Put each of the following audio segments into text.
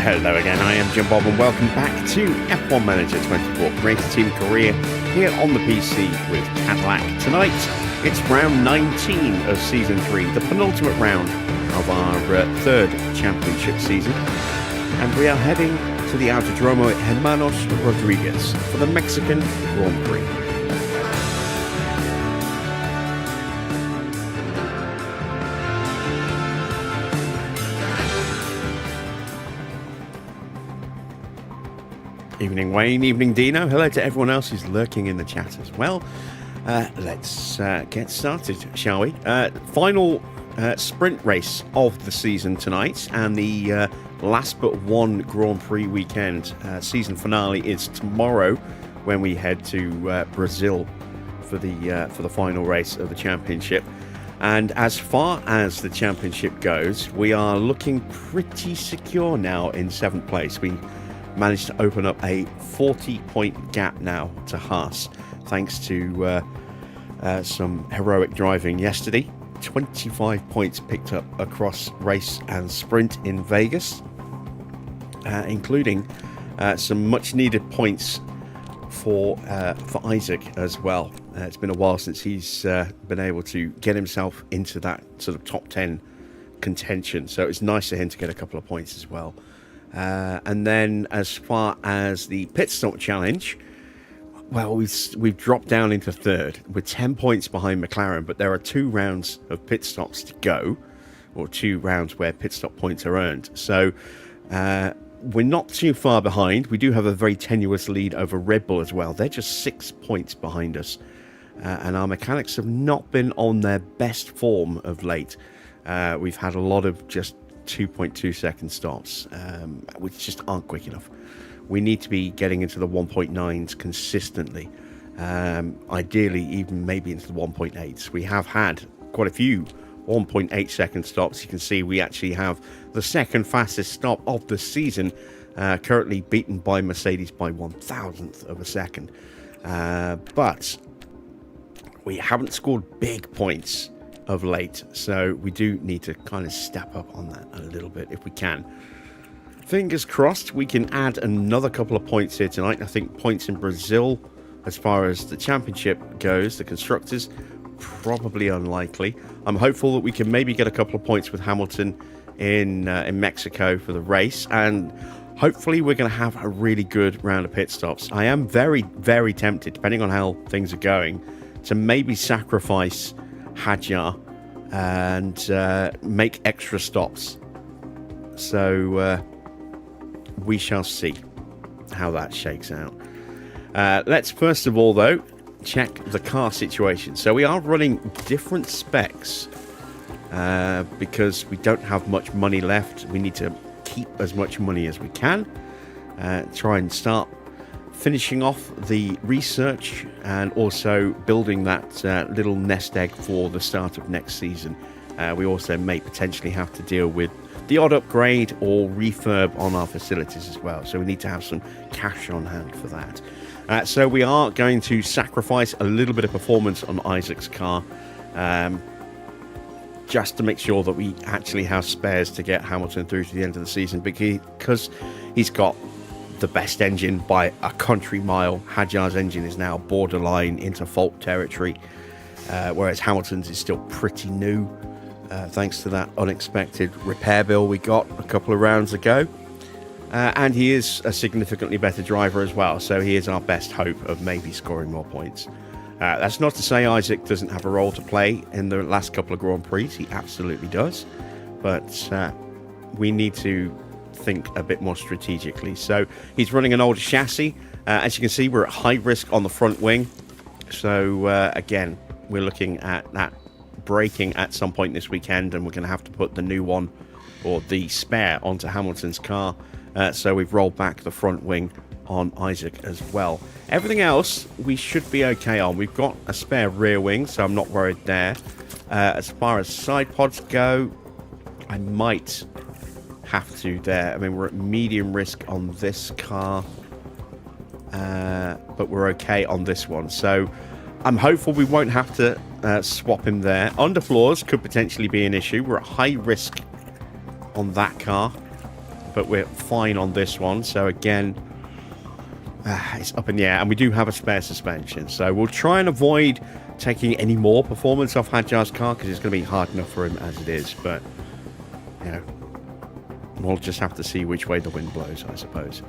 Hello again, I am Jim Bob and welcome back to F1 Manager 24 Race Team Career here on the PC with Cadillac. Tonight, it's round 19 of Season 3, the penultimate round of our third championship season. And we are heading to the Autodromo Hermanos Rodriguez for the Mexican Grand Prix. Evening Wayne, evening Dino. Hello to everyone else who's lurking in the chat as well. Let's get started, shall we? Final sprint race of the season tonight, and the last but one Grand Prix weekend. Season finale is tomorrow when we head to Brazil for the final race of the championship. And as far as the championship goes, we are looking pretty secure now in 7th place. We managed to open up a 40-point gap now to Haas, thanks to some heroic driving yesterday. 25 points picked up across race and sprint in Vegas, including some much-needed points for Isaac as well. It's been a while since he's been able to get himself into that sort of top 10 contention, so it's nice for him to get a couple of points as well. And then as far as the pit stop challenge, well, we've dropped down into third. We're 10 points behind McLaren, but there are 2 rounds of pit stops to go, or 2 rounds where pit stop points are earned. So we're not too far behind. We do have a very tenuous lead over RedBull as well. They're just 6 points behind us. And our mechanics have not been on their best form of late. We've had a lot of just 2.2 second stops, which just aren't quick enough. We need to be getting into the 1.9s consistently, ideally even maybe into the 1.8s. We have had quite a few 1.8 second stops. You can see we actually have the second fastest stop of the season, currently beaten by Mercedes by 1,000th of a second, but we haven't scored big points of late, so we do need to kind of step up on that a little bit if we can. Fingers crossed we can add another couple of points here tonight. I think points in Brazil, as far as the championship goes, the constructors, probably unlikely. I'm hopeful that we can maybe get a couple of points with Hamilton in Mexico for the race, and hopefully we're going to have a really good round of pit stops. I am very, very tempted, depending on how things are going, to maybe sacrifice Hadjar and make extra stops. So we shall see how that shakes out. Let's first of all, though, check the car situation. So we are running different specs because we don't have much money left. We need to keep as much money as we can. Try and start finishing off the research and also building that little nest egg for the start of next season. We also may potentially have to deal with the odd upgrade or refurb on our facilities as well, so we need to have some cash on hand for that. So we are going to sacrifice a little bit of performance on Isaac's car, just to make sure that we actually have spares to get Hamilton through to the end of the season, because he's got the best engine by a country mile. Hadjar's engine is now borderline into fault territory, whereas Hamilton's is still pretty new, thanks to that unexpected repair bill we got a couple of rounds ago. And he is a significantly better driver as well, so he is our best hope of maybe scoring more points. That's not to say Isaac doesn't have a role to play in the last couple of Grand Prix. He absolutely does, but we need to think a bit more strategically. So he's running an older chassis. As you can see, we're at high risk on the front wing, so again, we're looking at that breaking at some point this weekend, and we're going to have to put the new one, or the spare, onto Hamilton's car. So we've rolled back the front wing on Isaac as well. Everything else we should be okay on. We've got a spare rear wing, so I'm not worried there. As far as side pods go, I might have to there. I mean, we're at medium risk on this car, but we're okay on this one, so I'm hopeful we won't have to swap him there. Underfloors could potentially be an issue. We're at high risk on that car, but we're fine on this one. So again, it's up in the air, and we do have a spare suspension, so we'll try and avoid taking any more performance off Hadjar's car, because it's going to be hard enough for him as it is. But you know, we'll just have to see which way the wind blows, I suppose.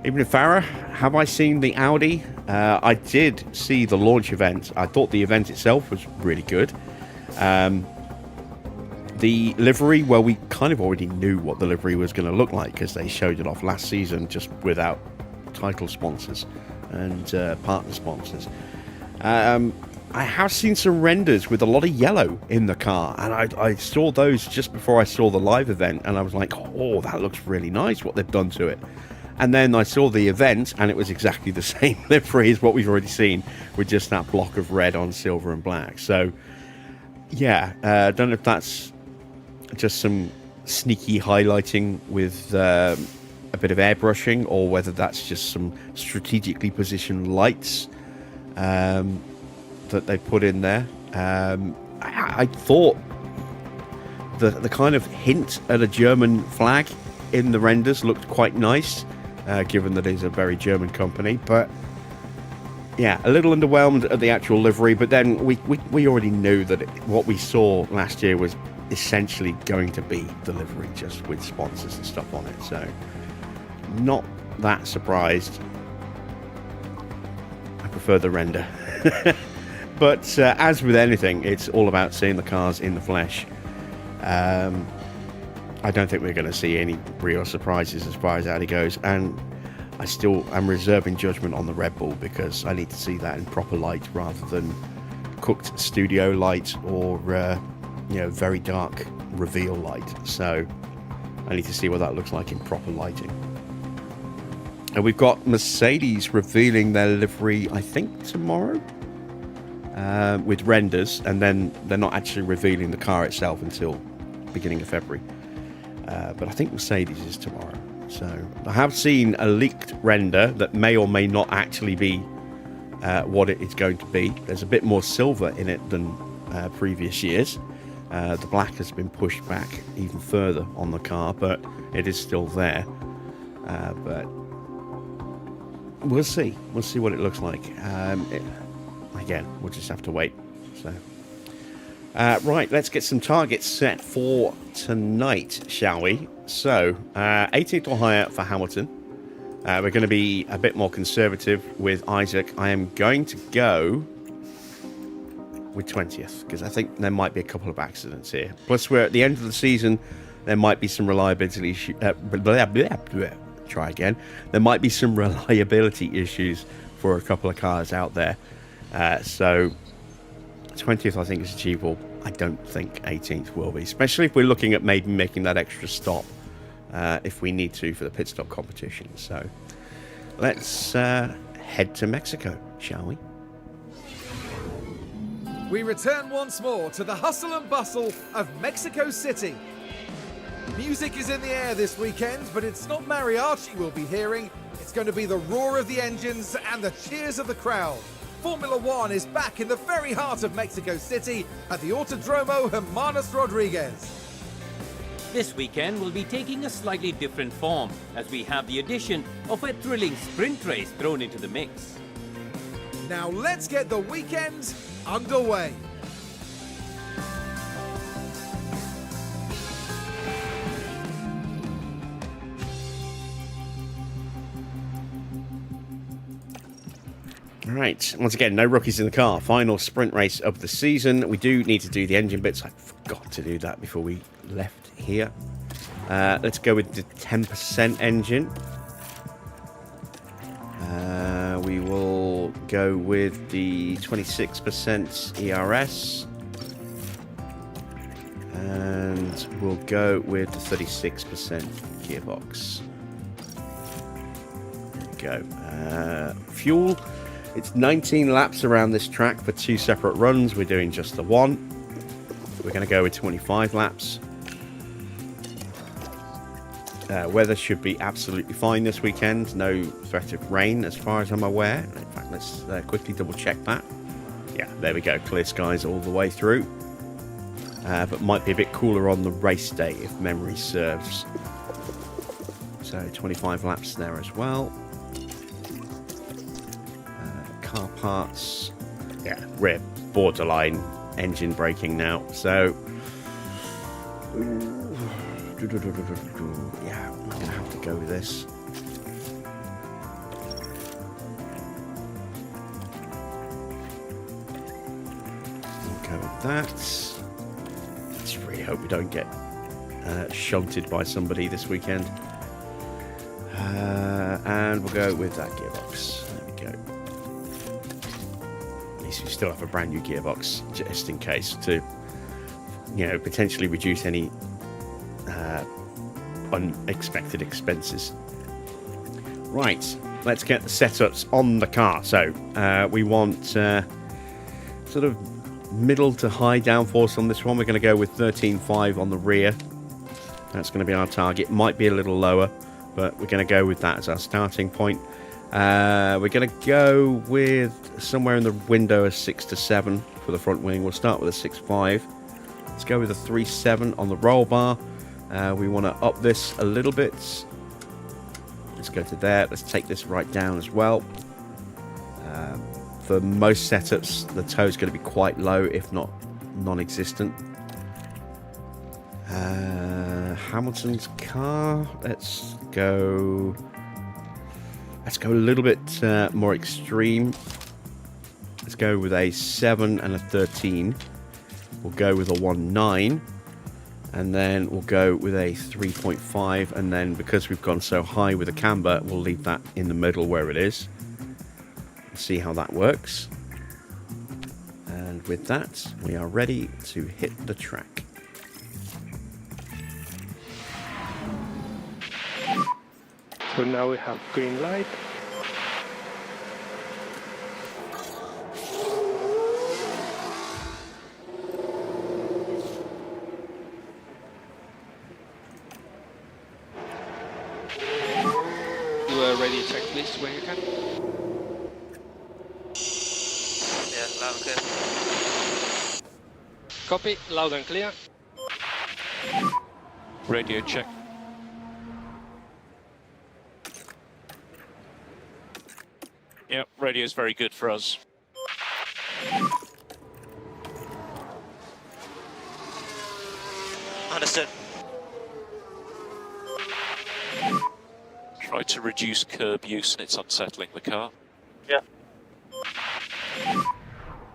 Even if Farah, have I seen the Audi? I did see the launch event. I thought the event itself was really good. The livery, well, we kind of already knew what the livery was going to look like, because they showed it off last season just without title sponsors and partner sponsors. I have seen some renders with a lot of yellow in the car, and I saw those just before I saw the live event, and I was like, oh, that looks really nice what they've done to it. And then I saw the event, and it was exactly the same livery as what we've already seen, with just that block of red on silver and black. So yeah, I don't know if that's just some sneaky highlighting with a bit of airbrushing, or whether that's just some strategically positioned lights that they put in there. I thought the kind of hint at a German flag in the renders looked quite nice, given that it's a very German company. But yeah, a little underwhelmed at the actual livery. But then we already knew that what we saw last year was essentially going to be the livery, just with sponsors and stuff on it. So not that surprised. I prefer the render. But as with anything, it's all about seeing the cars in the flesh. I don't think we're going to see any real surprises as far as Audi goes, and I still am reserving judgment on the RedBull, because I need to see that in proper light rather than cooked studio light or very dark reveal light. So I need to see what that looks like in proper lighting. And we've got Mercedes revealing their livery, I think tomorrow, with renders, and then they're not actually revealing the car itself until beginning of February. But I think Mercedes is tomorrow. So I have seen a leaked render that may or may not actually be what it is going to be. There's a bit more silver in it than previous years. The black has been pushed back even further on the car, but it is still there. But we'll see. We'll see what it looks like. Again, we'll just have to wait. So, right, let's get some targets set for tonight, shall we? So, 18th or higher for Hamilton. We're going to be a bit more conservative with Isaac. I am going to go with 20th, because I think there might be a couple of accidents here. Plus, we're at the end of the season. There might be some reliability issues. Try again. There might be some reliability issues for a couple of cars out there. So 20th I think is achievable. I don't think 18th will be, especially if we're looking at maybe making that extra stop if we need to for the pit stop competition. So let's head to Mexico, shall we? We return once more to the hustle and bustle of Mexico City. Music is in the air this weekend, but it's not mariachi we'll be hearing. It's going to be the roar of the engines and the cheers of the crowd. Formula One is back in the very heart of Mexico City at the Autodromo Hermanos Rodriguez. This weekend will be taking a slightly different form, as we have the addition of a thrilling sprint race thrown into the mix. Now let's get the weekend underway. Right, once again, no rookies in the car. Final sprint race of the season. We do need to do the engine bits. I forgot to do that before we left here. Let's go with the 10% engine. We will go with the 26% ERS. And we'll go with the 36% gearbox. There we go. Fuel. It's 19 laps around this track for 2 separate runs. We're doing just the one. We're going to go with 25 laps. Weather should be absolutely fine this weekend. No threat of rain as far as I'm aware. In fact, let's quickly double check that. Yeah, there we go. Clear skies all the way through. But might be a bit cooler on the race day if memory serves. So 25 laps there as well. Car parts. Yeah, we're borderline engine braking now. So yeah, I'm going to have to go with this. We'll go with that. Just really hope we don't get shunted by somebody this weekend. And we'll go with that gearbox. There we go. At least we still have a brand new gearbox, just in case, to, you know, potentially reduce any unexpected expenses. Right, let's get the setups on the car. So we want sort of middle to high downforce on this one. We're going to go with 13.5 on the rear. That's going to be our target. Might be a little lower, but we're going to go with that as our starting point. We're going to go with somewhere in the window of 6 to 7 for the front wing. We'll start with a 6.5. Let's go with a 3.7 on the roll bar. We want to up this a little bit. Let's go to there. Let's take this right down as well. For most setups, the toe is going to be quite low, if not non-existent. Hamilton's car. Let's go a little bit more extreme. Let's go with a 7 and a 13. We'll go with a 1.9. And then we'll go with a 3.5. And then because we've gone so high with the camber, we'll leave that in the middle where it is. See how that works. And with that, we are ready to hit the track. So now we have green light. You are ready to check please when you can. Yeah, loud and clear. Copy, loud and clear. Radio check. Yep, radio's very good for us. Understood. Try to reduce curb use and it's unsettling the car. Yeah.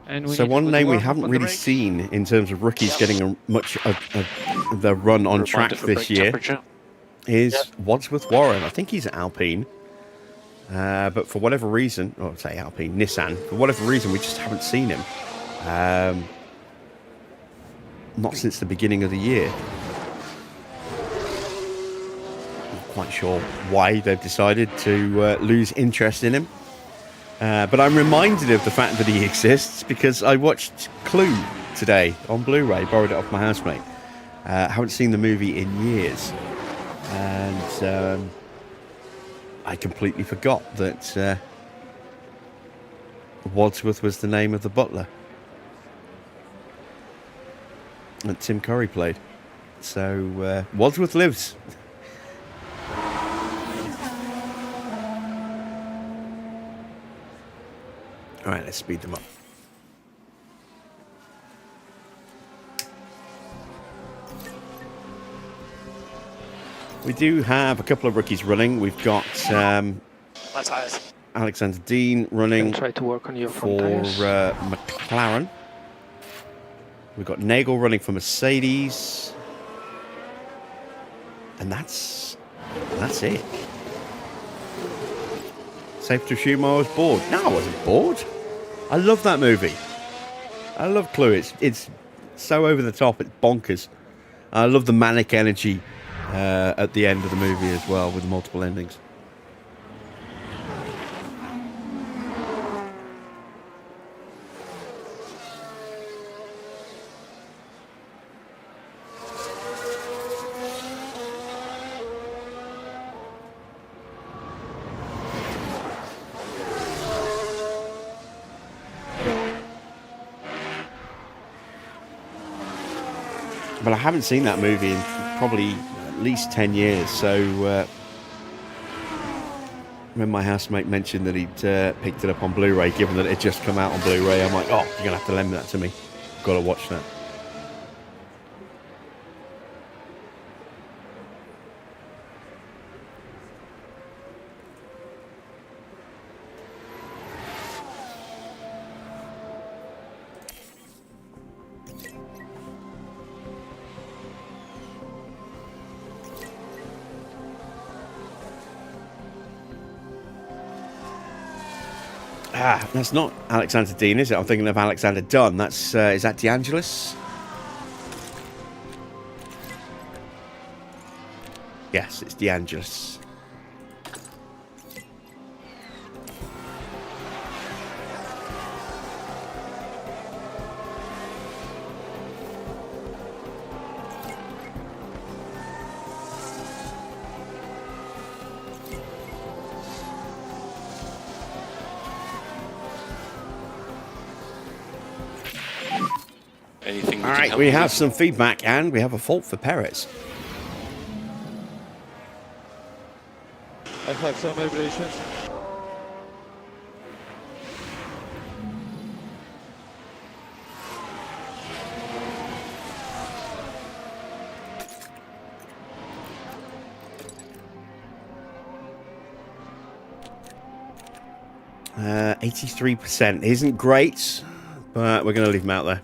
And we So need to one put name the we work haven't on the really brake. seen in terms of rookies getting a much of the run on Reminder track for this brake year temperature. is Wadsworth Warren. I think he's at Alpine. But for whatever reason, or say Alpine, Nissan, for whatever reason, we just haven't seen him. Not since the beginning of the year. Not quite sure why they've decided to lose interest in him. But I'm reminded of the fact that he exists because I watched Clue today on Blu-ray, borrowed it off my housemate. Haven't seen the movie in years. And I completely forgot that Wadsworth was the name of the butler that Tim Curry played. So Wadsworth lives. All right, let's speed them up. We do have a couple of rookies running. We've got My tyres. Alexander Dean running And try to work on your front for tires. McLaren. We've got Nagel running for Mercedes. And that's it. Safe to assume I was bored. No, I wasn't bored. I love that movie. I love Clue. It's so over the top. It's bonkers. I love the manic energy at the end of the movie as well, with the multiple endings. But I haven't seen that movie in probably at least 10 years, so when my housemate mentioned that he'd picked it up on Blu-ray, given that it had just come out on Blu-ray, I'm like, oh, you're going to have to lend that to me. Got to watch that. Ah, that's not Alexander Dean, is it? I'm thinking of Alexander Dunn. That's is that DeAngelis? Yes, it's DeAngelis. Anything? All right, we have some feedback and we have a fault for Perez. I have some vibrations. Uh, 83% isn't great, but we're going to leave him out there.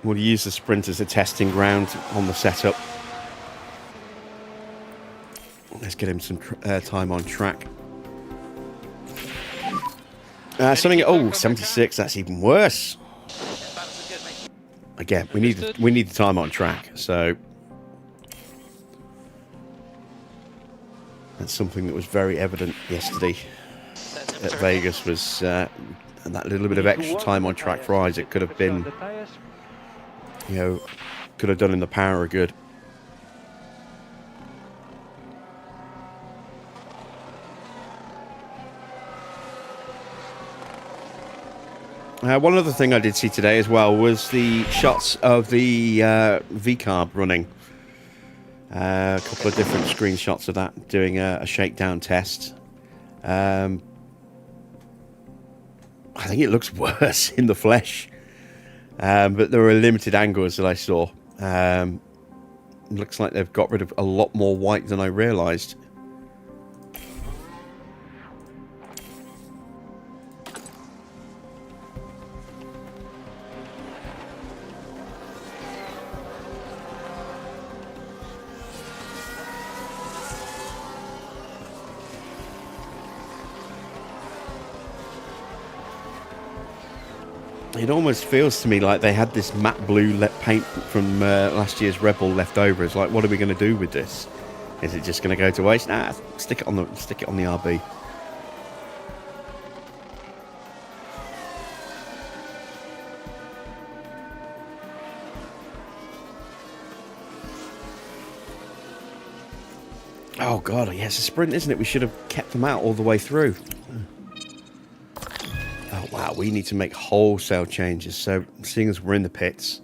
We'll use the sprint as a testing ground on the setup. Let's get him some time on track. Something. Oh, 76. That's even worse. Again, we need the time on track. So that's something that was very evident yesterday at Vegas. Was that little bit of extra time on track for Isaac could have been, you know, could have done in the power of good. One other thing I did see today as well was the shots of the V-carb running. A couple of different screenshots of that, doing a shakedown test. I think it looks worse in the flesh. But there were limited angles that I saw. Looks like they've got rid of a lot more white than I realised. It almost feels to me like they had this matte blue paint from last year's RedBull left over. It's like, what are we going to do with this? Is it just going to go to waste? Nah, stick it on the RB. Oh god, yeah, it's a sprint, isn't it? We should have kept them out all the way through. Oh wow, we need to make wholesale changes. So, seeing as we're in the pits,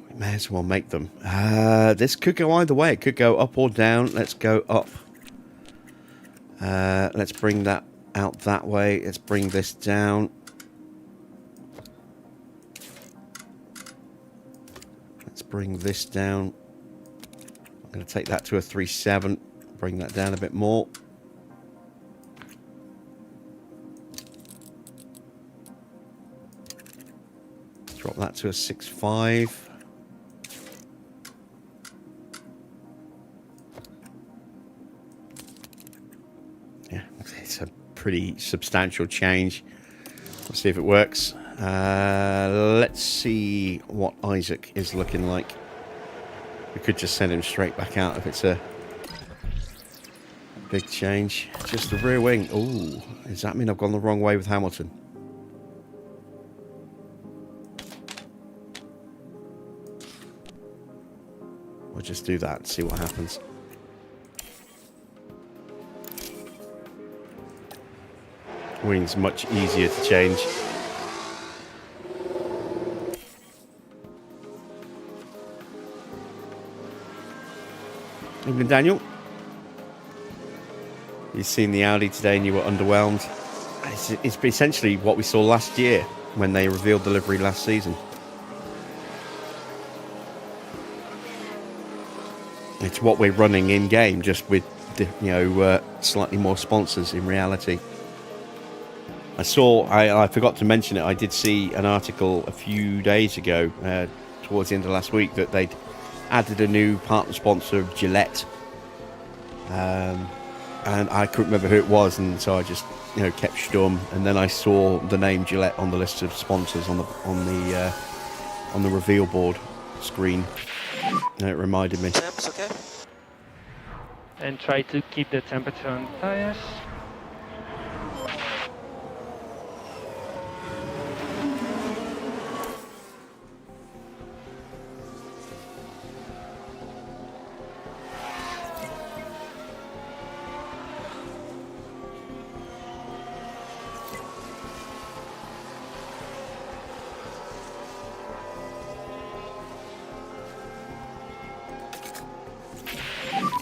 we may as well make them. This could go either way. It could go up or down. Let's go up. Let's bring that out that way. Let's bring this down. Let's bring this down. I'm going to take that to a 3.7. Bring that down a bit more. Drop that to a 6.5. Yeah, it's a pretty substantial change. Let's see if it works. Let's see what Isaac is looking like. We could just send him straight back out if it's a big change. Just the rear wing. Ooh, does that mean I've gone the wrong way with Hamilton? We'll just do that and see what happens. Wing's much easier to change. Evening, Daniel. You've seen the Audi today and you were underwhelmed. It's essentially what we saw last year when they revealed the livery last season. It's what we're running in game, just with slightly more sponsors in reality. I forgot to mention it. I did see an article a few days ago, towards the end of last week, that they'd added a new partner sponsor, Gillette, and I couldn't remember who it was, and so I just kept stum. And then I saw the name Gillette on the list of sponsors on the reveal board screen, and it reminded me. Temps, okay. And try to keep the temperature on tires.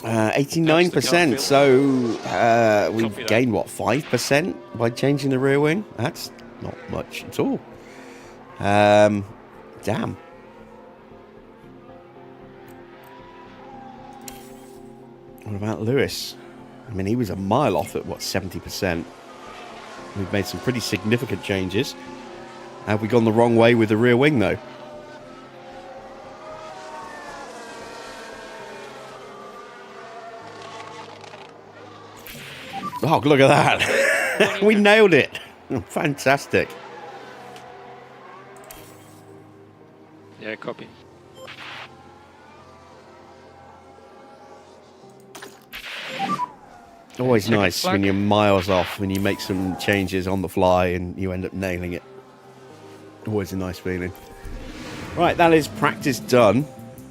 Uh, 89%, so we've gained, what, 5% by changing the rear wing? That's not much at all. Damn. What about Lewis? I mean, he was a mile off at, what, 70%. We've made some pretty significant changes. Have we gone the wrong way with the rear wing, though? Oh, look at that. We nailed it. Fantastic. Yeah, copy. Always nice when you're miles off, when you make some changes on the fly and you end up nailing it. Always a nice feeling. Right, that is practice done.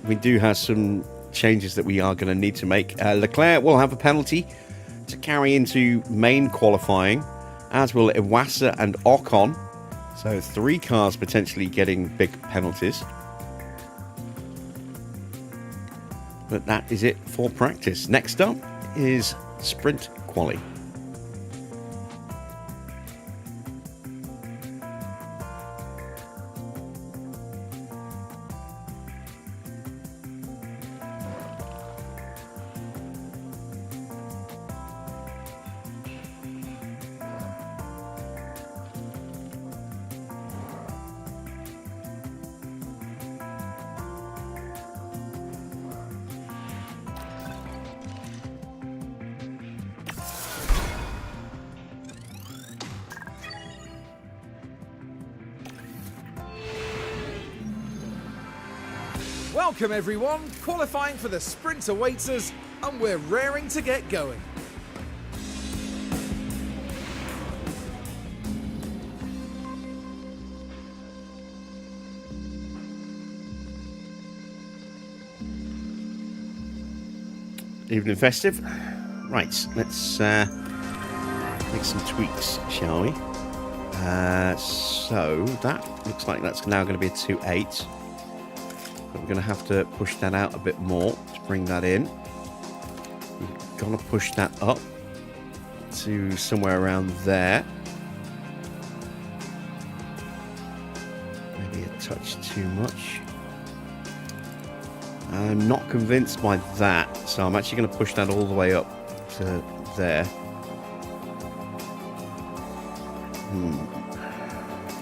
We do have some changes that we are going to need to make. Leclerc will have a penalty to carry into main qualifying, as will Iwasa and Ocon. So 3 cars potentially getting big penalties. But that is it for practice. Next up is sprint quali. Welcome everyone, qualifying for the sprint awaits us, and we're raring to get going. Evening festive. Right, let's make some tweaks, shall we? So that looks like that's now going to be a 2.8. But we're going to have to push that out a bit more to bring that in. We're going to push that up to somewhere around there. Maybe a touch too much. I'm not convinced by that, so I'm actually going to push that all the way up to there.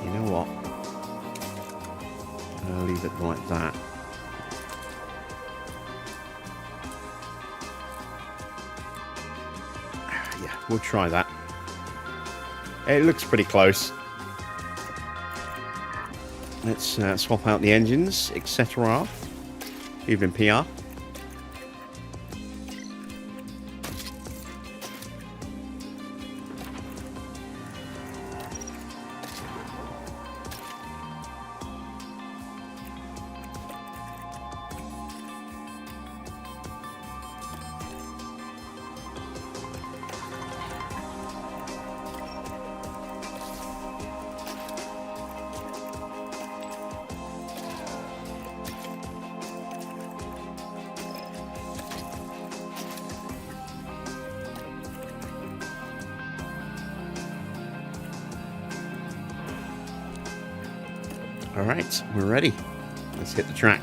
You know what? I'm going to leave it like that. Yeah, we'll try that. It looks pretty close. Let's swap out the engines, etc. Evening PR. All right, we're ready. Let's hit the track.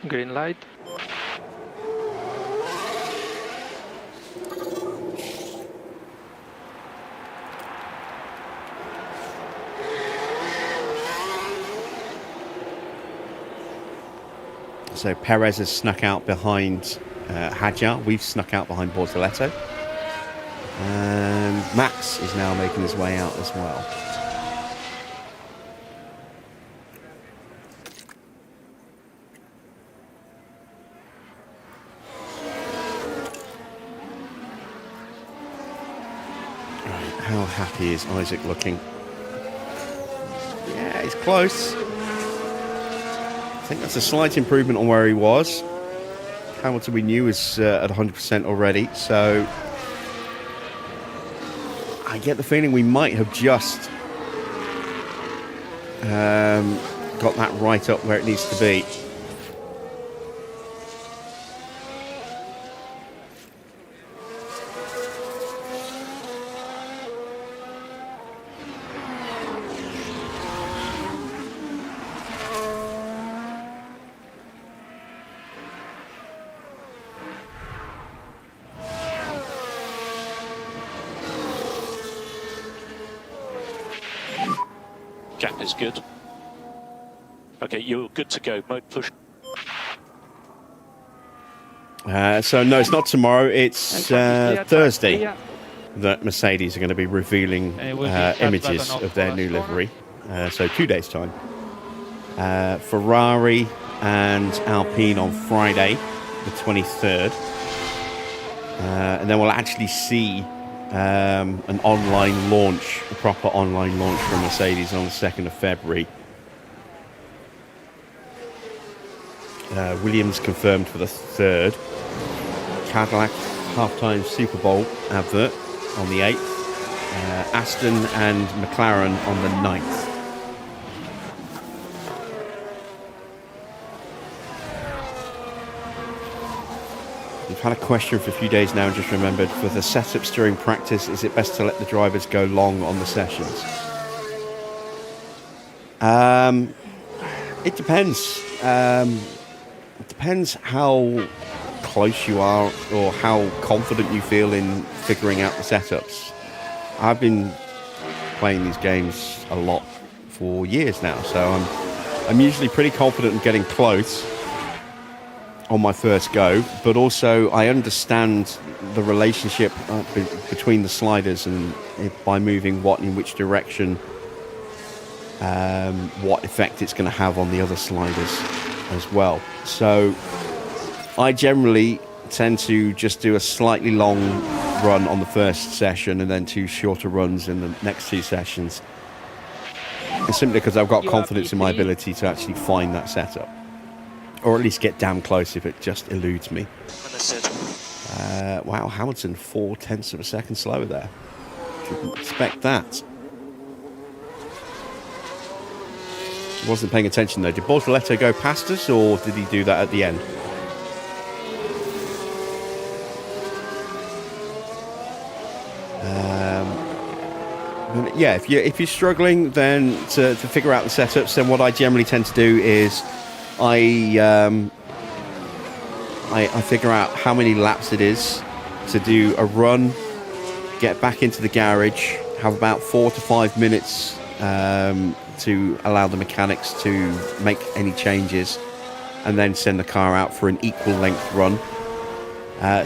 Green light. So Perez has snuck out behind Hadjar. We've snuck out behind Bortoletto. And Max is now making his way out as well. Right, how happy is Isaac looking? Yeah, he's close. I think that's a slight improvement on where he was. Hamilton we knew was at 100% already, so I get the feeling we might have just got that right up where it needs to be. Gap is good. Okay, you're good to go. Mode push. So no, it's not tomorrow. It's Thursday that Mercedes are going to be revealing images of their new livery. So 2 days' time. Ferrari and Alpine on Friday, the 23rd. And then we'll actually see an online launch, a proper online launch from Mercedes on the 2nd of February. Williams confirmed for the 3rd. Cadillac halftime Super Bowl advert on the 8th. Aston and McLaren on the 9th. We've had a question for a few days now and just remembered, for the setups during practice, is it best to let the drivers go long on the sessions? It depends. It depends how close you are or how confident you feel in figuring out the setups. I've been playing these games a lot for years now, so I'm usually pretty confident in getting close on my first go, but also I understand the relationship between the sliders, and by moving what in which direction, what effect it's going to have on the other sliders as well. So I generally tend to just do a slightly long run on the first session and then 2 shorter runs in the next 2 sessions. It's simply because I've got confidence in my ability to actually find that setup, or at least get damn close if it just eludes me. Wow, Hamilton 0.4 of a second slower there. Didn't expect that. Wasn't paying attention though. Did Bortoletto go past us, or did he do that at the end? Yeah, if you're struggling then to figure out the setups, then what I generally tend to do is I figure out how many laps it is to do a run, get back into the garage, have about 4 to 5 minutes to allow the mechanics to make any changes, and then send the car out for an equal length run.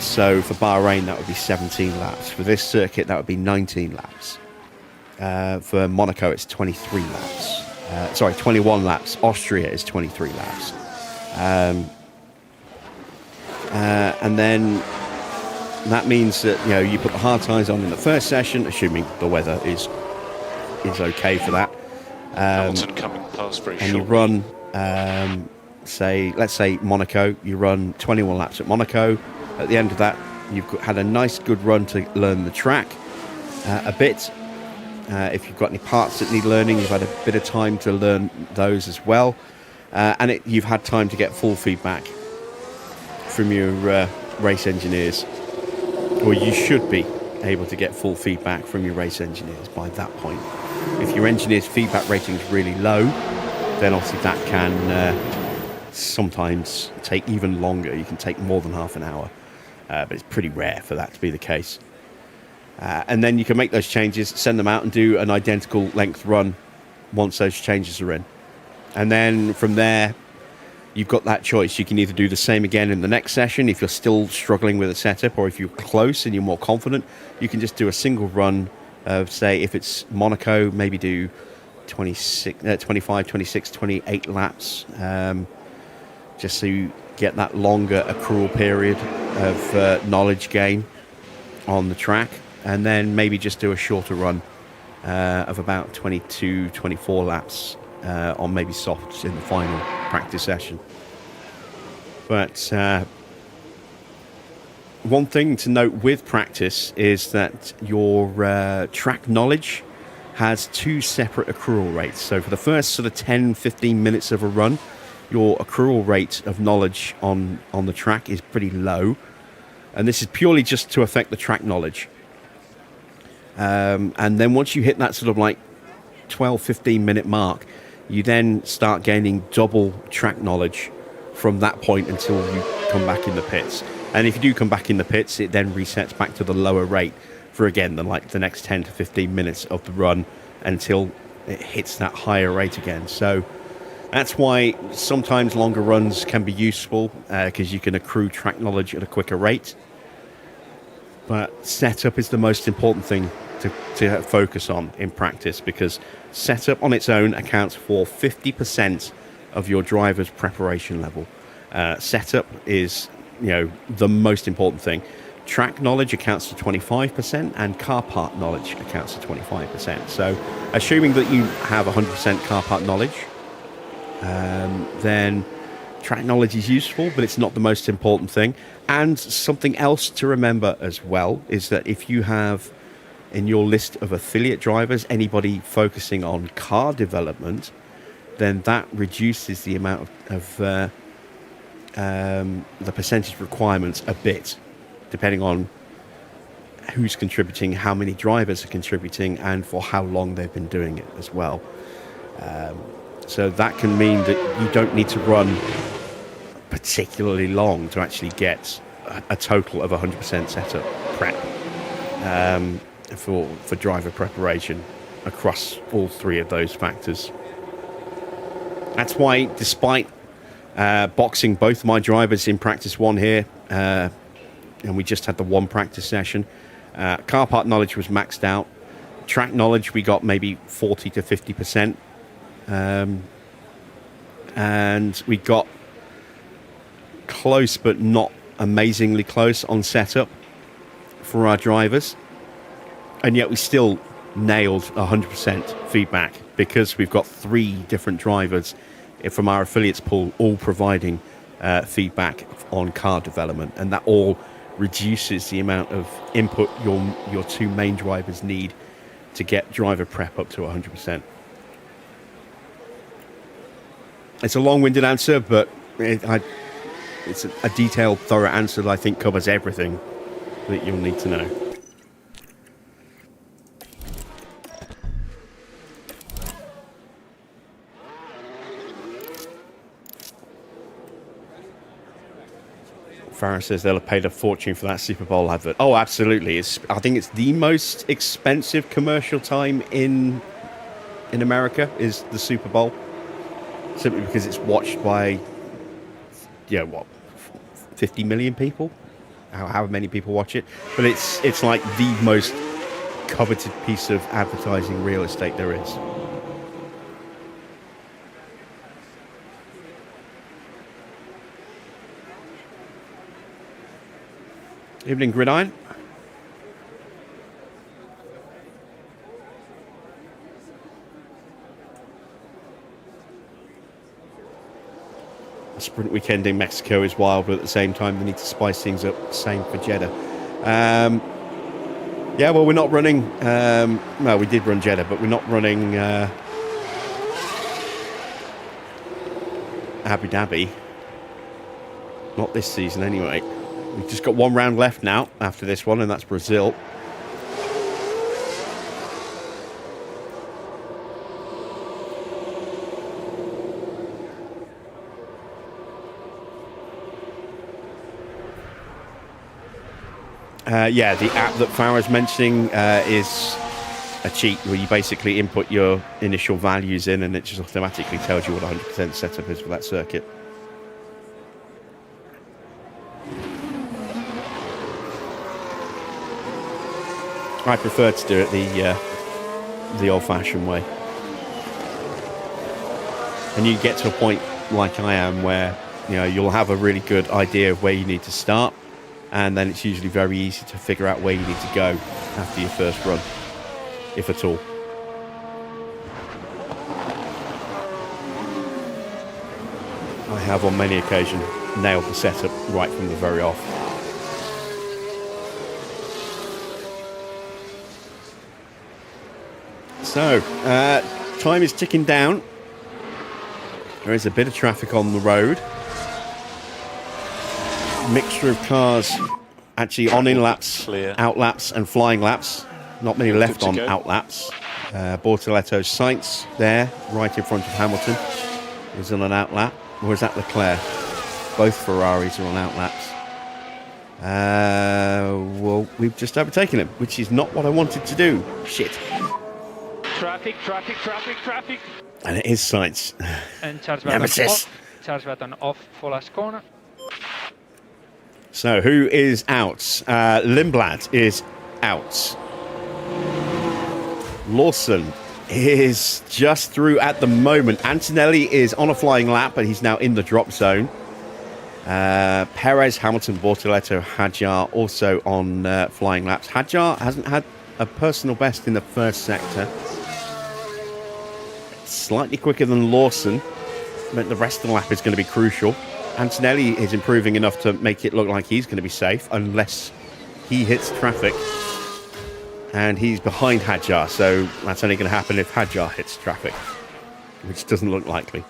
So for Bahrain that would be 17 laps. For this circuit that would be 19 laps. For Monaco it's 23 laps. 21 laps. Austria is 23 laps. And then that means that you put the hard tyres on in the first session, assuming the weather is okay for that. Hamilton coming past very and shortly. you run, let's say Monaco. You run 21 laps at Monaco. At the end of that, you've had a nice, good run to learn the track a bit. If you've got any parts that need learning, you've had a bit of time to learn those as well. And you've had time to get full feedback from your race engineers, or you should be able to get full feedback from your race engineers by that point. If your engineer's feedback rating is really low, then obviously that can sometimes take even longer. You can take more than half an hour, but it's pretty rare for that to be the case. And then you can make those changes, send them out and do an identical length run once those changes are in. And then from there, you've got that choice. You can either do the same again in the next session if you're still struggling with a setup, or if you're close and you're more confident, you can just do a single run of, say, if it's Monaco, maybe do 25, 26, 28 laps, just so you get that longer accrual period of knowledge gain on the track, and then maybe just do a shorter run of about 22, 24 laps on maybe softs in the final practice session. But one thing to note with practice is that your track knowledge has two separate accrual rates. So for the first sort of 10-15 minutes of a run, your accrual rate of knowledge on the track is pretty low, and this is purely just to affect the track knowledge. And then once you hit that sort of like 12-15 minute mark, you then start gaining double track knowledge from that point until you come back in the pits. And if you do come back in the pits, it then resets back to the lower rate for, again, the next 10 to 15 minutes of the run until it hits that higher rate again. So that's why sometimes longer runs can be useful, because you can accrue track knowledge at a quicker rate. But setup is the most important thing to focus on in practice, because setup on its own accounts for 50% of your driver's preparation level. Setup is, the most important thing. Track knowledge accounts for 25%, and car part knowledge accounts for 25%. So assuming that you have 100% car part knowledge, then track knowledge is useful, but it's not the most important thing. And something else to remember as well is that if you have in your list of affiliate drivers anybody focusing on car development, then that reduces the amount of the percentage requirements a bit, depending on who's contributing, how many drivers are contributing, and for how long they've been doing it as well. So that can mean that you don't need to run particularly long to actually get a total of 100% setup prep for driver preparation across all three of those factors. That's why, despite boxing both my drivers in practice one here, and we just had the one practice session, car part knowledge was maxed out. Track knowledge we got maybe 40 to 50%, and we got close but not amazingly close on setup for our drivers, and yet we still nailed 100% feedback, because we've got 3 different drivers from our affiliates pool all providing feedback on car development, and that all reduces the amount of input your 2 main drivers need to get driver prep up to 100%. It's a long-winded answer, but it's a detailed, thorough answer that I think covers everything that you'll need to know. Farah says they'll have paid a fortune for that Super Bowl advert. Oh, absolutely. I think it's the most expensive commercial time in America is the Super Bowl, simply because it's watched by 50 million people, however many people watch it. But it's like the most coveted piece of advertising real estate there is. Evening, Gridiron. A sprint weekend in Mexico is wild, but at the same time they need to spice things up. Same for Jeddah. Yeah, well, we're not running. No, we did run Jeddah, but we're not running Abu Dhabi. Not this season, anyway. We've just got one round left now after this one, and that's Brazil. Yeah, the app that Farah's mentioning is a cheat where you basically input your initial values in and it just automatically tells you what 100% setup is for that circuit. I prefer to do it the old-fashioned way. And you get to a point like I am where you'll have a really good idea of where you need to start, and then it's usually very easy to figure out where you need to go after your first run, if at all. I have on many occasions nailed the setup right from the very off. So, time is ticking down. There is a bit of traffic on the road. Mixture of cars actually on in-laps, out-laps and flying laps. Not many left on out-laps. Bortoletto Sainz there, right in front of Hamilton, is on an out-lap. Or is that Leclerc? Both Ferraris are on out-laps. Well, we've just overtaken him, which is not what I wanted to do. Shit. Traffic. And it is Sainz. And Charles Baton off for last corner. So, who is out? Lindblad is out. Lawson is just through at the moment. Antonelli is on a flying lap, but he's now in the drop zone. Perez, Hamilton, Bortoletto, Hadjar also on flying laps. Hadjar hasn't had a personal best in the first sector. Slightly quicker than Lawson, but the rest of the lap is going to be crucial. Antonelli is improving enough to make it look like he's going to be safe, unless he hits traffic. And he's behind Hadjar, so that's only going to happen if Hadjar hits traffic, which doesn't look likely.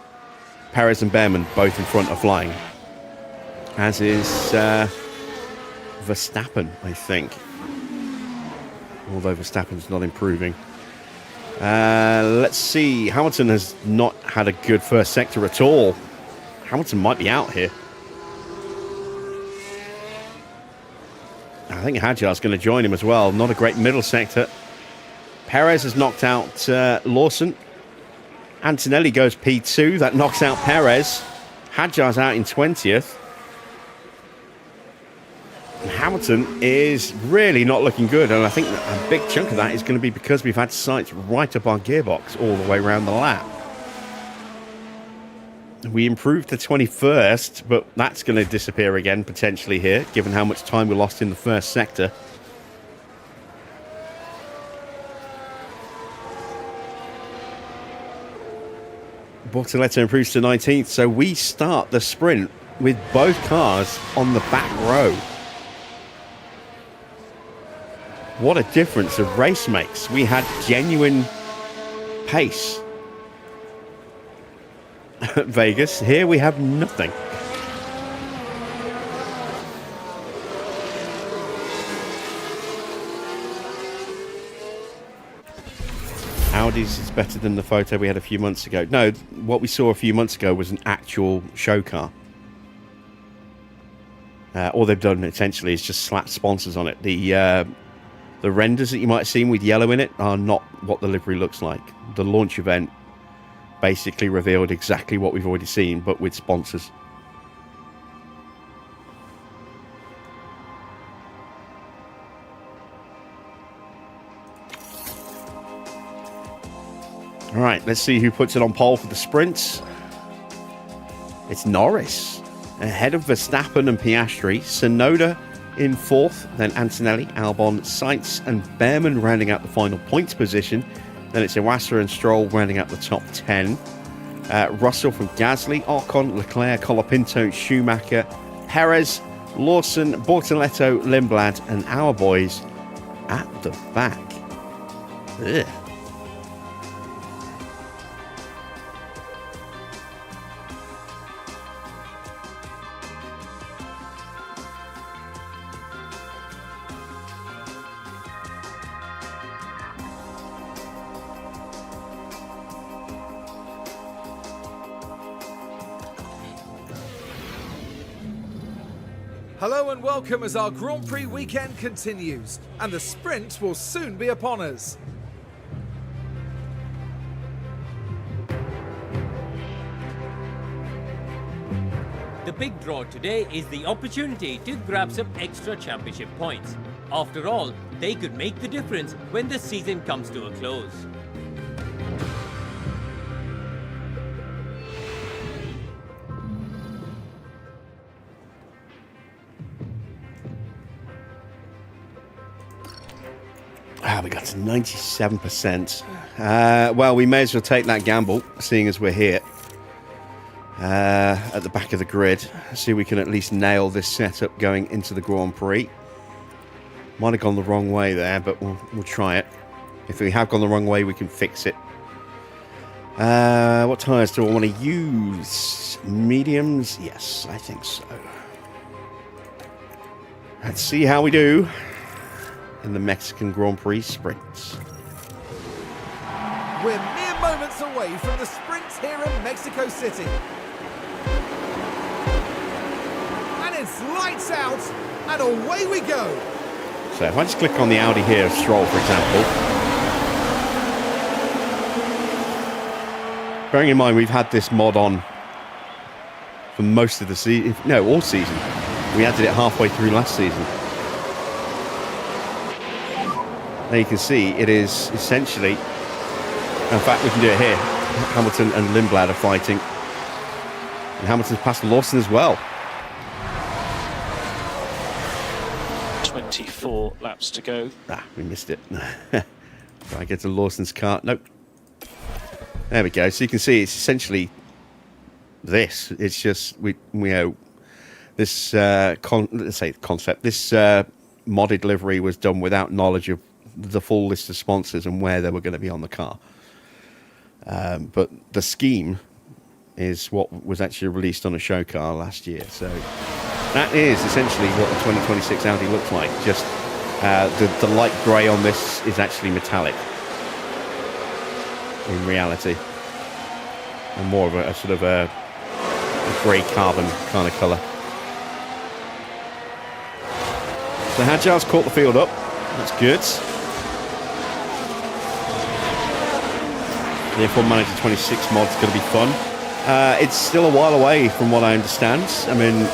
Perez and Behrman both in front of flying, as is Verstappen, I think. Although Verstappen's not improving. Let's see. Hamilton has not had a good first sector at all. Hamilton might be out here. I think Hadjar's going to join him as well. Not a great middle sector. Perez has knocked out Lawson. Antonelli goes P2. That knocks out Perez. Hadjar's out in 20th. And Hamilton is really not looking good. And I think a big chunk of that is going to be because we've had Sainz right up our gearbox all the way around the lap. We improved to 21st, but that's going to disappear again potentially here, given how much time we lost in the first sector. Bortoletto improves to 19th, so we start the sprint with both cars on the back row. What a difference a race makes. We had genuine pace at Vegas. Here we have nothing. Audi's is better than the photo we had a few months ago. No, what we saw a few months ago was an actual show car. All they've done essentially is just slap sponsors on it. The renders that you might have seen with yellow in it are not what the livery looks like. The launch event basically revealed exactly what we've already seen, but with sponsors. All right, let's see who puts it on pole for the sprints. It's Norris, ahead of Verstappen and Piastri. Tsunoda in 4th, then Antonelli, Albon, Sainz and Behrman rounding out the final points position. Then it's Iwasa and Stroll rounding out the top 10. Russell from Gasly, Ocon, Leclerc, Colapinto, Schumacher, Perez, Lawson, Bortoletto, Lindblad and our boys at the back. Ugh. Hello and welcome as our Grand Prix weekend continues, and the sprint will soon be upon us. The big draw today is the opportunity to grab some extra championship points. After all, they could make the difference when the season comes to a close. We got to 97%. Well, we may as well take that gamble, seeing as we're here at the back of the grid. See if we can at least nail this setup going into the Grand Prix. Might have gone the wrong way there, but we'll try it. If we have gone the wrong way, we can fix it. What tyres do I want to use? Mediums? Yes, I think so. Let's see how we do in the Mexican Grand Prix sprints. We're mere moments away from the sprints here in Mexico City. And it's lights out, and away we go. So if I just click on the Audi here, Stroll, for example. Bearing in mind we've had this mod on for most of the season, no, all season. We added it halfway through last season. Now you can see it is essentially, in fact we can do it here, Hamilton and Lindblad are fighting, and Hamilton's passed Lawson as well. 24 laps to go. We missed it. Try to get to Lawson's car. Nope. There we go. So you can see it's essentially this. It's just this let's say concept. This modded livery was done without knowledge of the full list of sponsors and where they were going to be on the car. But the scheme is what was actually released on a show car last year. So that is essentially what the 2026 Audi looks like. Just the light grey on this is actually metallic in reality, and more of a sort of a grey carbon kind of colour. So Hajar's caught the field up. That's good. The F1 Manager 26 mod's going to be fun. It's still a while away from what I understand. I mean,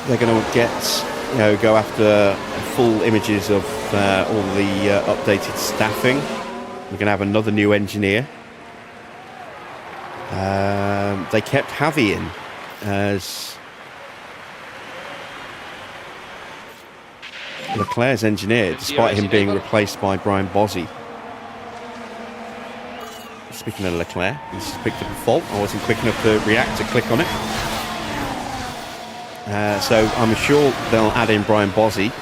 they're going to get, go after full images of all the updated staffing. We're going to have another new engineer. They kept Javi in as Leclerc's engineer, despite him being replaced by Brian Bozzi. Speaking of Leclerc, he's picked up a fault. I wasn't quick enough to react to click on it. So I'm sure they'll add in Brian Bozzi.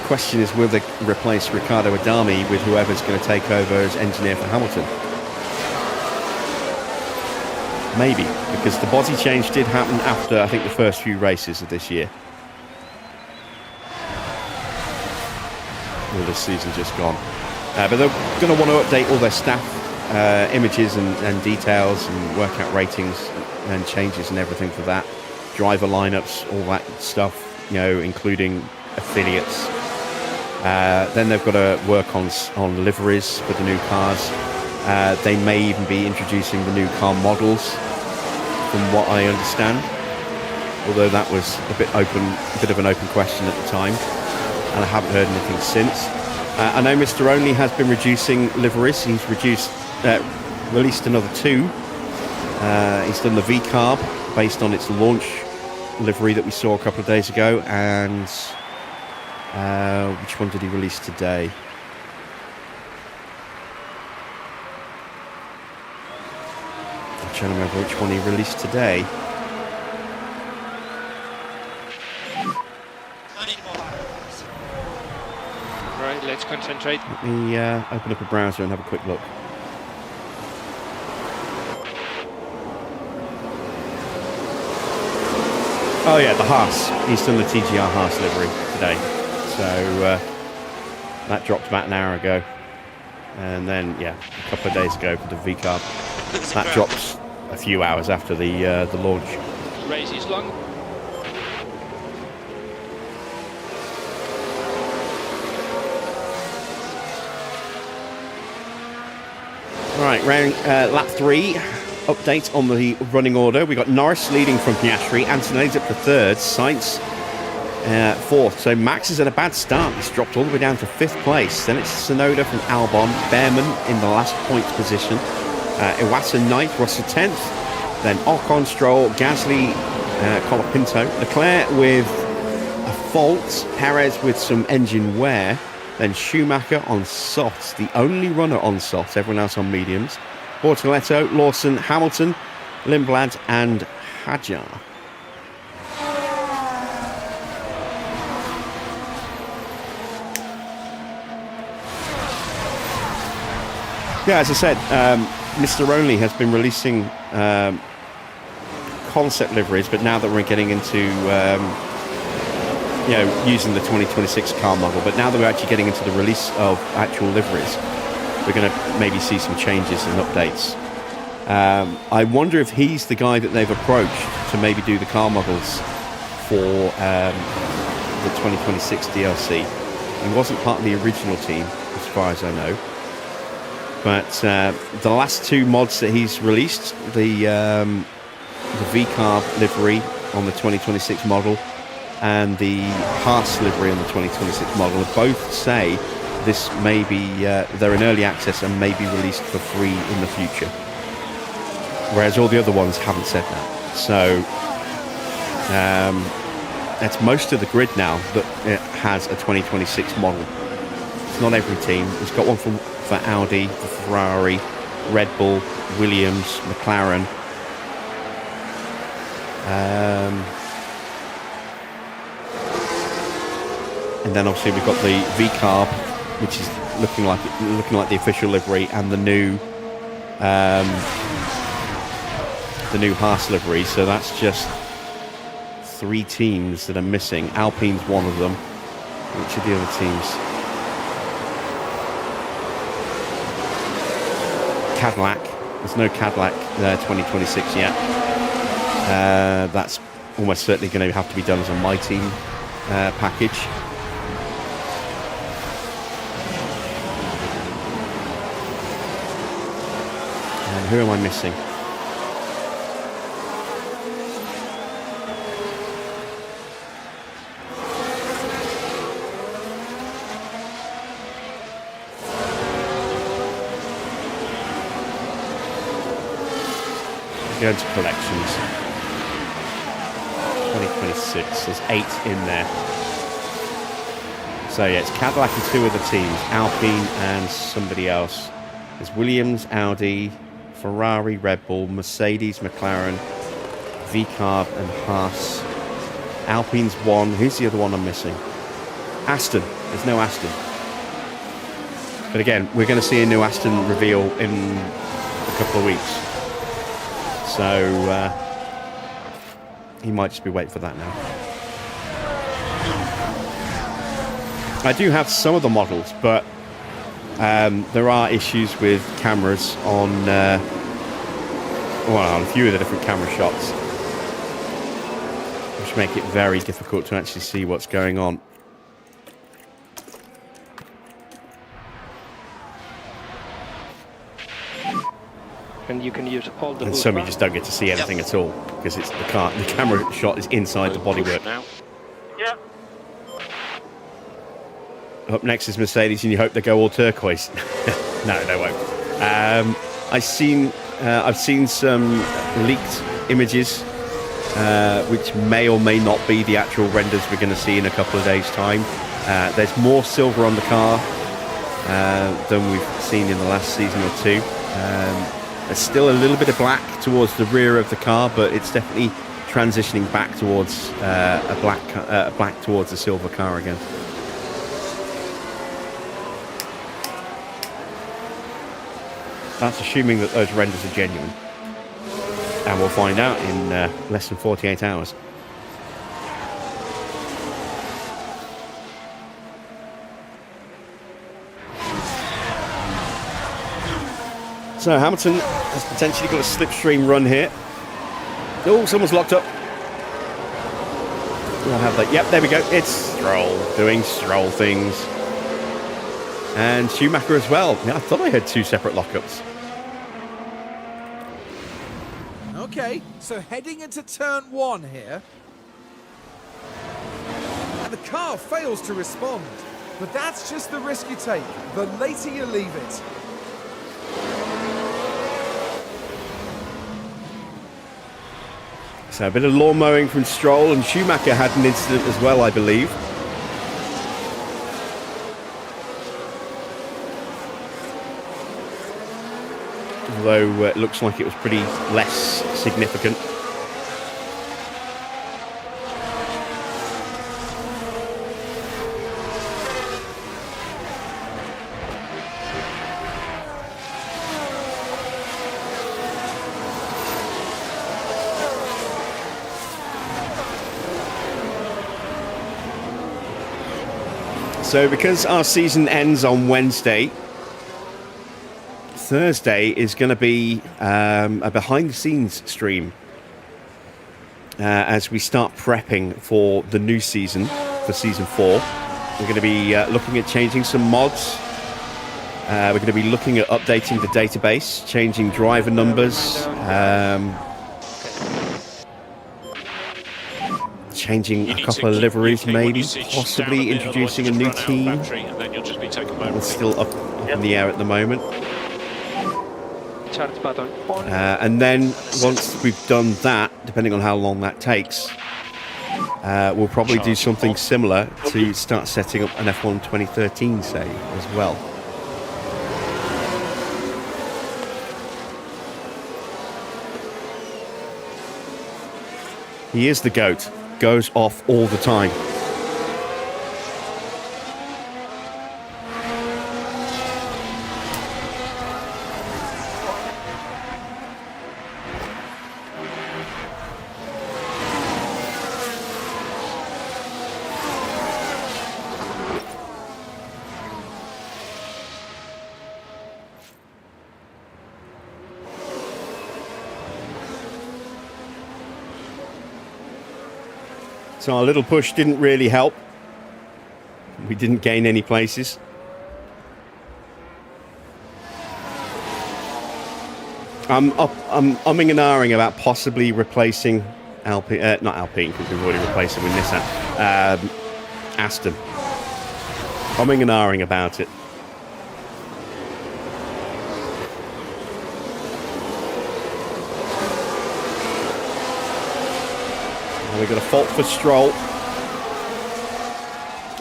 Question is, will they replace Riccardo Adami with whoever's going to take over as engineer for Hamilton? Maybe, because the Bozzi change did happen after, I think, the first few races of this year. Well, this season just gone. But they're going to want to update all their staff images and details and work out ratings and changes and everything for that. Driver lineups, all that stuff, including affiliates. Then they've got to work on liveries for the new cars. They may even be introducing the new car models, from what I understand. Although that was a bit of an open question at the time, and I haven't heard anything since. I know Mr. Only has been reducing liveries. He's released another 2. He's done the V-Carb based on its launch livery that we saw a couple of days ago, and which one did he release today? I'm trying to remember which one he released today. Right, let's concentrate. Let me open up a browser and have a quick look. Oh yeah, the Haas. He's done the TGR Haas livery today. So that dropped about an hour ago. And then, yeah, a couple of days ago for the V-Carb. That drops a few hours after the launch. Race is long. Right, lap 3. Update on the running order. We got Norris leading from Piastri. Antonelli's up to 3rd. Sainz 4th. So Max is at a bad start. He's dropped all the way down to 5th place. Then it's Tsunoda from Albon. Behrman in the last points position. Iwasa 9th. Russell 10th. Then Ocon, Stroll, Gasly, Colapinto. Leclerc with a fault. Perez with some engine wear. Then Schumacher on softs. The only runner on softs. Everyone else on mediums. Bortoletto, Lawson, Hamilton, Lindblad and Hadjar. Yeah, as I said, Mr. Only has been releasing concept liveries, but now that we're getting into using the 2026 car model, but now that we're actually getting into the release of actual liveries, we're going to maybe see some changes and updates. I wonder if he's the guy that they've approached to maybe do the car models for the 2026 DLC. He wasn't part of the original team, as far as I know. But the last 2 mods that he's released, the V-Carb livery on the 2026 model and the Haas livery on the 2026 model, both say this may be, they're in early access and may be released for free in the future. Whereas all the other ones haven't said that. So that's most of the grid now that it has a 2026 model. It's not every team. It's got one for Audi, for Ferrari, Red Bull, Williams, McLaren. And then obviously we've got the V-Carb, which is looking like the official livery, and the new Haas livery. So that's just 3 teams that are missing. Alpine's one of them. Which are the other teams? Cadillac. There's no Cadillac 2026 yet. That's almost certainly going to have to be done as a Myteam package. And who am I missing? Go into collections. 2026. There's 8 in there. So yeah, it's Cadillac and 2 other teams, Alpine and somebody else. There's Williams, Audi, Ferrari, Red Bull, Mercedes, McLaren, V-Carb and Haas. Alpine's 1. Who's the other one I'm missing? Aston. There's no Aston. But again, we're going to see a new Aston reveal in a couple of weeks. So he might just be waiting for that now. I do have some of the models, but there are issues with cameras on a few of the different camera shots, which make it very difficult to actually see what's going on. And you can use all the. And some you just don't get to see anything at all because it's the camera shot is inside the bodywork. Now. Yeah. Up next is Mercedes, and you hope they go all turquoise. No, they won't. I've seen some leaked images, which may or may not be the actual renders we're going to see in a couple of days' time. There's more silver on the car than we've seen in the last season or 2. There's still a little bit of black towards the rear of the car, but it's definitely transitioning back towards a black towards the silver car again. That's assuming that those renders are genuine, and we'll find out in less than 48 hours. So Hamilton has potentially got a slipstream run here. Oh, someone's locked up. I'll have that. Yep, there we go. It's Stroll doing Stroll things. And Schumacher as well. Yeah, I thought I had 2 separate lockups. Okay, so heading into turn 1 here. And the car fails to respond. But that's just the risk you take. The later you leave it. So a bit of lawn mowing from Stroll, and Schumacher had an incident as well, I believe. Although it looks like it was pretty less significant. So because our season ends on Wednesday, Thursday is going to be a behind-the-scenes stream as we start prepping for the new season, for Season 4. We're going to be looking at changing some mods. We're going to be looking at updating the database, changing driver numbers, changing a couple of liveries maybe, possibly introducing a new team. It's still up in the air at the moment. Charge button on. And then once we've done that, depending on how long that takes, we'll probably do something similar to start setting up an F1 2013 save as well. He is the GOAT. Goes off all the time. So our little push didn't really help. We didn't gain any places. I'm umming and ahhing about possibly replacing Alpine, not Alpine because we've already replaced them with Nissan, Aston. Umming and ahhing about it. We've got a fault for Stroll.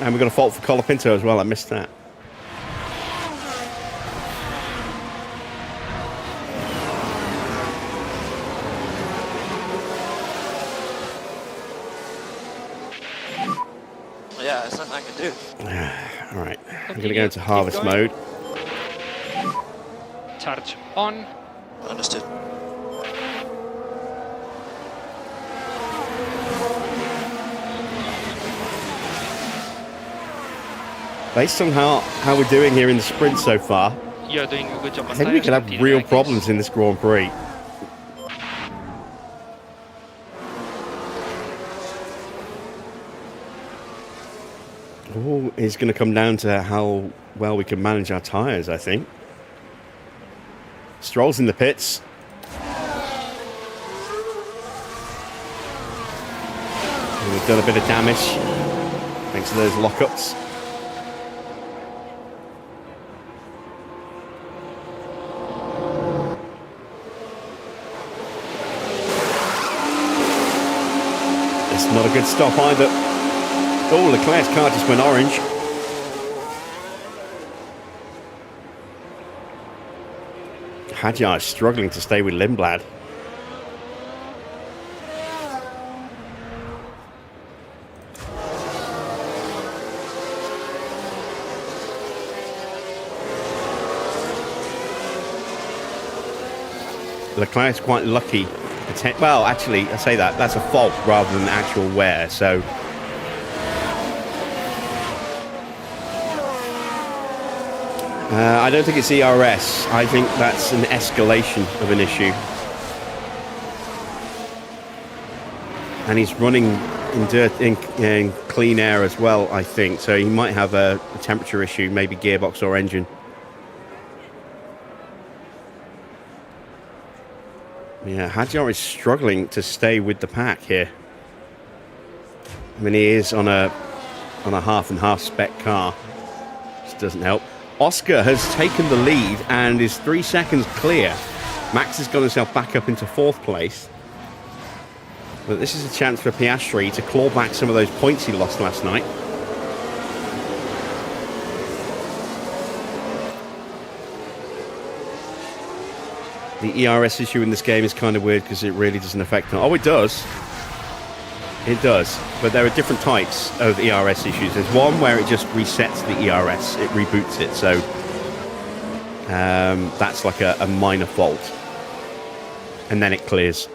And we've got a fault for Colapinto as well. I missed that. Yeah, there's nothing I can do. All right. I'm going to go into harvest mode. Charge on. Understood. Based on how we're doing here in the sprint so far, You're doing a good job. I think we could have real problems in this Grand Prix. All is going to come down to how well we can manage our tyres, I think. Stroll's in the pits. And we've done a bit of damage thanks to those lockups. Not a good stop either. Oh, Leclerc's car just went orange. Hadjar is struggling to stay with Lindblad. Leclerc's quite lucky. Well, actually, I say that's a fault rather than actual wear, so... I don't think it's ERS. I think that's an escalation of an issue. And he's running in dirt, in clean air as well, I think, so he might have a temperature issue, maybe gearbox or engine. Yeah, Hadjar is struggling to stay with the pack here. I mean, he is on a half and half spec car. This doesn't help. Oscar has taken the lead and is 3 seconds clear. Max has got himself back up into 4th place. But this is a chance for Piastri to claw back some of those points he lost last night. The ERS issue in this game is kind of weird because it really doesn't affect them. Oh, it does. It does. But there are different types of ERS issues. There's one where it just resets the ERS. It reboots it. So that's like a minor fault. And then it clears,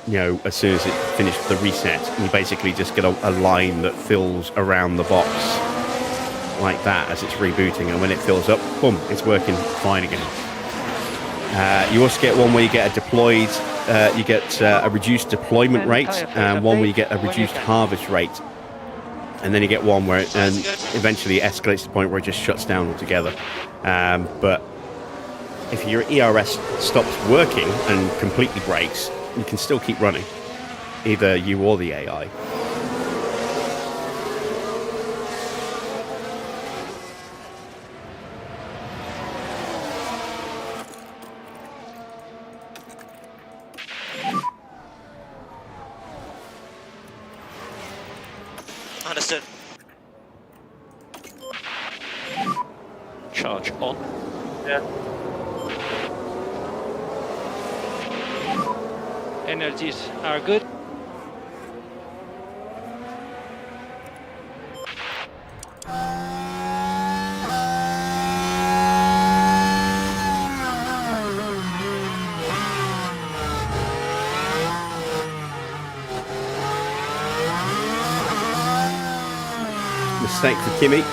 you know, as soon as it finished the reset. And you basically just get a line that fills around the box like that as it's rebooting. And when it fills up, boom, it's working fine again. You also get one where you get a deployed, you get a reduced deployment rate, and one where you get a reduced harvest rate. And then you get one where it eventually escalates to the point where it just shuts down altogether. But if your ERS stops working and completely breaks, you can still keep running, either you or the AI. Understood. Charge on. Yeah. Energies are good. Mistake for Kimi.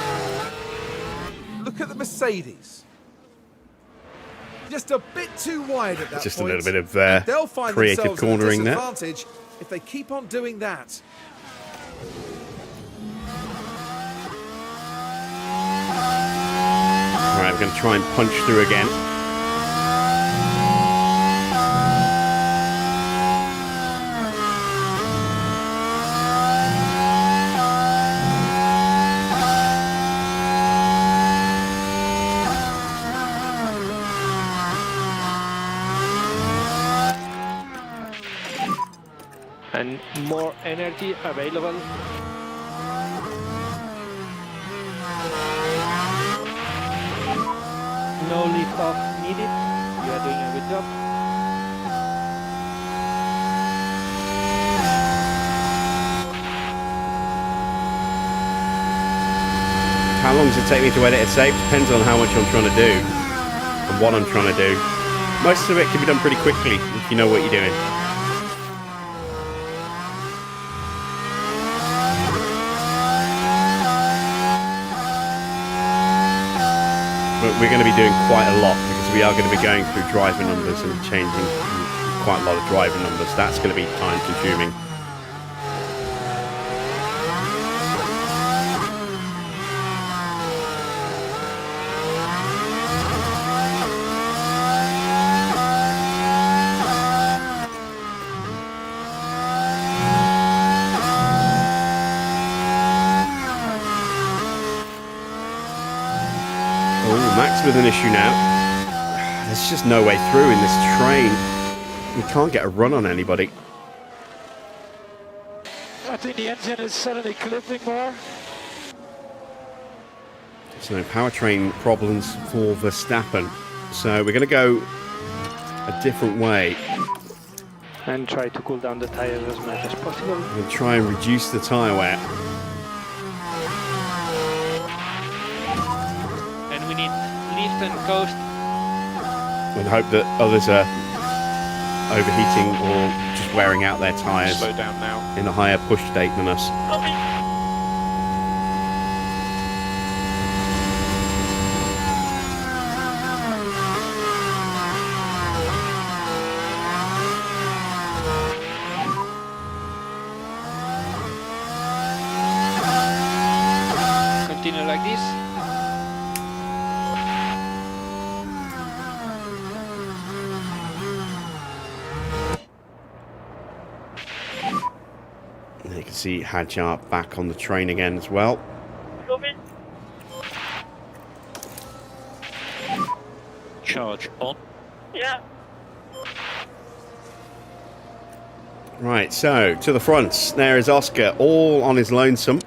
Look at the Mercedes. Just a bit too wide at that Just point. a little bit of They'll find creative themselves at a cornering there. disadvantage if they keep on doing that. All right, we're going to try and punch through again. And more energy available. No lift off needed. You are doing a good job. How long does it take me to edit a save? Depends on how much I'm trying to do and what I'm trying to do. Most of it can be done pretty quickly if you know what you're doing. But we're going to be doing quite a lot because we are going to be going through driver numbers and changing quite a lot of driver numbers. That's going to be time consuming. Max with an issue now. There's just no way through in this train. We can't get a run on anybody. I think the engine is suddenly clipping more. So powertrain problems for Verstappen. So we're going to go a different way. And try to cool down the tires as much as possible. We're going to try and reduce the tyre wear. And we need lift and coast. And hope that others are overheating or just wearing out their tyres Slow down now. in a higher push state than us. Continue like this. to see Hadjar back on the train again as well. Charge on. Yeah. Right, so to the front, there is Oscar, all on his lonesome.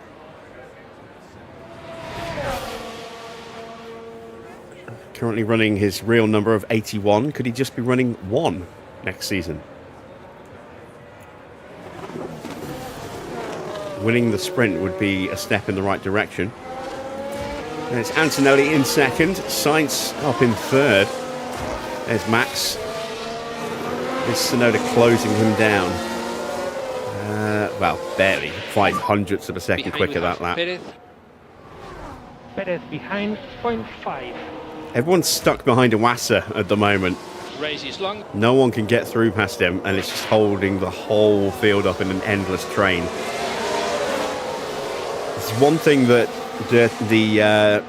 Currently running his real number of 81. Could he just be running 1 next season? Winning the sprint would be a step in the right direction. And it's Antonelli in second, Sainz up in third. There's Max. Is Tsunoda closing him down? Well, barely. 5/100ths of a second quicker that lap. Perez behind 0.5. Everyone's stuck behind Iwasa at the moment. Race is long. No one can get through past him, and it's just holding the whole field up in an endless train. It's one thing that the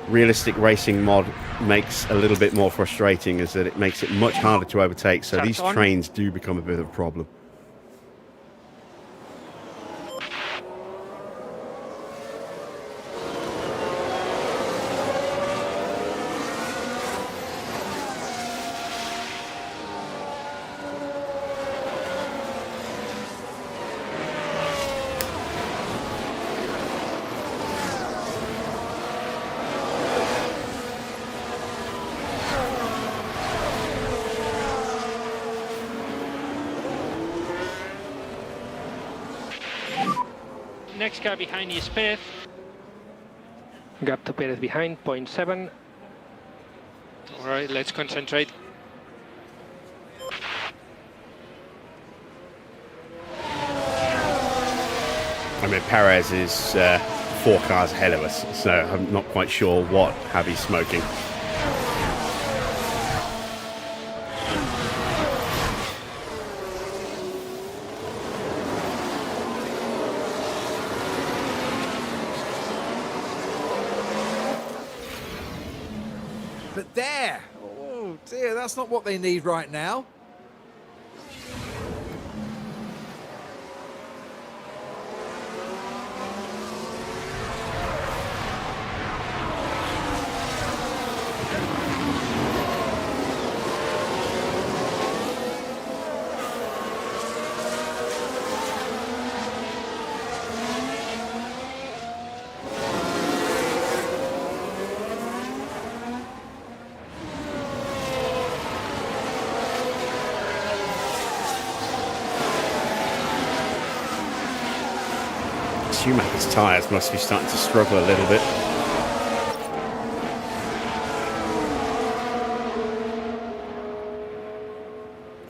realistic racing mod makes a little bit more frustrating, is that it makes it much harder to overtake, so these trains do become a bit of a problem. Next car behind is Perez. Gap to Perez behind 0.7. All right, let's concentrate. I mean, Perez is 4 cars ahead of us, so I'm not quite sure what Javi's smoking. But there! Oh dear, that's not what they need right now. Schumacher's tyres must be starting to struggle a little bit.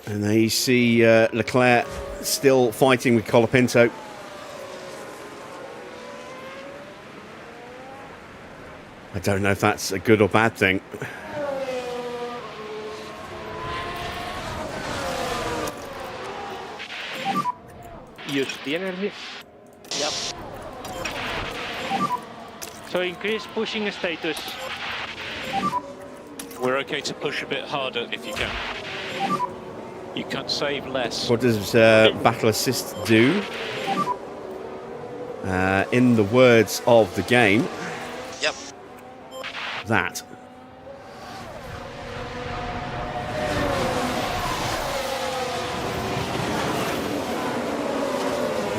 And there you see Leclerc still fighting with Colapinto. I don't know if that's a good or bad thing. Use the energy. Yep. So increase pushing status. We're okay to push a bit harder if you can. You can save less. What does Battle Assist do? In the words of the game, Yep. that.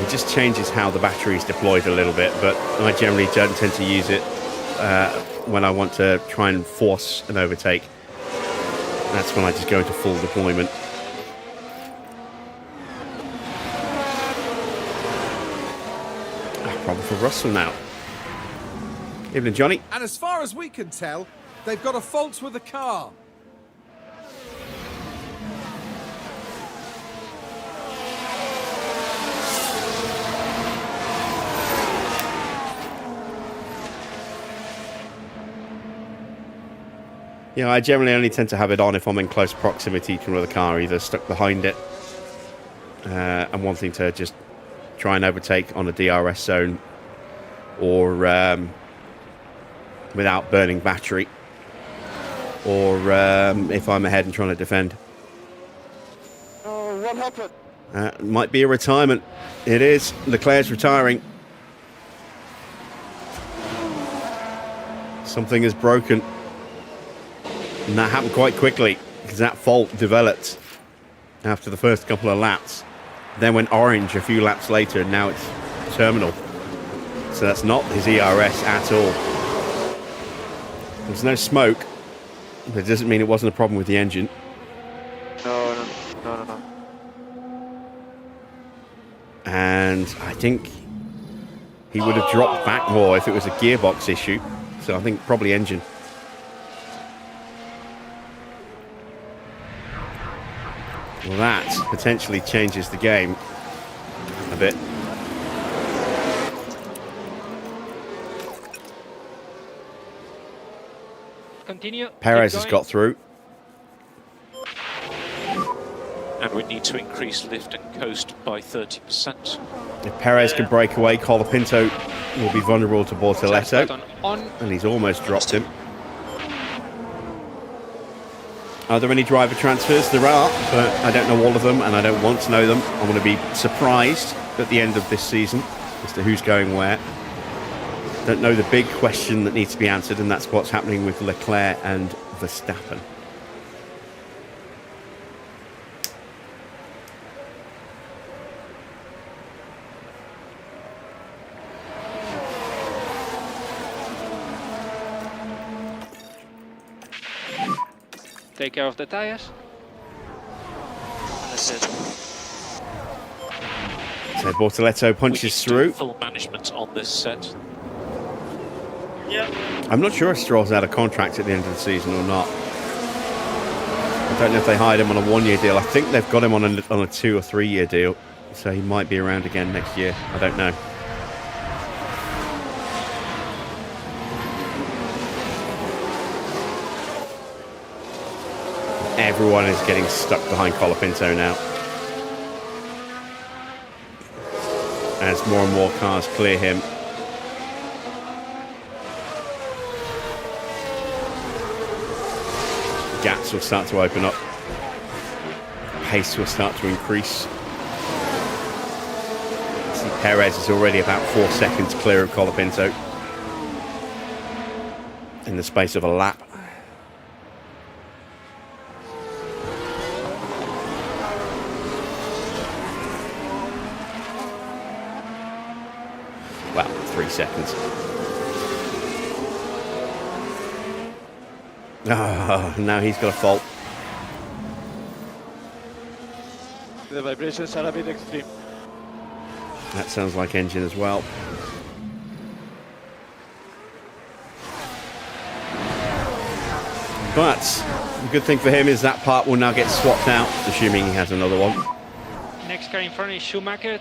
It just changes how the battery is deployed a little bit, but I generally don't tend to use it when I want to try and force an overtake. That's when I just go into full deployment. Problem for Russell now. Evening, Johnny. And as far as we can tell, they've got a fault with the car. Yeah, I generally only tend to have it on if I'm in close proximity to another car, either stuck behind it and wanting to just try and overtake on a DRS zone, or without burning battery, or if I'm ahead and trying to defend. Oh, what happened? Might be a retirement. It is. Leclerc's retiring. Something is broken. And that happened quite quickly because that fault developed after the first couple of laps. Then went orange a few laps later, and now it's terminal. So that's not his ERS at all. There's no smoke. But it doesn't mean it wasn't a problem with the engine. No. And I think he would have dropped back more if it was a gearbox issue. So I think probably engine. Well, that potentially changes the game a bit. Continue. Perez Keep has going. got through. And we need to increase lift and coast by 30%. If Perez can break away, Colapinto will be vulnerable to Bortoletto. Button on. And he's almost dropped him. Are there any driver transfers? There are, but I don't know all of them, and I don't want to know them. I'm going to be surprised at the end of this season as to who's going where. Don't know the big question that needs to be answered, and that's what's happening with Leclerc and Verstappen. Take care of the tires. Understood. So Bortoletto punches through. Full management on this set. I'm not sure if Stroll's out of contract at the end of the season or not. I don't know if they hired him on a 1-year deal. I think they've got him on a 2 or 3 year deal. So he might be around again next year. I don't know. Everyone is getting stuck behind Colapinto now. As more and more cars clear him. Gaps will start to open up. Pace will start to increase. See, Perez is already about 4 seconds clear of Colapinto in the space of a lap. Well, 3 seconds. Oh, now he's got a fault. The vibrations are a bit extreme. That sounds like engine as well. But the good thing for him is that part will now get swapped out, assuming he has another one. Next car in front is Schumacher.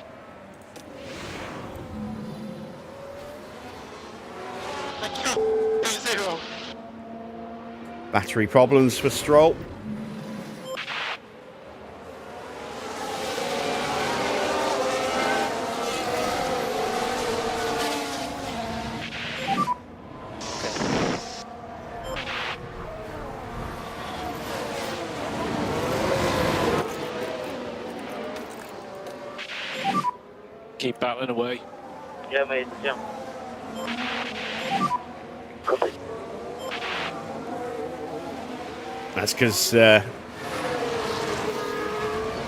Battery problems for Stroll. Keep battling away. Yeah, mate, yeah. Copy. That's because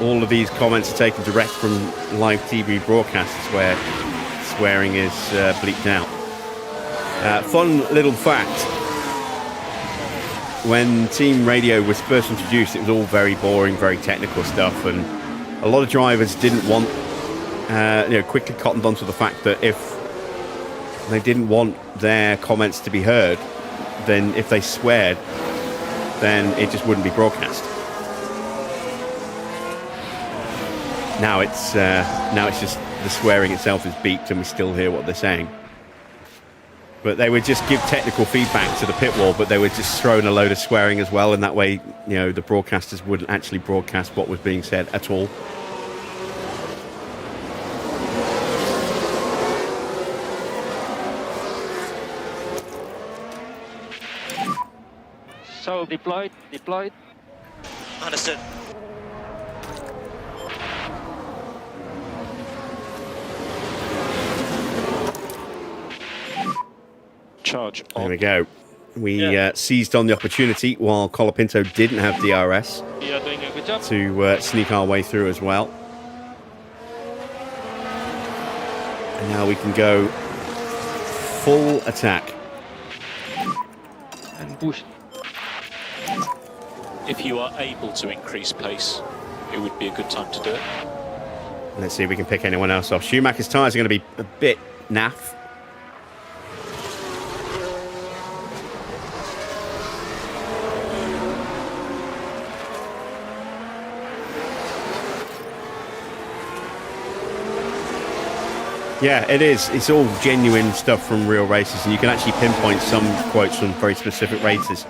all of these comments are taken direct from live TV broadcasts where swearing is bleeped out. Fun little fact. When team radio was first introduced, it was all very boring, very technical stuff, and a lot of drivers didn't want, quickly cottoned onto the fact that if they didn't want their comments to be heard, then if they sweared, then it just wouldn't be broadcast. Now it's just the swearing itself is beeped and we still hear what they're saying. But they would just give technical feedback to the pit wall, but they would just throw in a load of swearing as well, and that way, the broadcasters wouldn't actually broadcast what was being said at all. So deployed. Understood. Charge There on. we go. We seized on the opportunity while Colapinto didn't have DRS You are doing a good job. to sneak our way through as well. And now we can go full attack. And push. If you are able to increase pace, it would be a good time to do it. Let's see if we can pick anyone else off. Schumacher's tyres are going to be a bit naff. Yeah, it is. It's all genuine stuff from real races, and you can actually pinpoint some quotes from very specific races.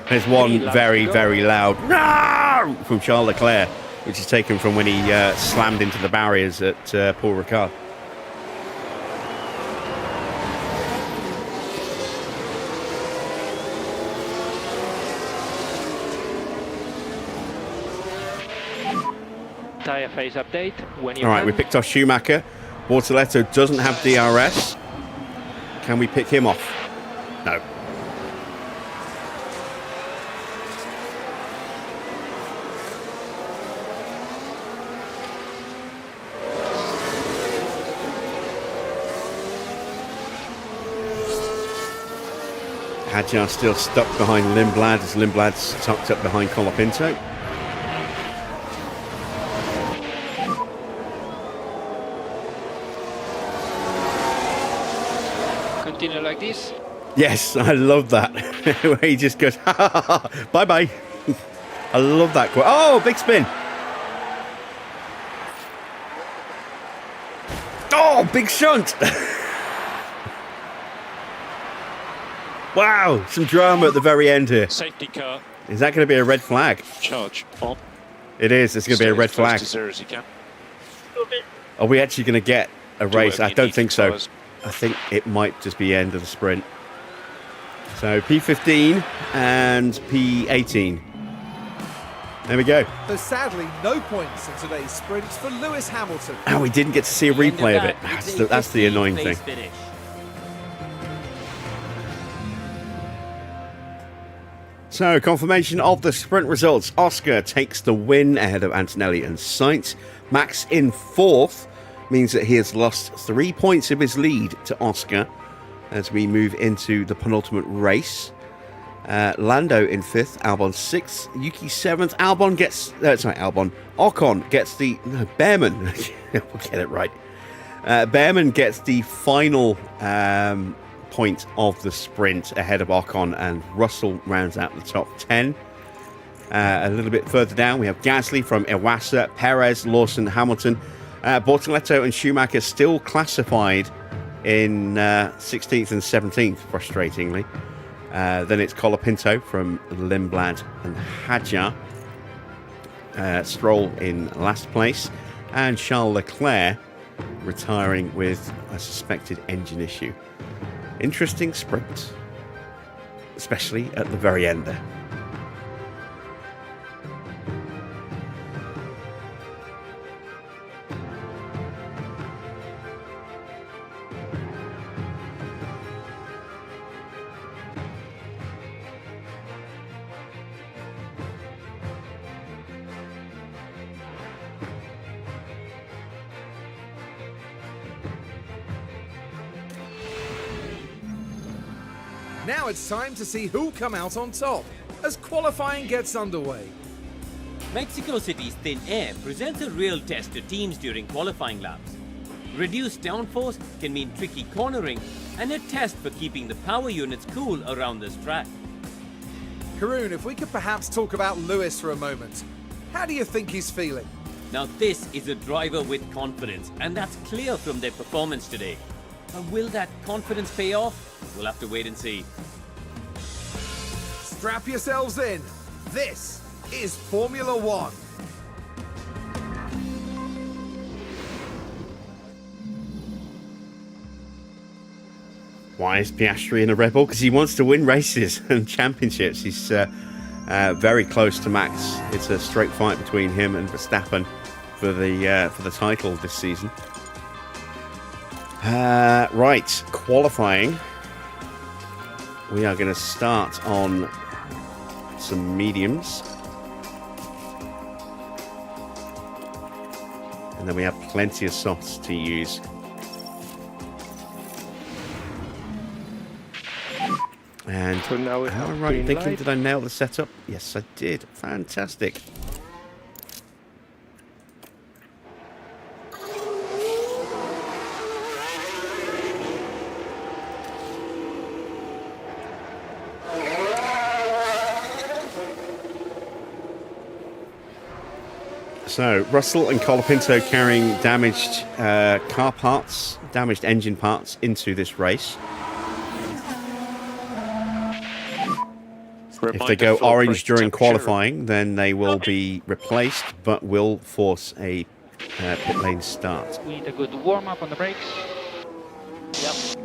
There's one very, very loud "No!" from Charles Leclerc, which is taken from when he slammed into the barriers at Paul Ricard. Tire phase update when you All right, can. we picked off Schumacher. Bortoletto doesn't have DRS. Can we pick him off? No. Hadjar still stuck behind Lindblad as Lindblad's tucked up behind Colapinto. Continue like this. Yes, I love that. Where he just goes, ha ha ha, ha, bye bye. I love that quote. Oh, big spin. Oh, big shunt. Wow, some drama at the very end here. Safety car, Is that going to be a red flag? charge on. It is. It's going to be a red flag. As close to zero as you can. Are we actually going to get a race? whatever I you don't need think for so. tyres. I think it might just be end of the sprint. So P15 and P18. There we go. Though sadly, no points in today's sprint for Lewis Hamilton. Oh, we didn't get to see a The end replay of it. that is a That's the annoying 15th thing. place finish. So, confirmation of the sprint results. Oscar takes the win ahead of Antonelli and Sainz. Max in fourth means that he has lost 3 points of his lead to Oscar as we move into the penultimate race. Lando in fifth, Albon sixth, Yuki seventh. Ocon gets the Behrman. We'll get it right. Behrman gets the final point of the sprint ahead of Ocon, and Russell rounds out the top 10. A little bit further down, we have Gasly from Iwasa, Perez, Lawson, Hamilton. Bortoletto and Schumacher still classified in 16th and 17th, frustratingly. Then it's Colapinto from Lindblad and Hadjar. Stroll in last place. And Charles Leclerc retiring with a suspected engine issue. Interesting sprint, especially at the very end there. Now it's time to see who'll come out on top as qualifying gets underway. Mexico City's thin air presents a real test to teams during qualifying laps. Reduced downforce can mean tricky cornering and a test for keeping the power units cool around this track. Karun, if we could perhaps talk about Lewis for a moment. How do you think he's feeling? Now this is a driver with confidence, and that's clear from their performance today. But will that confidence pay off? We'll have to wait and see. Strap yourselves in. This is Formula One. Why is Piastri in a RedBull? Because he wants to win races and championships. He's very close to Max. It's a straight fight between him and Verstappen for the title this season. Right, qualifying. we are going to start on some mediums. And then we have plenty of softs to use. And So now we am have I right in green thinking, light. did I nail the setup? Yes, I did. Fantastic. So, Russell and Colapinto carrying damaged car parts, damaged engine parts into this race. If they go orange during qualifying, then they will be replaced, but will force a pit lane start. We need a good warm up on the brakes. Yep.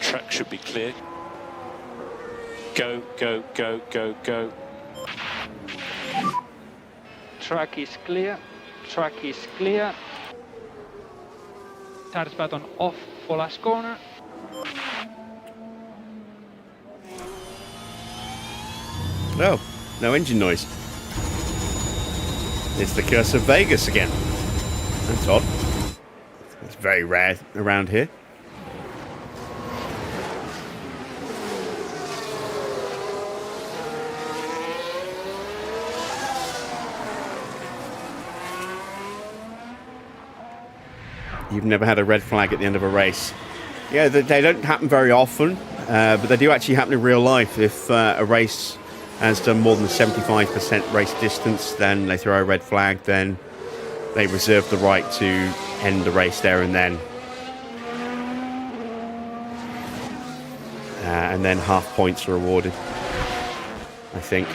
Track should be clear. Go, go, go, go, go. Track is clear. Track is clear. Tires button off for last corner. No, no engine noise. It's the curse of Vegas again. That's odd. It's very rare around here. You've never had a red flag at the end of a race. Yeah, they don't happen very often, but they do actually happen in real life. If a race has done more than 75% race distance, then they throw a red flag, then they reserve the right to end the race there and then. And then half points are awarded, I think.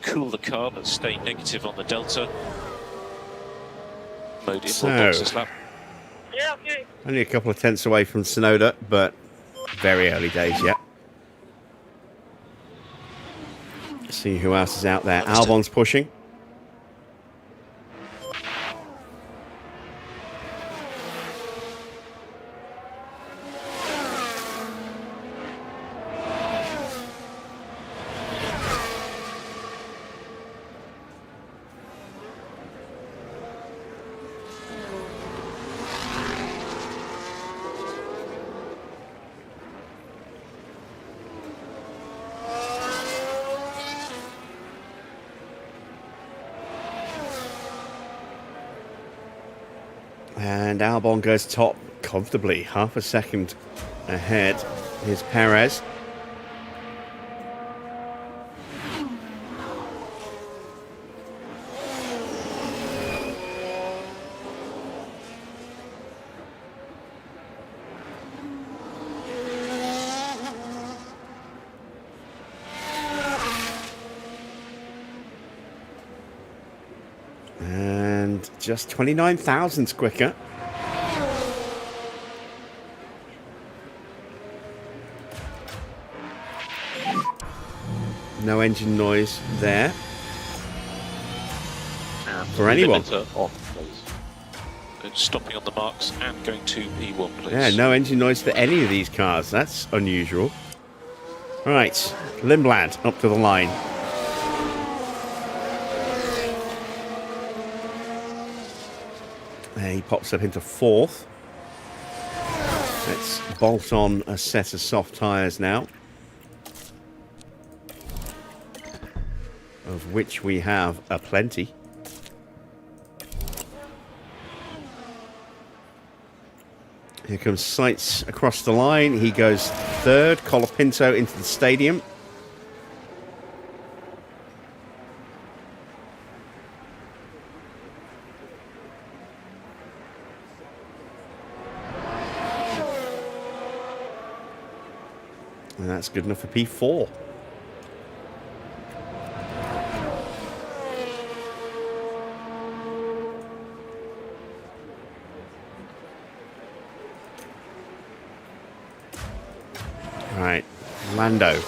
Cool the car, but stay negative on the delta. Load in So- more boxes lap. Yeah, okay. Only a couple of tenths away from Tsunoda, but very early days yet. Let's see who else is out there. Albon's pushing. And Albon goes top comfortably, half a second ahead. Here's Perez. And just 29 thousandths quicker. No engine noise there for anyone. Off, please. stopping on the marks and going to P1, please. Yeah, no engine noise for any of these cars. That's unusual. Right, Lindblad up to the line. He pops up into 4th. Let's bolt on a set of soft tyres now, of which we have a plenty. Here comes Seitz across the line. He goes 3rd. Colapinto into the stadium. And that's good enough for P4. Right, Lando.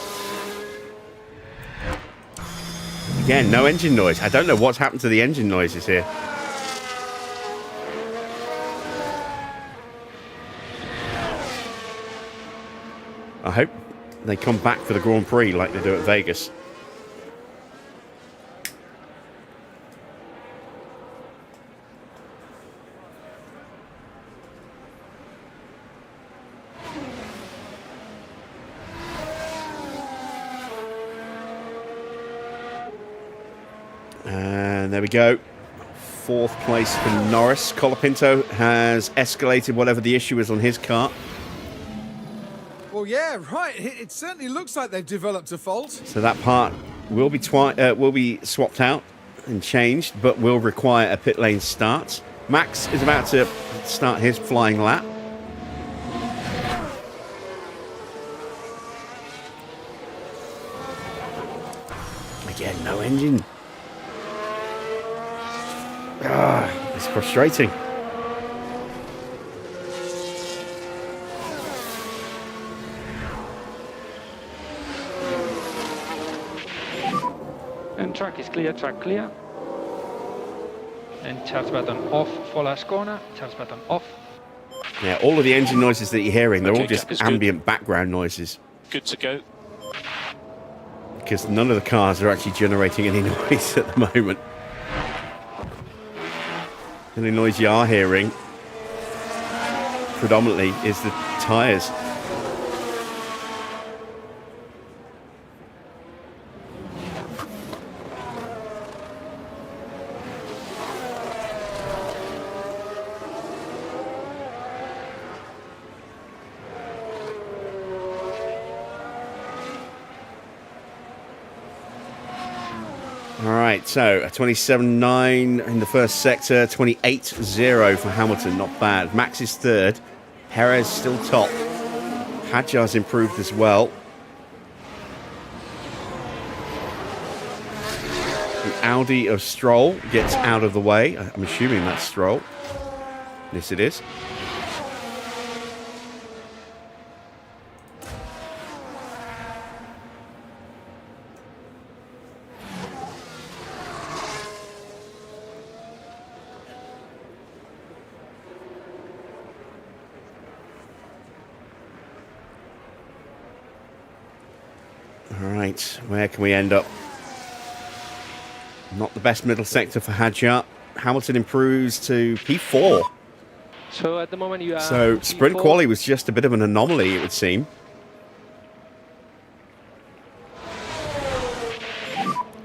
Again, no engine noise. I don't know what's happened to the engine noises here. I hope they come back for the Grand Prix like they do at Vegas. And there we go. 4th place for Norris. Colapinto has escalated whatever the issue is on his car. Well, yeah, right. It certainly looks like they've developed a fault. So that part will be swapped out and changed, but will require a pit lane start. Max is about to start his flying lap. Again, no engine. It's frustrating. And track is clear, track clear. And charge button off for last corner, charge button off. Yeah, all of the engine noises that you're hearing, they're Okay, all just gap is ambient background noises. Good to go. Because none of the cars are actually generating any noise at the moment. The only noise you are hearing predominantly is the tyres. All right, so a 27.9 in the first sector, 28.0 for Hamilton, not bad. Max is 3rd, Perez still top. Hadjar's improved as well. The Audi of Stroll gets out of the way. I'm assuming that's Stroll. Yes, it is. Right, where can we end up? Not the best middle sector for Hadjar. Hamilton improves to P4. So at the moment you are... So sprint P4. quali was just a bit of an anomaly, it would seem.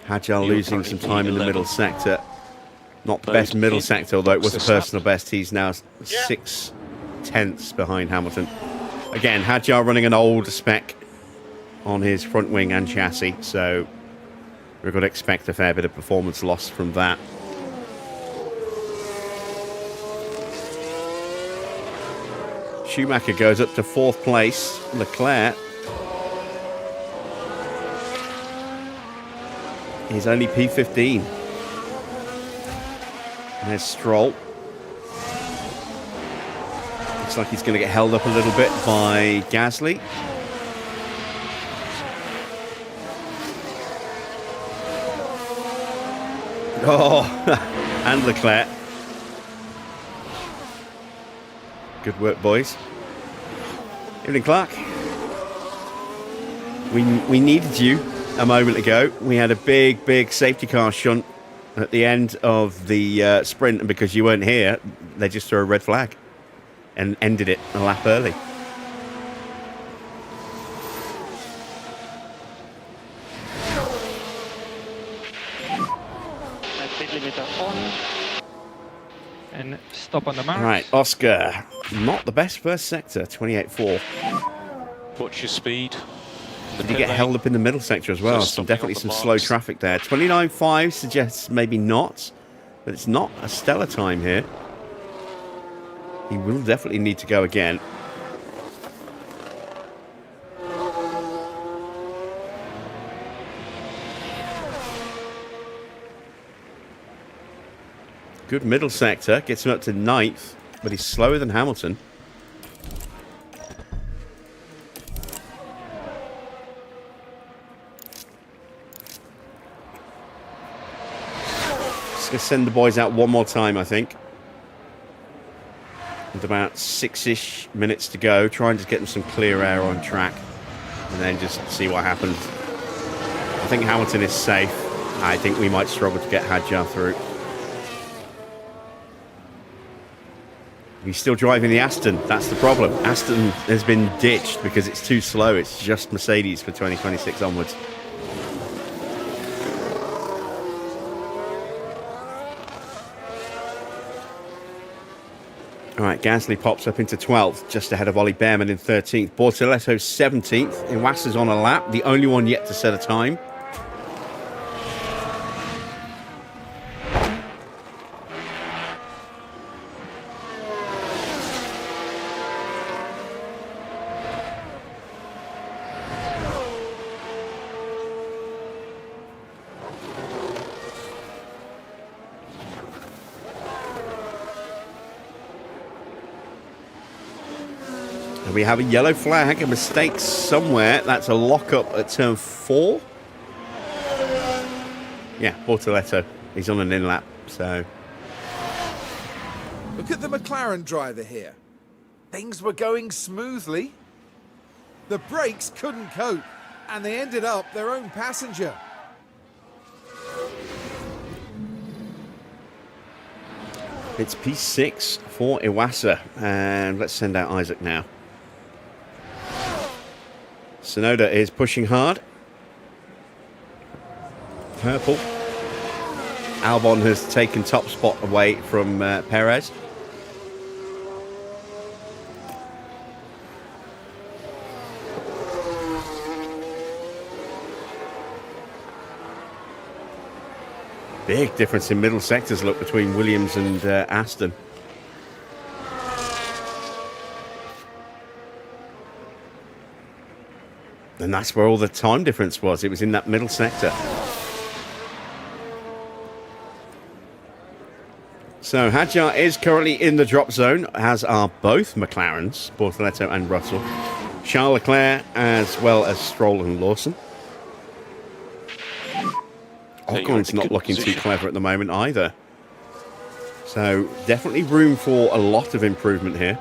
Hadjar You're losing some currently time in the 11. middle sector. Not the Load best middle in. sector, although it was a Box this personal best. He's now 6/10 behind Hamilton. Again, Hadjar running an old spec on his front wing and chassis, so we're going to expect a fair bit of performance loss from that. Schumacher goes up to 4th place. Leclerc is only P15. And there's Stroll. Looks like he's going to get held up a little bit by Gasly. Oh, and Leclerc. Good work, boys. Evening, Clark. We needed you a moment ago. We had a big safety car shunt at the end of the sprint, and because you weren't here, they just threw a red flag and ended it a lap early. Speed limiter on. And stop on the mark. Right, Oscar. Not the best first sector, 28.4. Watch your speed. Did you get held up in the middle sector as well? So definitely some slow traffic there. 29.5 suggests maybe not, but it's not a stellar time here. He will definitely need to go again. Good middle sector, gets him up to 9th, but he's slower than Hamilton. Just going to send the boys out one more time, I think. With about 6-ish minutes to go. Try and just get them some clear air on track. And then just see what happens. I think Hamilton is safe. I think we might struggle to get Hadjar through. He's still driving the Aston. That's the problem. Aston has been ditched because it's too slow. It's just Mercedes for 2026 onwards. All right, Gasly pops up into 12th, just ahead of Ollie Behrman in 13th. Bortoletto 17th. Iwasa's on a lap, the only one yet to set a time. We have a yellow flag, a mistake somewhere. That's a lock-up at turn 4. Yeah, Bortoletto. He's on an in-lap, so... Look at the McLaren driver here. Things were going smoothly. The brakes couldn't cope, and they ended up their own passenger. It's P6 for Iwasa, and let's send out Isaac now. Sonoda is pushing hard. Purple. Albon has taken top spot away from Perez. Big difference in middle sectors, look, between Williams and Aston. And that's where all the time difference was. It was in that middle sector. So Hadjar is currently in the drop zone, as are both McLarens, Bortoletto and Russell. Charles Leclerc, as well as Stroll and Lawson. Ocon's not looking too clever at the moment either. So definitely room for a lot of improvement here.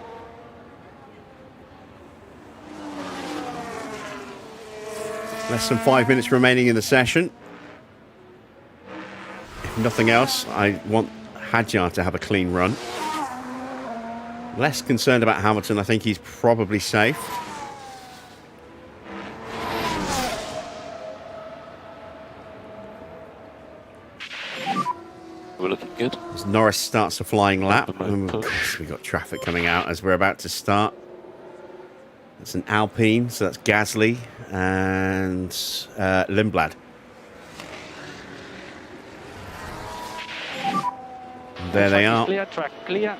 Less than 5 minutes remaining in the session. If nothing else, I want Hadjar to have a clean run. Less concerned about Hamilton. I think he's probably safe. We're looking good. As Norris starts a flying lap. And of course, we've got traffic coming out as we're about to start. That's an Alpine, so that's Gasly and Lindblad. And there they are. Clear, track clear.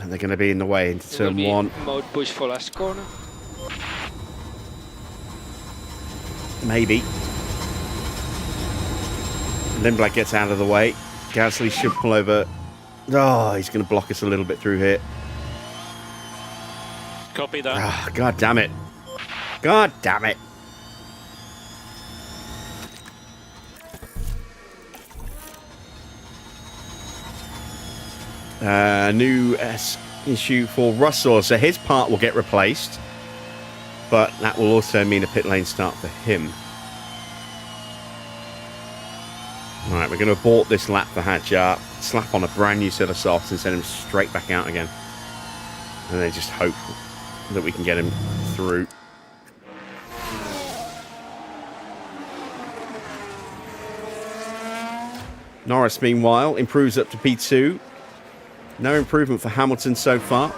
And they're going to be in the way into There will turn be 1. mode push for last corner. Maybe. Lindblad gets out of the way. Gasly should pull over. Oh, he's going to block us a little bit through here. Copy that. Oh, God damn it. God damn it. issue for Russell, so his part will get replaced, but that will also mean a pit lane start for him. Alright, we're going to abort this lap for Hadjar, slap on a brand new set of softs and send him straight back out again. And then just hope that we can get him through. Norris, meanwhile, improves up to P2. No improvement for Hamilton so far.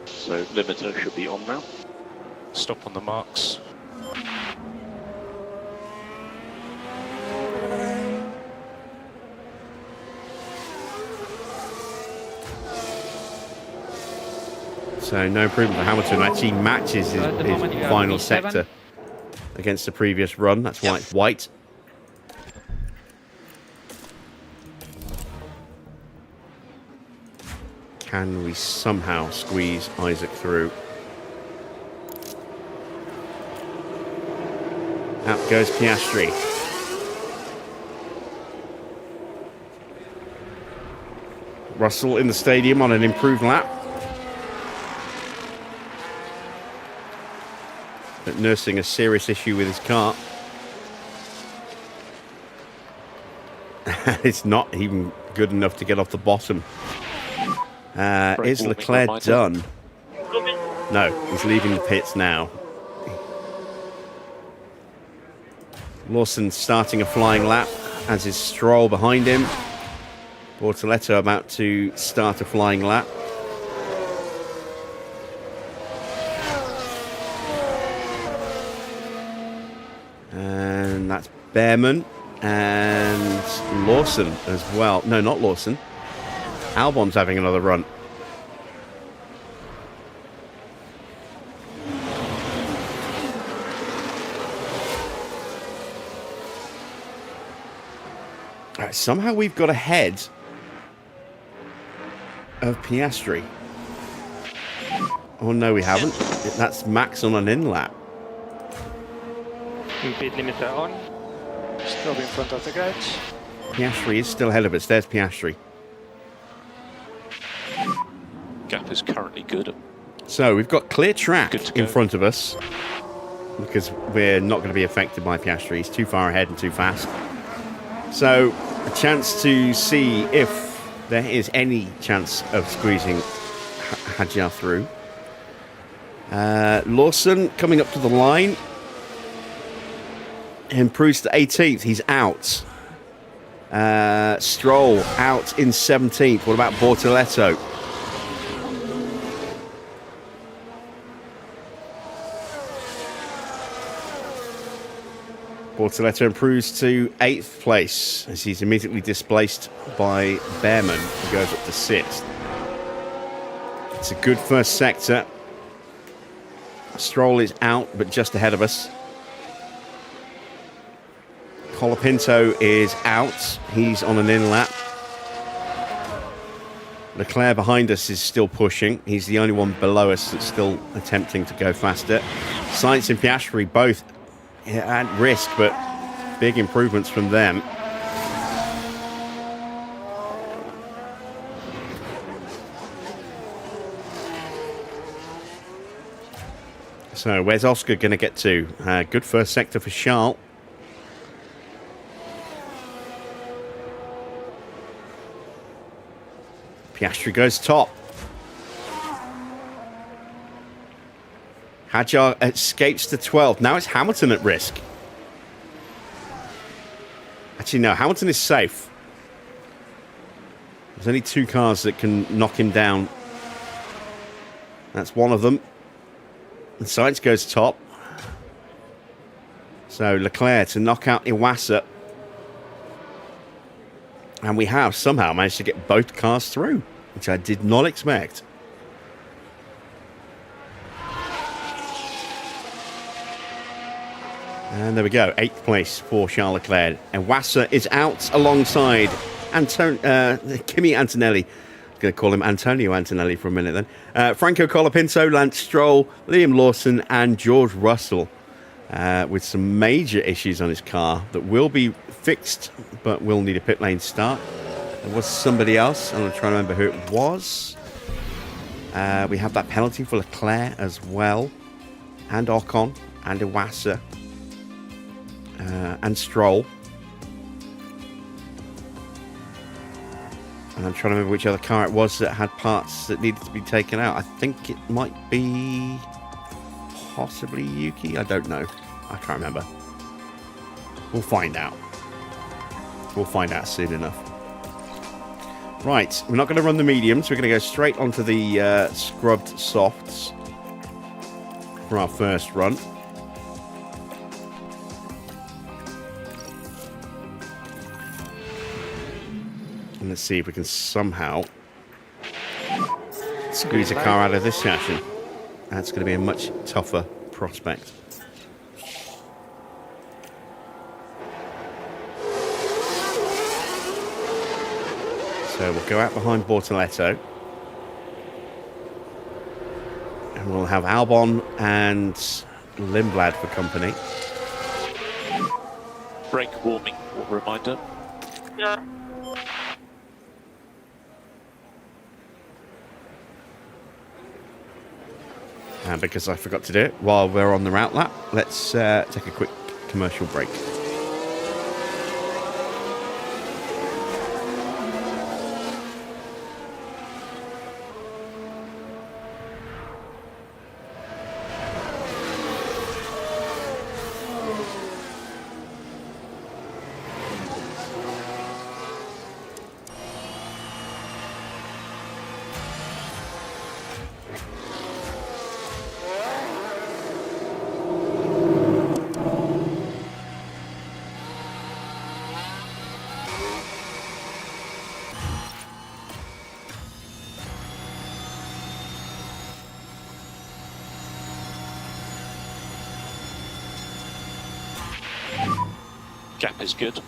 So limiter should be on now. Stop on the marks. So no improvement for Hamilton. Actually matches his final sector against the previous run. That's why it's white. Can we somehow squeeze Isaac through? Out goes Piastri. Russell in the stadium on an improved lap. But nursing a serious issue with his car. It's not even good enough to get off the bottom. Is Leclerc done? No, he's leaving the pits now. Lawson starting a flying lap, as is Stroll behind him. Bortoletto about to start a flying lap. And that's Behrman and Lawson as well. No, not Lawson. Albon's having another run. Right, somehow we've got ahead of Piastri. Oh no, we haven't. That's Max on an in lap. Speed limiter on. Still in front of the garage. Piastri is still ahead of us. There's Piastri. Gap is currently good. So we've got clear track Good to go. in front of us because we're not going to be affected by Piastri. He's too far ahead and too fast. So a chance to see if there is any chance of squeezing Hadjar through. Lawson coming up to the line. Improves to 18th. He's out. Stroll out in 17th. What about Bortoletto? Bortoletto improves to 8th place as he's immediately displaced by Behrman, who goes up to 6th. It's a good first sector. Stroll is out, but just ahead of us. Colapinto is out. He's on an in lap. Leclerc behind us is still pushing. He's the only one below us that's still attempting to go faster. Sainz and Piastri both at risk, but big improvements from them. So where's Oscar going to get to? Good first sector for Charles. Piastri goes top. Hadjar escapes to 12th. Now it's Hamilton at risk. Actually, no. Hamilton is safe. There's only 2 cars that can knock him down. That's one of them. And Sainz goes top. So Leclerc to knock out Iwasa. And we have somehow managed to get both cars through, which I did not expect. And there we go, 8th place for Charles Leclerc. And Iwasa is out alongside Kimi Antonelli. I'm going to call him Antonio Antonelli for a minute then. Franco Colapinto, Lance Stroll, Liam Lawson, and George Russell with some major issues on his car that will be fixed, but will need a pit lane start. There was somebody else, and I'm trying to remember who it was. We have that penalty for Leclerc as well, and Ocon, and Iwasa, and Stroll. And I'm trying to remember which other car it was that had parts that needed to be taken out. I think it might be possibly Yuki. I don't know. I can't remember. We'll find out. We'll find out soon enough. Right, we're not going to run the mediums. We're going to go straight onto the scrubbed softs for our first run. And let's see if we can somehow squeeze a car out of this session. That's going to be a much tougher prospect. So we'll go out behind Bortoletto. And we'll have Albon and Lindblad for company. Brake warming reminder. Yeah. And because I forgot to do it while we're on the route lap, let's take a quick commercial break. Gap is good.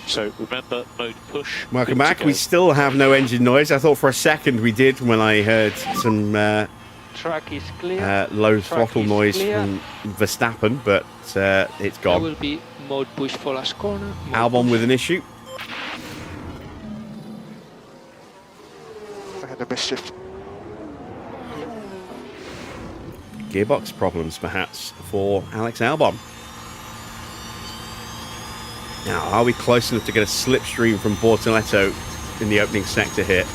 So remember, mode push. Welcome back. We still have no engine noise. I thought for a second we did when I heard some Track is clear. low throttle noise from Verstappen, but it's There gone. will be mode push for last corner. Albon with an issue. I had a mischief. Gearbox problems, perhaps, for Alex Albon. Now, are we close enough to get a slipstream from Bortoletto in the opening sector here?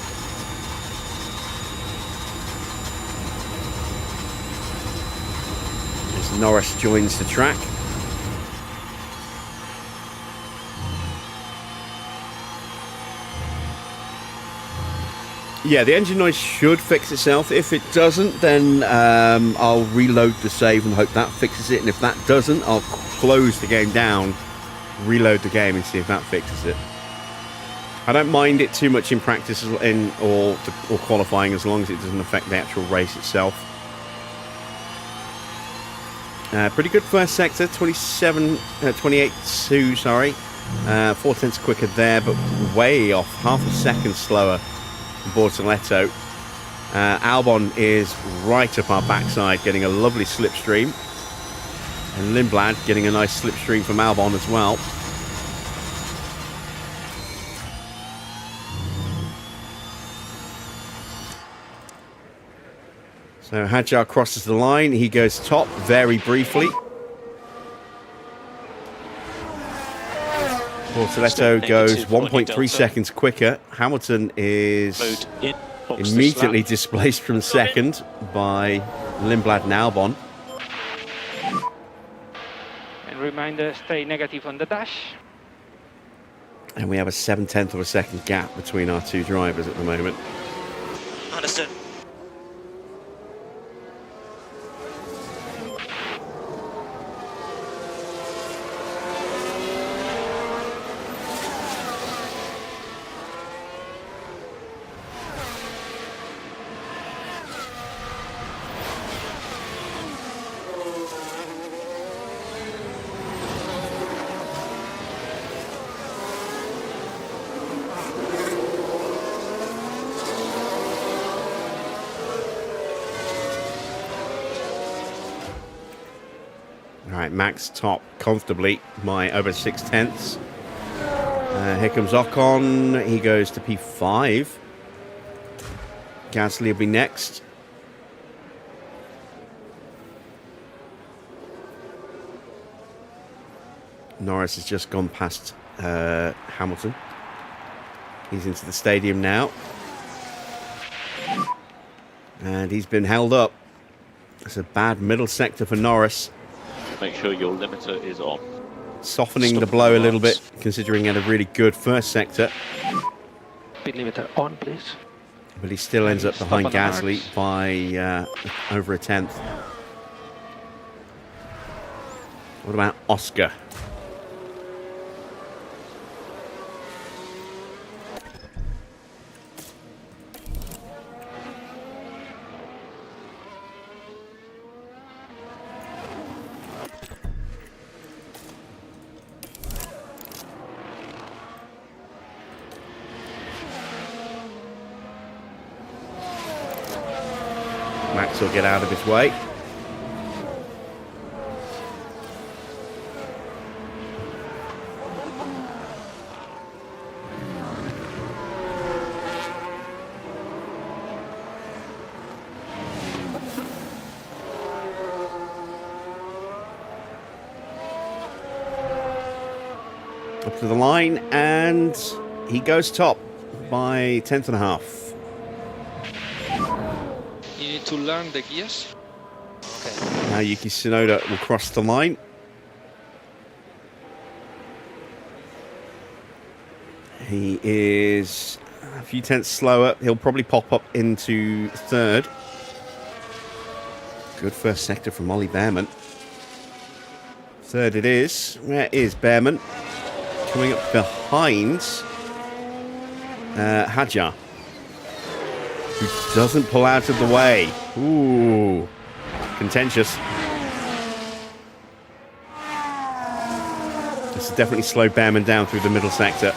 As Norris joins the track. Yeah, the engine noise should fix itself. If it doesn't, then I'll reload the save and hope that fixes it. And if that doesn't, I'll close the game down, reload the game and see if that fixes it. I don't mind it too much in practice or qualifying, as long as it doesn't affect the actual race itself. Pretty good first sector, 28.2, sorry. 4 tenths quicker there, but way off, half a second slower than Bortoletto. Albon is right up our backside, getting a lovely slipstream. And Lindblad getting a nice slipstream from Albon as well. So Hadjar crosses the line. He goes top very briefly. Bortoletto goes 1.3 seconds quicker. Hamilton is immediately displaced from second by Lindblad and Albon. Reminder, stay negative on the dash. And we have a 7/10 of a second gap between our two drivers at the moment. Understood. All right, Max top comfortably by over 6/10. Here comes Ocon. He goes to P5. Gasly will be next. Norris has just gone past Hamilton. He's into the stadium now. And he's been held up. It's a bad middle sector for Norris. Make sure your limiter is on. Softening the blow a little bit, considering he had a really good first sector. Speed limiter on, please. But he still ends up Stop behind on the Gasly marks. by over a tenth. What about Oscar? Max will get out of his way. Up to the line, and he goes top by 10.5. You need to learn the gears. Okay. Now Yuki Tsunoda will cross the line. He is a few tenths slower. He'll probably pop up into third. Good first sector from Ollie Behrman. Third it is. Where is Behrman? Coming up behind Hadjar, who doesn't pull out of the way. Ooh, contentious. This has definitely slowed Behrman down through the middle sector.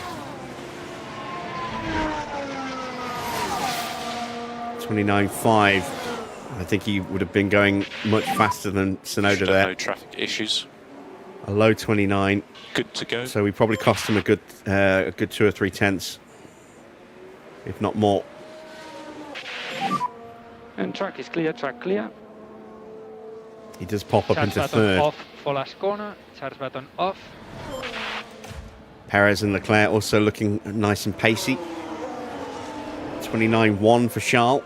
29.5. I think he would have been going much faster than Tsunoda there. No traffic issues. A low 29. Good to go. So we probably cost him a good 2 or 3 tenths, if not more. And track is clear, track clear. He does pop up Charge into button third. off for last corner. Charge button off. Perez and Leclerc also looking nice and pacey. 29.1 for Charles.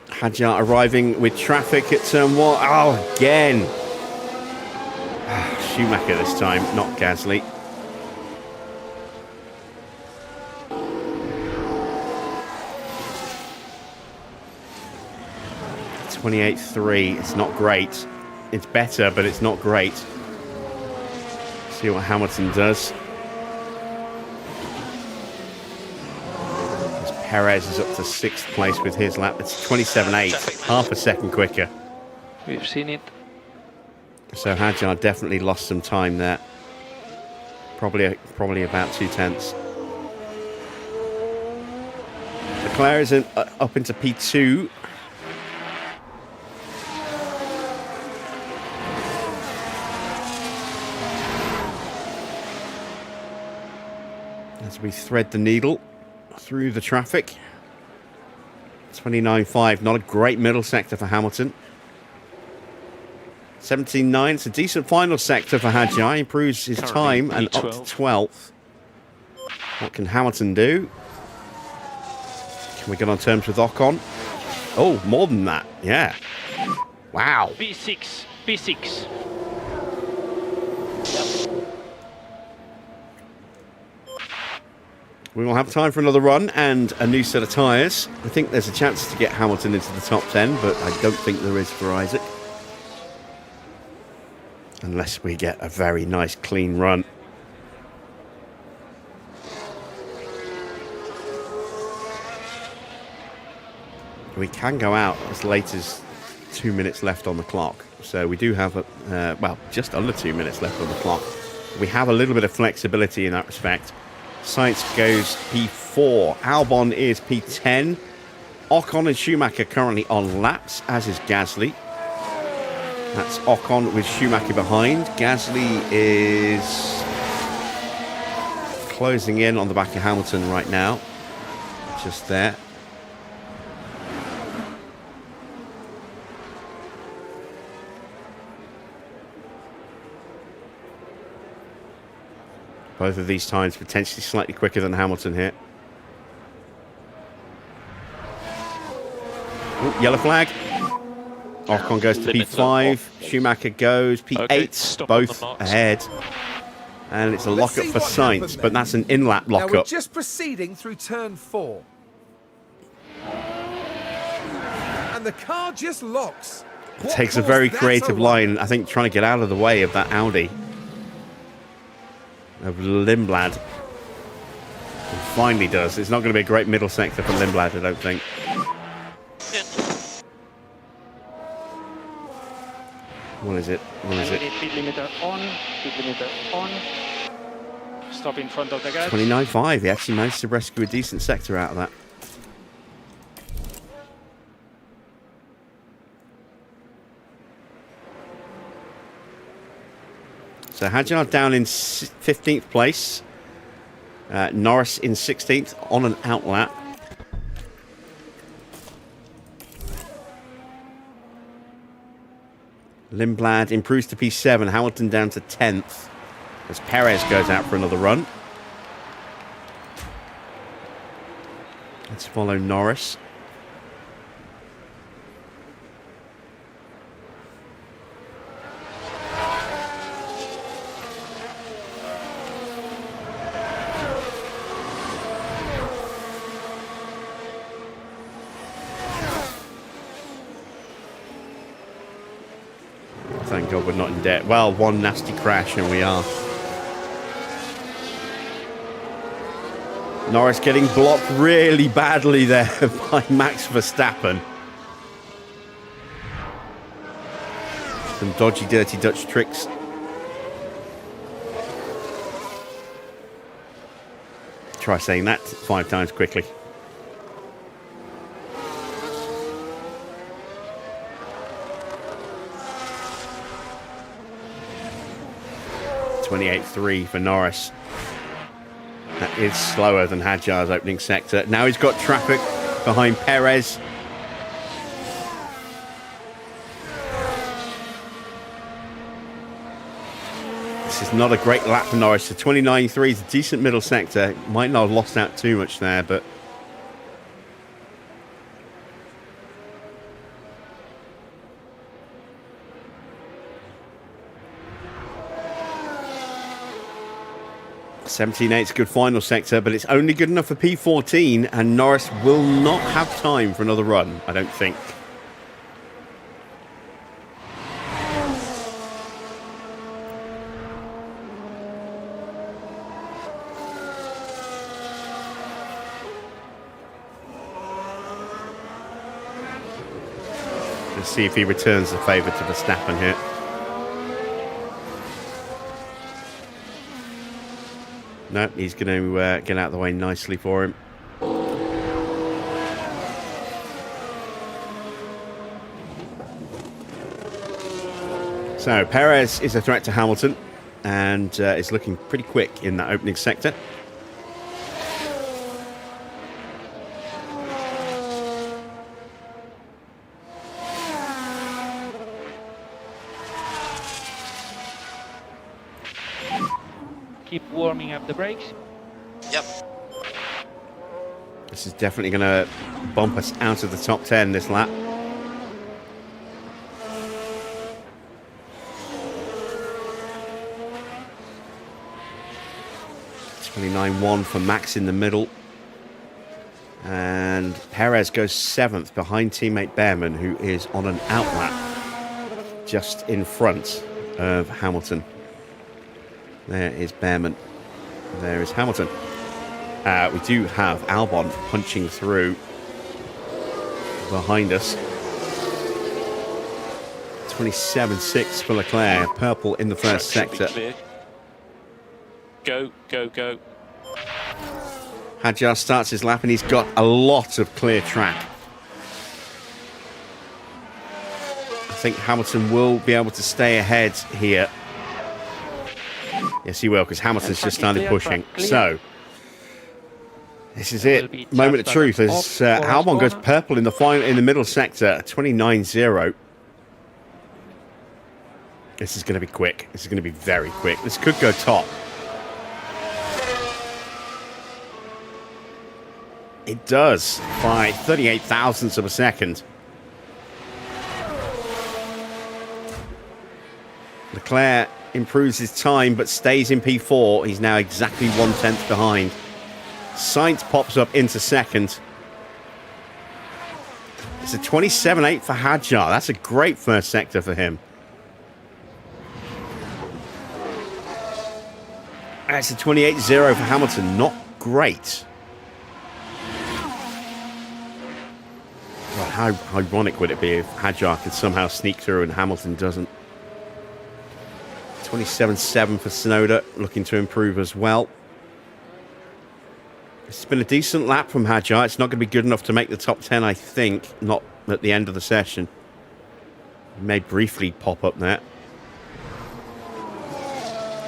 Hadjar arriving with traffic at turn 1. Oh, again. Schumacher this time, not Gasly. .3. It's not great. It's better, but it's not great. See what Hamilton does. Perez is up to 6th place with his lap. It's 27.8, half a second quicker. We've seen it. So Hadjar definitely lost some time there. Probably about 2 tenths. Leclerc is up into P2. As we thread the needle through the traffic. 29.5, not a great middle sector for Hamilton. 17.9, it's a decent final sector for Hadjar. He improves his time and up to 12th. What can Hamilton do? Can we get on terms with Ocon? Oh, more than that, yeah. Wow. P6, P6. We will have time for another run and a new set of tyres. I think there's a chance to get Hamilton into the top 10, but I don't think there is for Isaac. Unless we get a very nice clean run. We can go out as late as 2 minutes left on the clock. So we do have, well, just under 2 minutes left on the clock. We have a little bit of flexibility in that respect. Sainz goes P4. Albon is P10. Ocon and Schumacher currently on laps, as is Gasly. That's Ocon with Schumacher behind. Gasly is closing in on the back of Hamilton right now. Just there. Both of these times potentially slightly quicker than Hamilton here. Ooh, yellow flag. Ocon goes to P5. Schumacher goes P8. Both ahead. And it's a lockup for Sainz, but that's an in-lap Now we're lockup. just proceeding through turn 4. And the car just locks. It takes a very creative line, I think, trying to get out of the way of that Audi. Of Lindblad. It finally does. It's not going to be a great middle sector for Lindblad, I don't think. What is it? What is it? Speed limiter on. Speed limiter on. Stop in front of the garage. 29.5. He actually managed to rescue a decent sector out of that. So Hadjar down in 15th place. Norris in 16th on an outlap. Lindblad improves to P7. Hamilton down to 10th as Perez goes out for another run. Let's follow Norris. Thank God we're not in debt. Well, one nasty crash and we are. Norris getting blocked really badly there by Max Verstappen. Some dodgy, dirty Dutch tricks. Try saying that 5 times quickly. .28.3 for Norris. That is slower than Hadjar's opening sector. Now he's got traffic behind Perez. This is not a great lap for Norris. So 29.3 is a decent middle sector. Might not have lost out too much there, but 17.8 is a good final sector, but it's only good enough for P14, and Norris will not have time for another run, I don't think. Let's see if he returns the favour to Verstappen here. No, he's going to get out of the way nicely for him. So Perez is a threat to Hamilton and is looking pretty quick in that opening sector. Keep warming up the brakes. Yep. This is definitely going to bump us out of the top 10 this lap. .29.1 for Max in the middle. And Perez goes 7th behind teammate Behrman, who is on an outlap just in front of Hamilton. There is Behrman. There is Hamilton. We do have Albon punching through behind us. 27.6 for Leclerc. Purple in the first sector. Go, go, go. Hadjar starts his lap and he's got a lot of clear track. think Hamilton will be able to stay ahead here. Yes, he will, because Hamilton's just started pushing. So, this is it. Moment of truth as Albon goes purple in the middle sector, 29.0. This is going to be quick. This is going to be very quick. This could go top. It does by 38 thousandths of a second. Leclerc improves his time but stays in P4. He's now exactly 1/10 behind. Sainz pops up into second. It's a 27.8 for Hadjar. That's a great first sector for him. It's a 28.0 for Hamilton. Not great. Well, how ironic would it be if Hadjar could somehow sneak through and Hamilton doesn't? 27.7 for Tsunoda, looking to improve as well. It's been a decent lap from Hadjar. It's not going to be good enough to make the top 10, I think. Not at the end of the session. He may briefly pop up there.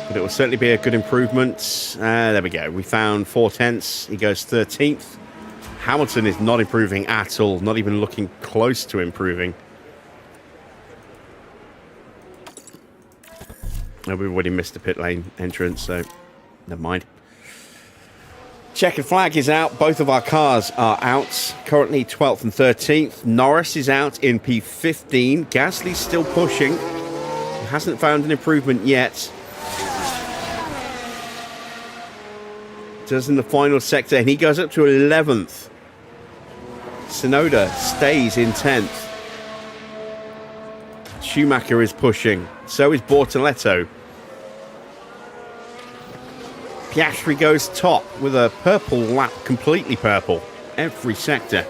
But it will certainly be a good improvement. There we go. We found 4/10. He goes 13th. Hamilton is not improving at all. Not even looking close to improving. We've already missed the pit lane entrance, so never mind. Checkered flag is out. Both of our cars are out. Currently 12th and 13th. Norris is out in P15. Gasly's still pushing. He hasn't found an improvement yet. Does in the final sector, and he goes up to 11th. Tsunoda stays in 10th. Schumacher is pushing. So is Bortoletto. Piastri goes top with a purple lap, completely purple, every sector.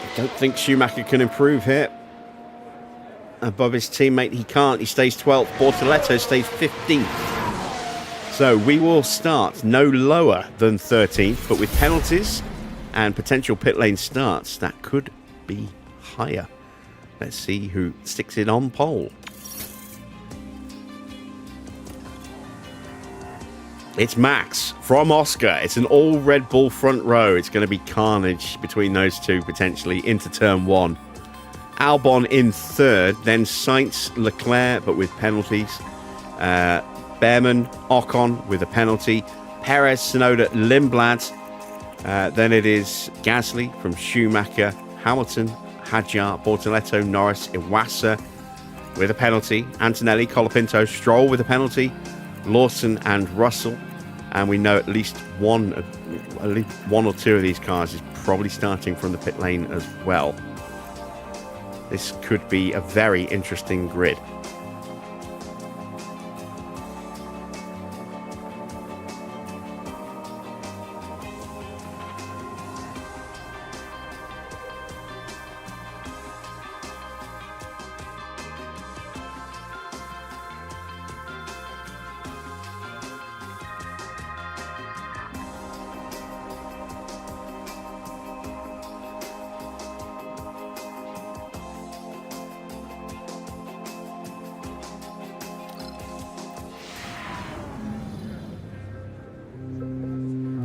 I don't think Schumacher can improve here. Above his teammate, he can't. He stays 12th. Bortoletto stays 15th. So we will start no lower than 13th, but with penalties and potential pit lane starts, that could be higher. Let's see who sticks it on pole. It's Max from Oscar. It's an all Red Bull front row. It's going to be carnage between those two, potentially, into turn one. Albon in third, then Sainz, Leclerc, but with penalties. Behrman, Ocon with a penalty. Perez, Tsunoda, Lindblad. Then it is Gasly from Schumacher, Hamilton, Hadjar, Bortoletto, Norris, Iwasa with a penalty. Antonelli, Colapinto, Stroll with a penalty. Lawson and Russell. And we know at least one or two of these cars is probably starting from the pit lane as well. This could be a very interesting grid.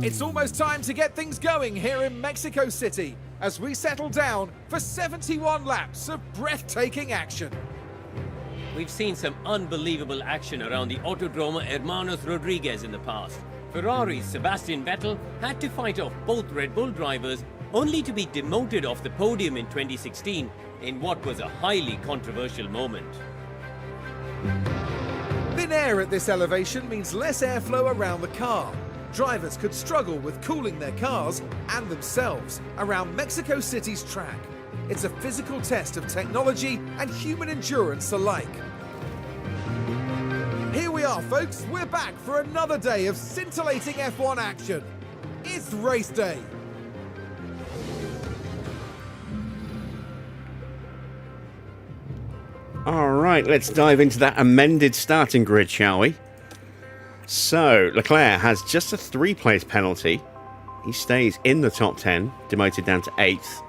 It's almost time to get things going here in Mexico City as we settle down for 71 laps of breathtaking action. We've seen some unbelievable action around the Autodromo Hermanos Rodriguez in the past. Ferrari's Sebastian Vettel had to fight off both Red Bull drivers only to be demoted off the podium in 2016 in what was a highly controversial moment. Thin air at this elevation means less airflow around the car. Drivers could struggle with cooling their cars and themselves around Mexico City's track. It's a physical test of technology and human endurance alike. Here we are, folks. We're back for another day of scintillating F1 action. It's race day. All right, let's dive into that amended starting grid, shall we? So, Leclerc has just a 3-place penalty. He stays in the top 10, demoted down to 8th.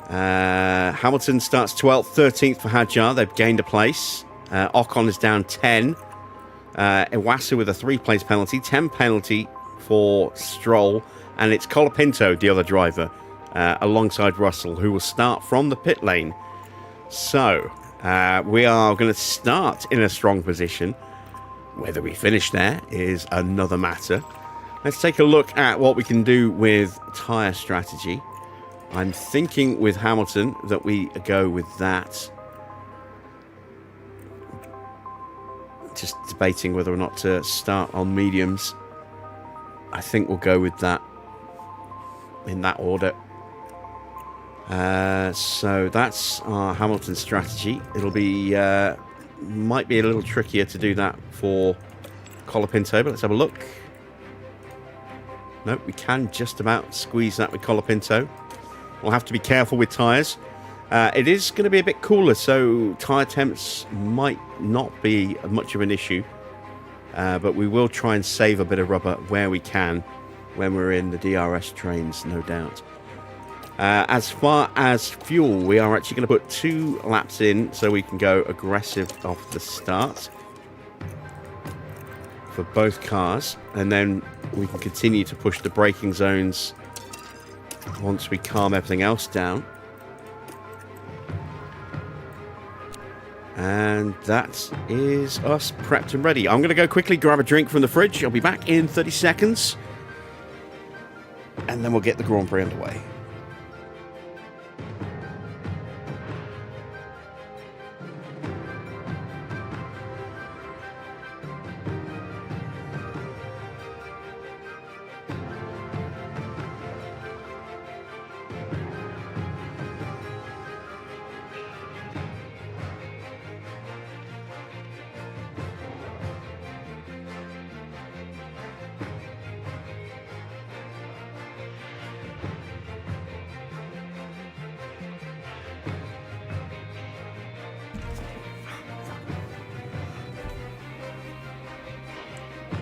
Hamilton starts 12th, 13th for Hadjar. They've gained a place. Ocon is down 10. Iwasa with a 3-place penalty. 10 penalty for Stroll. And it's Colapinto, the other driver, alongside Russell, who will start from the pit lane. So, we are going to start in a strong position. Whether we finish there is another matter. Let's take a look at what we can do with tyre strategy. I'm thinking with Hamilton that we go with that. Just debating whether or not to start on mediums. I think we'll go with that in that order. So that's our Hamilton strategy. It'll be might be a little trickier to do that for Colapinto, but let's have a look. Nope, we can just about squeeze that with Colapinto. We'll have to be careful with tyres. It is going to be a bit cooler, so tyre temps might not be much of an issue. But we will try and save a bit of rubber where we can when we're in the DRS trains, no doubt. As far as fuel, we are actually going to put 2 laps in so we can go aggressive off the start for both cars. And then we can continue to push the braking zones once we calm everything else down. And that is us prepped and ready. I'm going to go quickly grab a drink from the fridge. I'll be back in 30 seconds. And then we'll get the Grand Prix underway.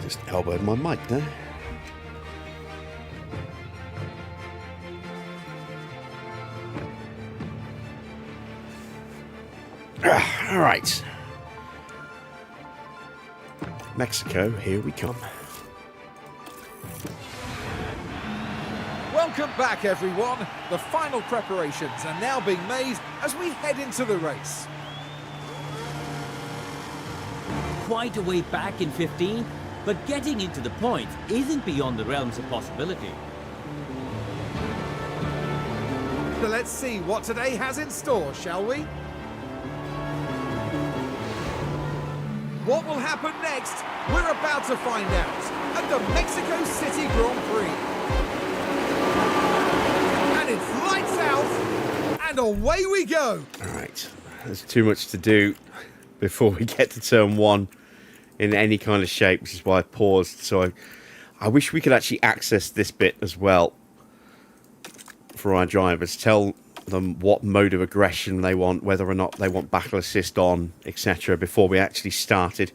Just elbowed my mic there. All right. Mexico, here we come. Welcome back, everyone. The final preparations are now being made as we head into the race. Quite a way back in 15, but getting into the points isn't beyond the realms of possibility. So let's see what today has in store, shall we? What will happen next? We're about to find out at the Mexico City Grand Prix. And it's lights out, and away we go. All right, there's too much to do before we get to turn 1 in any kind of shape, which is why I paused. So I wish we could actually access this bit as well for our drivers. Tell them what mode of aggression they want, whether or not they want battle assist on, etc. before we actually started.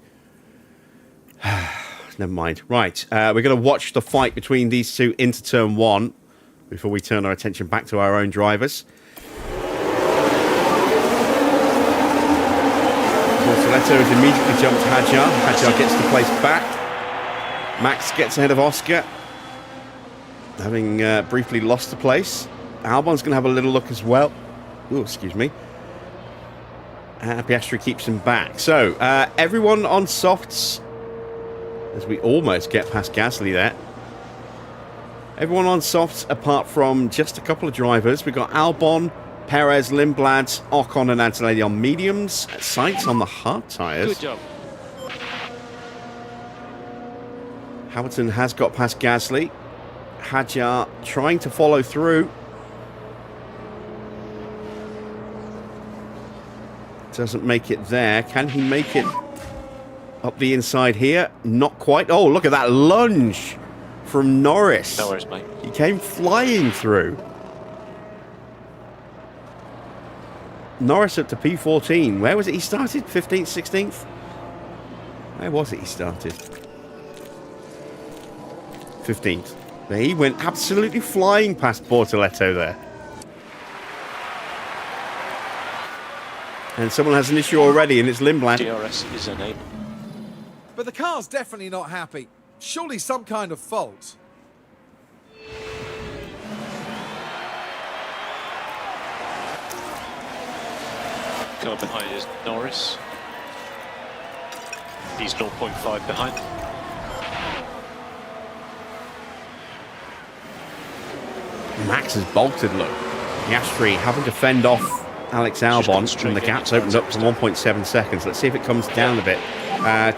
Never mind. Right, we're going to watch the fight between these two into turn 1 before we turn our attention back to our own drivers. Bortoletto has immediately jumped Hadjar. Hadjar gets the place back. Max gets ahead of Oscar, having briefly lost the place. Albon's going to have a little look as well. Oh, excuse me. Piastri keeps him back. So, everyone on softs, as we almost get past Gasly there. Everyone on softs apart from just a couple of drivers. We've got Albon, Perez, Lindblad, Ocon and Antonelli on mediums. Sainz on the hard tyres. Good job. Hamilton has got past Gasly. Hadjar trying to follow through. Doesn't make it there. Can he make it up the inside here? Not quite. Oh, look at that lunge from Norris. No worries, mate. He came flying through. Norris up to P14. Where was it he started? 15th, 16th? Where was it he started? 15th. He went absolutely flying past Bortoletto there. And someone has an issue already, and it's Lindblad. DRS is enabled. But the car's definitely not happy. Surely some kind of fault. Car behind is Norris. He's 0.5 behind. Max has bolted, look. Piastri having to fend off Alex Albon, and the gap's opened up to 1.7 seconds. Let's see if it comes down a bit.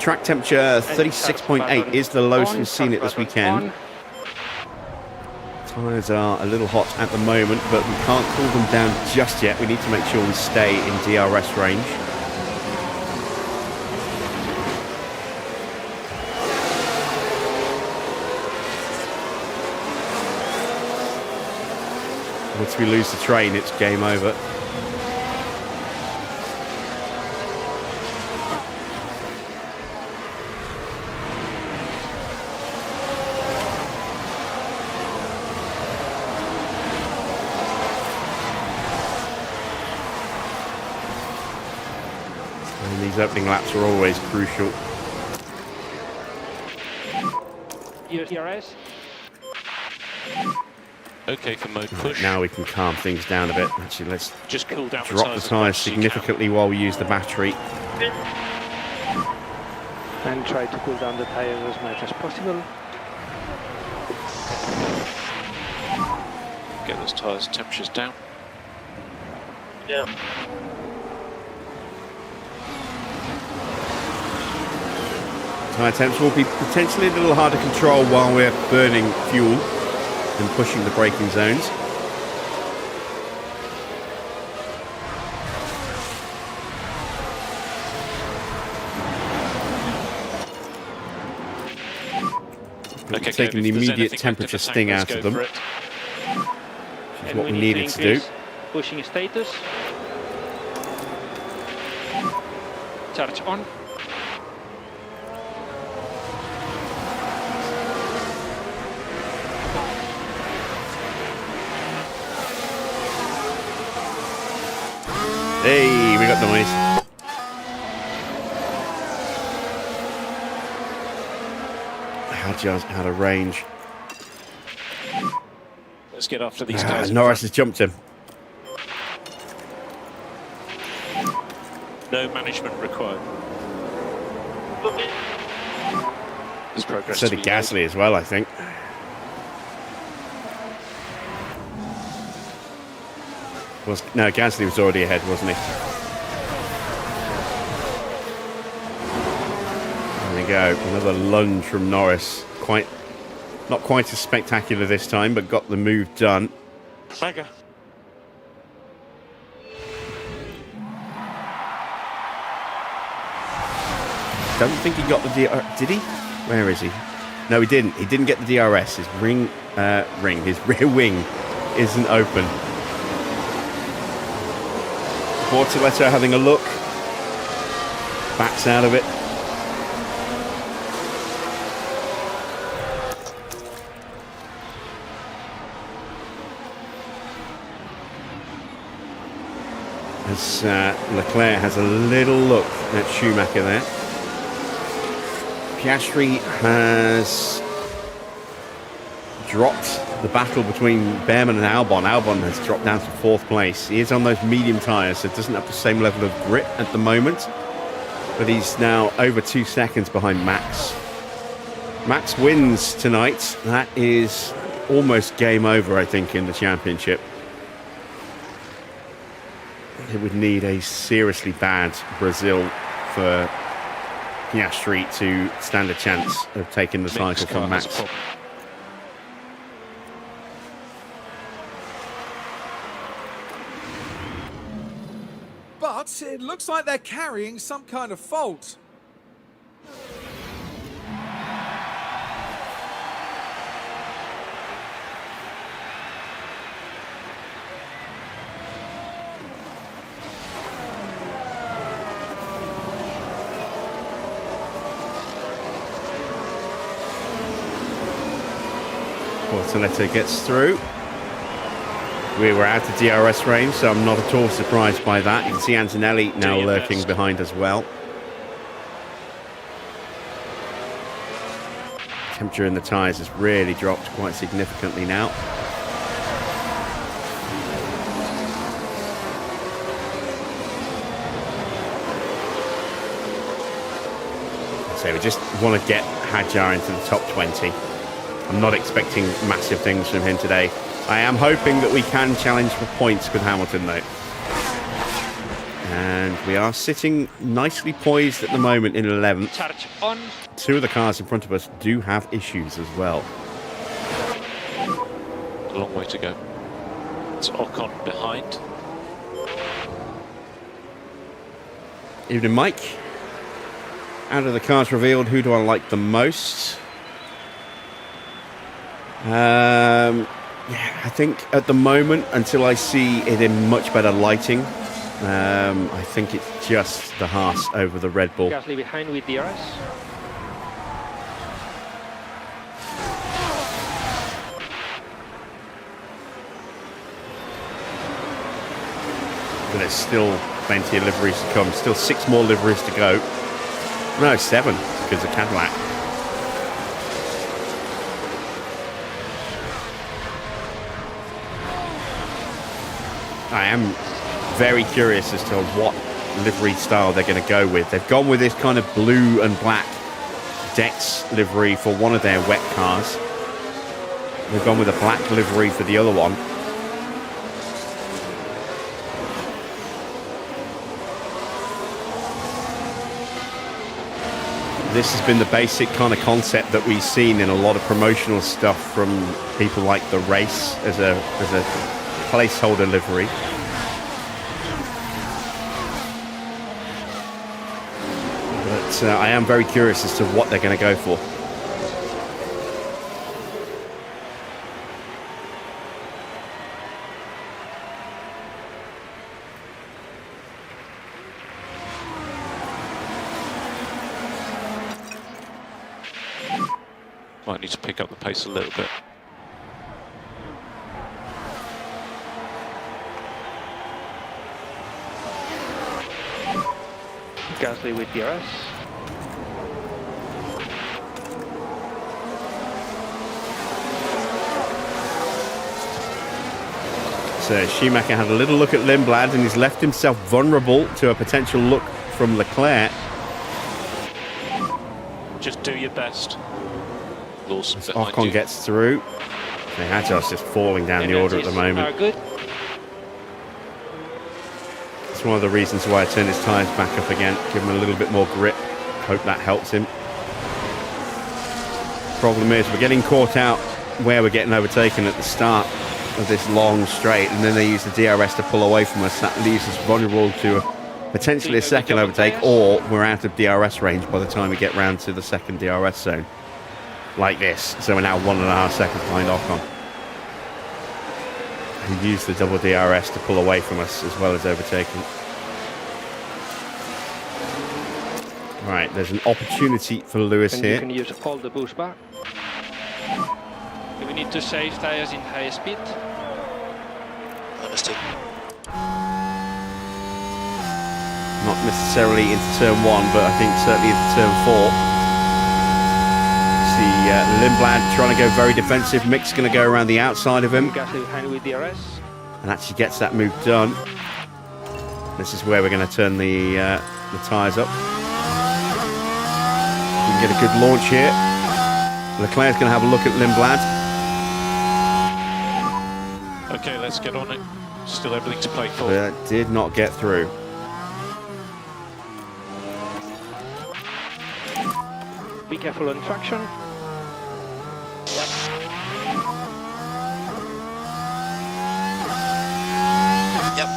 Track temperature 36.8 is the lowest we've seen it this weekend. Tyres are a little hot at the moment, but we can't cool them down just yet. We need to make sure we stay in DRS range. Once we lose the train, it's game over. And these opening laps are always crucial. DRS. Okay for mode push. Now we can calm things down a bit. Actually, let's Just cool down drop the tyres significantly while we use the battery. And try to cool down the tires as much as possible. Get those tyres temperatures down. Yeah. Tyre temps will be potentially a little hard to control while we're burning fuel and pushing the braking zones. Okay, Taking the immediate temperature sting out of them, which is what we needed to do. Pushing status. Charge on. Hey, we got noise. Just out of range. Let's get after these guys. Norris has jumped him. No management required. There's progress. So did Gasly as well, I think. No, Gasly was already ahead, wasn't he? There we go. Another lunge from Norris. Not quite as spectacular this time, but got the move done. Mega. Don't think he got the DRS. Did he? Where is he? No, he didn't. He didn't get the DRS. His his rear wing isn't open. Bortoletto having a look. Backs out of it. As Leclerc has a little look at Schumacher there. Piastri has dropped the battle between Behrman and Albon. Albon has dropped down to 4th place. He is on those medium tyres, so doesn't have the same level of grip at the moment. But he's now over 2 seconds behind Max. Max wins tonight. That is almost game over, I think, in the championship. It would need a seriously bad Brazil for Piastri to stand a chance of taking the title from Max. But it looks like they're carrying some kind of fault. Portoletto gets through. We were out of DRS range, so I'm not at all surprised by that. You can see Antonelli now lurking behind as well. Temperature in the tyres has really dropped quite significantly now. So we just want to get Hadjar into the top 20. I'm not expecting massive things from him today. I am hoping that we can challenge for points with Hamilton though. And we are sitting nicely poised at the moment in 11th. Charge on. Two of the cars in front of us do have issues as well. A long way to go. It's Ocon behind. Evening, Mike. Out of the cars revealed, who do I like the most? Yeah, I think at the moment, until I see it in much better lighting, I think it's just the Haas over the Red Bull. Gasly behind with DRS. But there's still plenty of liveries to come. Still 6 more liveries to go. No, 7, because of Cadillac. I am very curious as to what livery style they're going to go with. They've gone with this kind of blue and black Dex livery for one of their wet cars. They've gone with a black livery for the other one. This has been the basic kind of concept that we've seen in a lot of promotional stuff from people like the Race as a placeholder livery. But I am very curious as to what they're going to go for. Might need to pick up the pace a little bit. Gasly with DRS. So Schumacher had a little look at Lindblad and he's left himself vulnerable to a potential look from Leclerc. Just do your best. Lawson behind Ocon you. gets through. Hadjar's just falling down the order at the moment. Are good. It's one of the reasons why I turned his tyres back up again, give him a little bit more grip. Hope that helps him. Problem is, we're getting caught out where we're getting overtaken at the start of this long straight, and then they use the DRS to pull away from us. That leaves us vulnerable to potentially a second overtake, or we're out of DRS range by the time we get round to the second DRS zone. Like this. So we're now 1.5 seconds behind Ocon. He used the double DRS to pull away from us as well as overtaking. Right, there's an opportunity for Lewis And here. you can use all the boost bar. We need to save tires in high speed. Understood. Not necessarily into turn 1, but I think certainly into turn 4. See Lindblad trying to go very defensive. Mick's going to go around the outside of him Gasly behind with DRS. and actually gets that move done. This is where we're going to turn the tyres up. We can get a good launch here. Leclerc's going to have a look at Lindblad. Okay, let's get on it. Still everything to play for. But did not get through. Be careful on traction. Yep.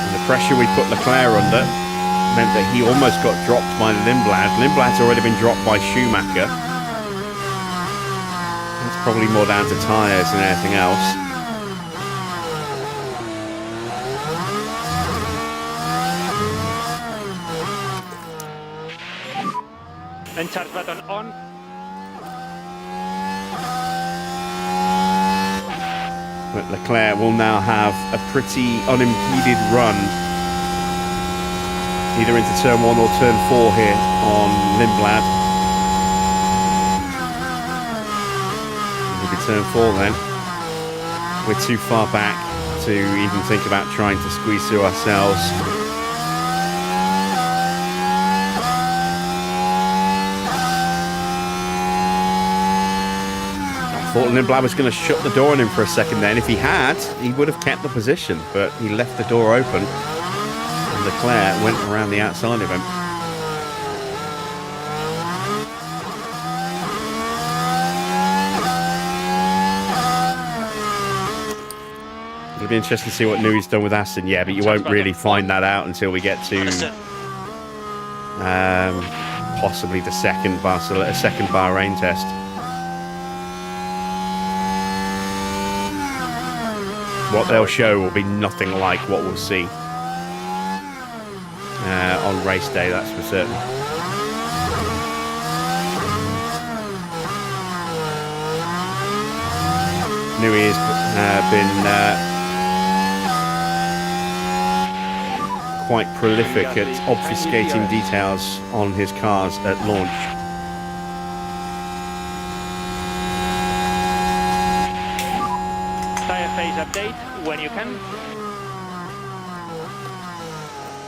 And the pressure we put Leclerc under meant that he almost got dropped by Lindblad. Lindblad's already been dropped by Schumacher. It's probably more down to tyres than anything else. And charge button on. But Leclerc will now have a pretty unimpeded run, either into turn 1 or turn 4 here on Lindblad. It'll be turn 4 then. We're too far back to even think about trying to squeeze through ourselves. I thought Lindblad was going to shut the door on him for a second then. If he had, he would have kept the position, but he left the door open and Leclerc went around the outside of him. It'll be interesting to see what Nui's done with Aston. Yeah, but you won't really find that out until we get to possibly the second Bahrain test. What they'll show will be nothing like what we'll see on race day, that's for certain. Nui has been quite prolific at obfuscating details on his cars at launch. Tire phase update when you can.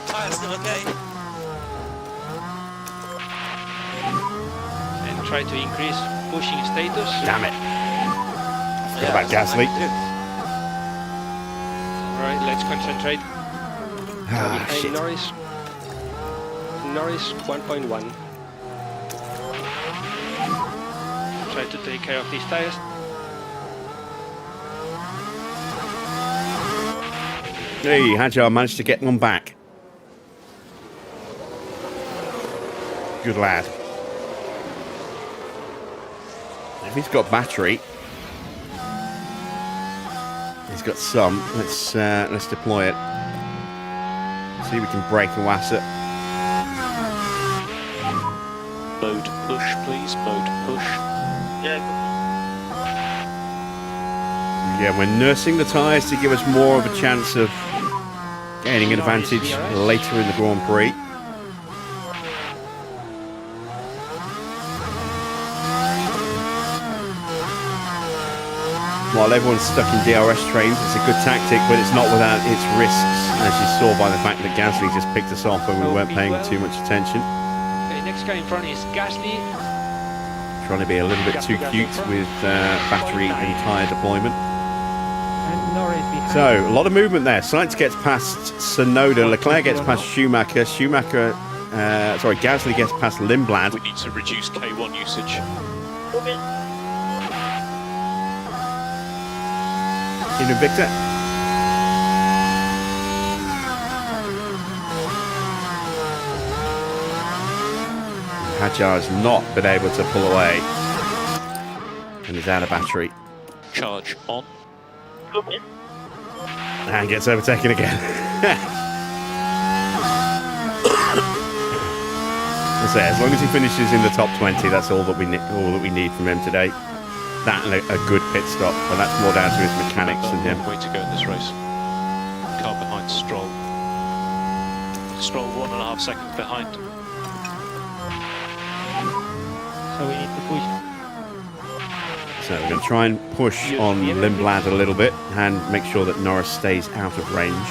Tire's still okay. And try to increase pushing status. Damn it. Forgot about Gasly. Alright, let's concentrate. Ah, Hey, shit. Norris 1.1. Try to take care of these tires. Hey, Hajar managed to get one back. Good lad. If he's got battery, he's got some. Let's deploy it. See if we can break a wasser. Mode push, please. Mode push. Yeah, we're nursing the tyres to give us more of a chance of gaining an advantage later in the Grand Prix. While everyone's stuck in DRS trains, it's a good tactic, but it's not without its risks, as you saw by the fact that Gasly just picked us off when we weren't paying too much attention. Okay, next car in front is Gasly. Trying to be a little bit too cute with battery and tyre deployment. And Norris behind. So, a lot of movement there. Sainz gets past Tsunoda, Leclerc gets past Schumacher, Gasly gets past Lindblad. We need to reduce K1 usage. Even Victor. Hajar has not been able to pull away and is out of battery Charge on. and gets overtaken again. As long as he finishes in the top 20, that's all that we need from him today. That and a good pit stop, but that's more down to his mechanics than him. Way to go in this race. Car behind Stroll. Stroll 1.5 seconds behind. So we need to push. So we're going to try and push on Lindblad a little bit and make sure that Norris stays out of range.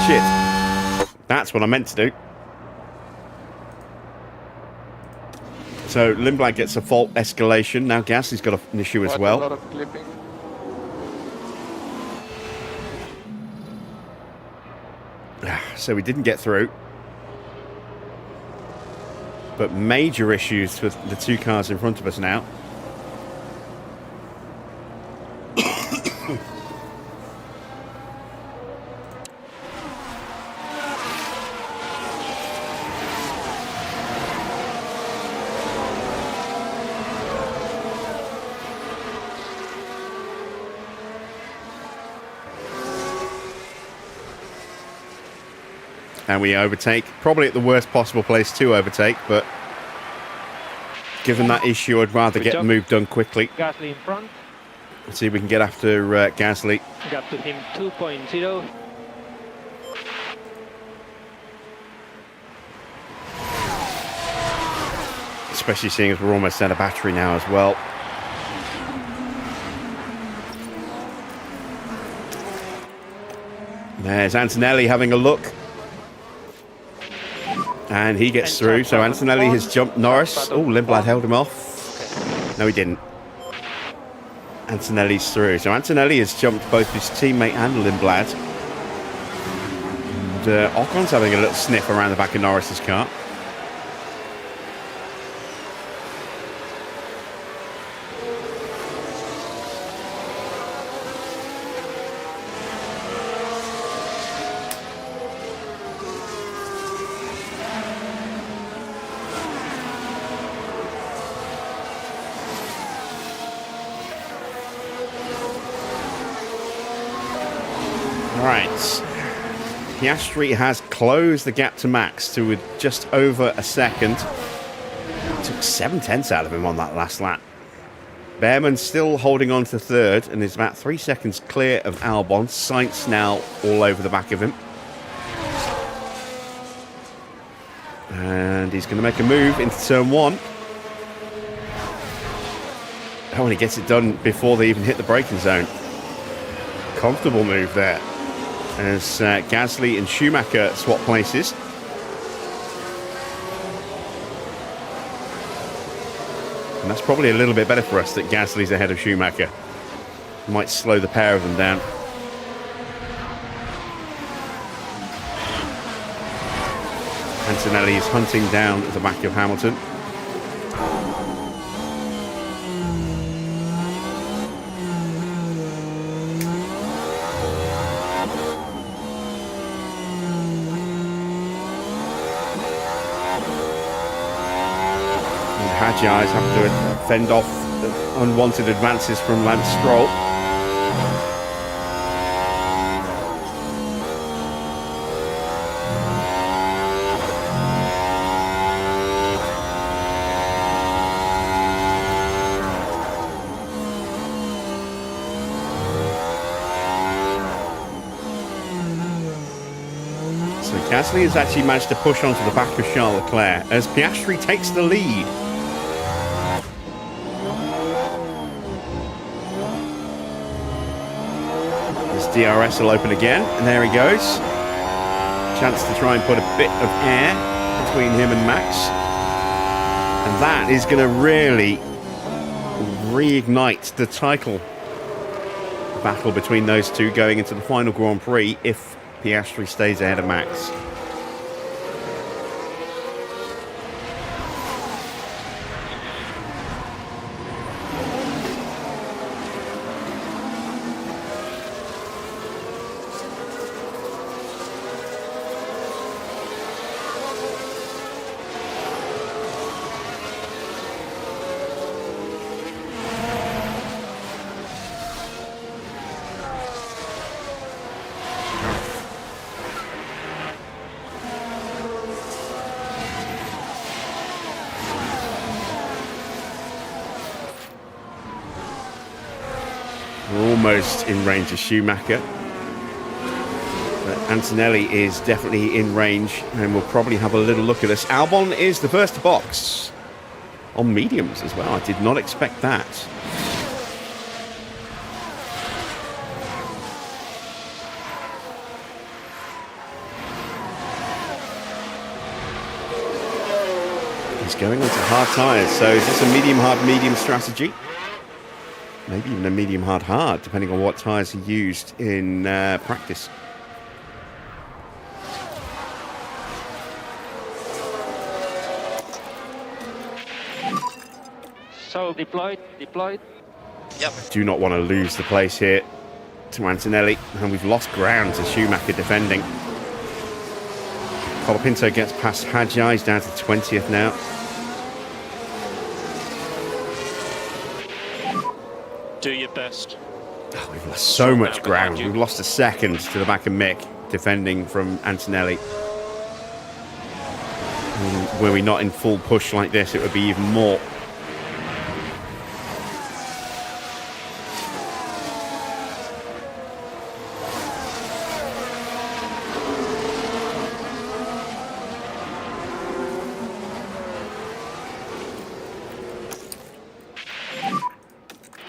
Shit. That's what I meant to do. So Lindblad gets a fault escalation. Now Gasly's got an issue as well. A lot of clipping. So we didn't get through. But major issues with the two cars in front of us now. And we overtake, probably at the worst possible place to overtake, but given that issue, I'd rather get the move done quickly. Gasly in front. Let's see if we can get after Gasly. Gap to him 2.0. Especially seeing as we're almost out of battery now as well. There's Antonelli having a look. And he gets through. So Antonelli has jumped Norris. Oh, Lindblad held him off. No, he didn't. Antonelli's through. So Antonelli has jumped both his teammate and Lindblad. And Ocon's having a little sniff around the back of Norris's car. Right, Piastri has closed the gap to Max to just over a second. Took 7/10 out of him on that last lap. Behrman's still holding on to third and is about 3 seconds clear of Albon. Sainz now all over the back of him. And he's going to make a move into turn one. Oh, and he gets it done before they even hit the braking zone. Comfortable move there. As Gasly and Schumacher swap places. And that's probably a little bit better for us that Gasly's ahead of Schumacher. Might slow the pair of them down. Antonelli is hunting down at the back of Hamilton. Hajjai's have to fend off unwanted advances from Lance Stroll. So Gasly has actually managed to push onto the back of Charles Leclerc as Piastri takes the lead. DRS will open again, and there he goes. Chance to try and put a bit of air between him and Max. And that is going to really reignite the title battle between those two going into the final Grand Prix if Piastri stays ahead of Max. Almost in range of Schumacher, but Antonelli is definitely in range, and we'll probably have a little look at this. Albon is the first to box on mediums as well. I did not expect that. He's going onto hard tyres, so is this a medium hard medium strategy? Maybe even a medium hard, depending on what tyres he used in practice. So deployed. Yep. Do not want to lose the place here to Antonelli, and we've lost ground to Schumacher defending. Colapinto gets past Hajjai, he's down to 20th now. Do your best. Oh, we've lost so much ground. We've lost a second to the back of Mick defending from Antonelli. were we not in full push like this, it would be even more.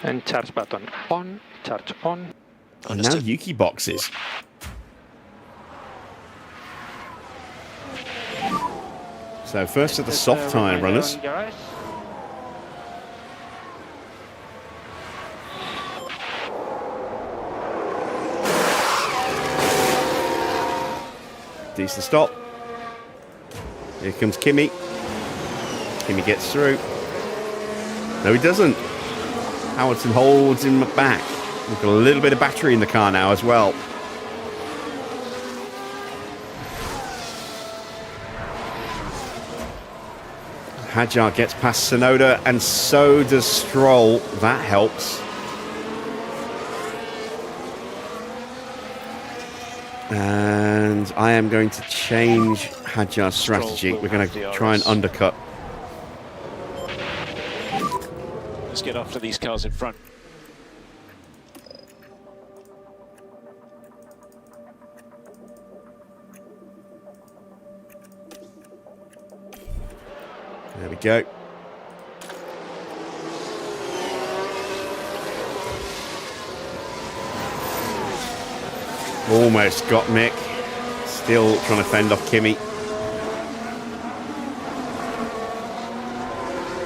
And charge button on, charge on. And now Yuki boxes. So first of the soft tyre runners. Decent stop. Here comes Kimi. Kimi gets through. No, he doesn't. Howardson holds him back. We've got a little bit of battery in the car now as well. Hadjar gets past Sonoda, and so does Stroll. That helps. And I am going to change Hadjar's strategy. We're going to try and undercut. Let's get after these cars in front. There we go. Almost got Mick. Still trying to fend off Kimi.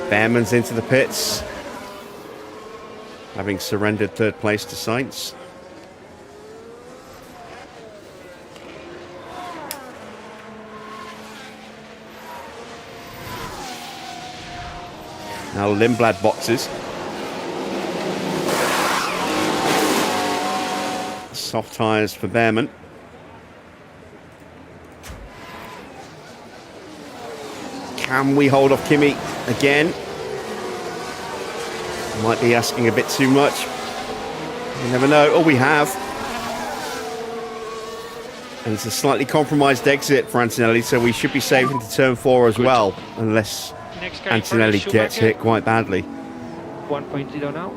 Behrman's into the pits, having surrendered third place to Sainz. Now Lindblad boxes. Soft tyres for Behrman. Can we hold off Kimi again? Might be asking a bit too much. You never know. Oh, we have. And it's a slightly compromised exit for Antonelli, so we should be safe into turn 4 as well, unless Antonelli gets hit quite badly. 1.0 now.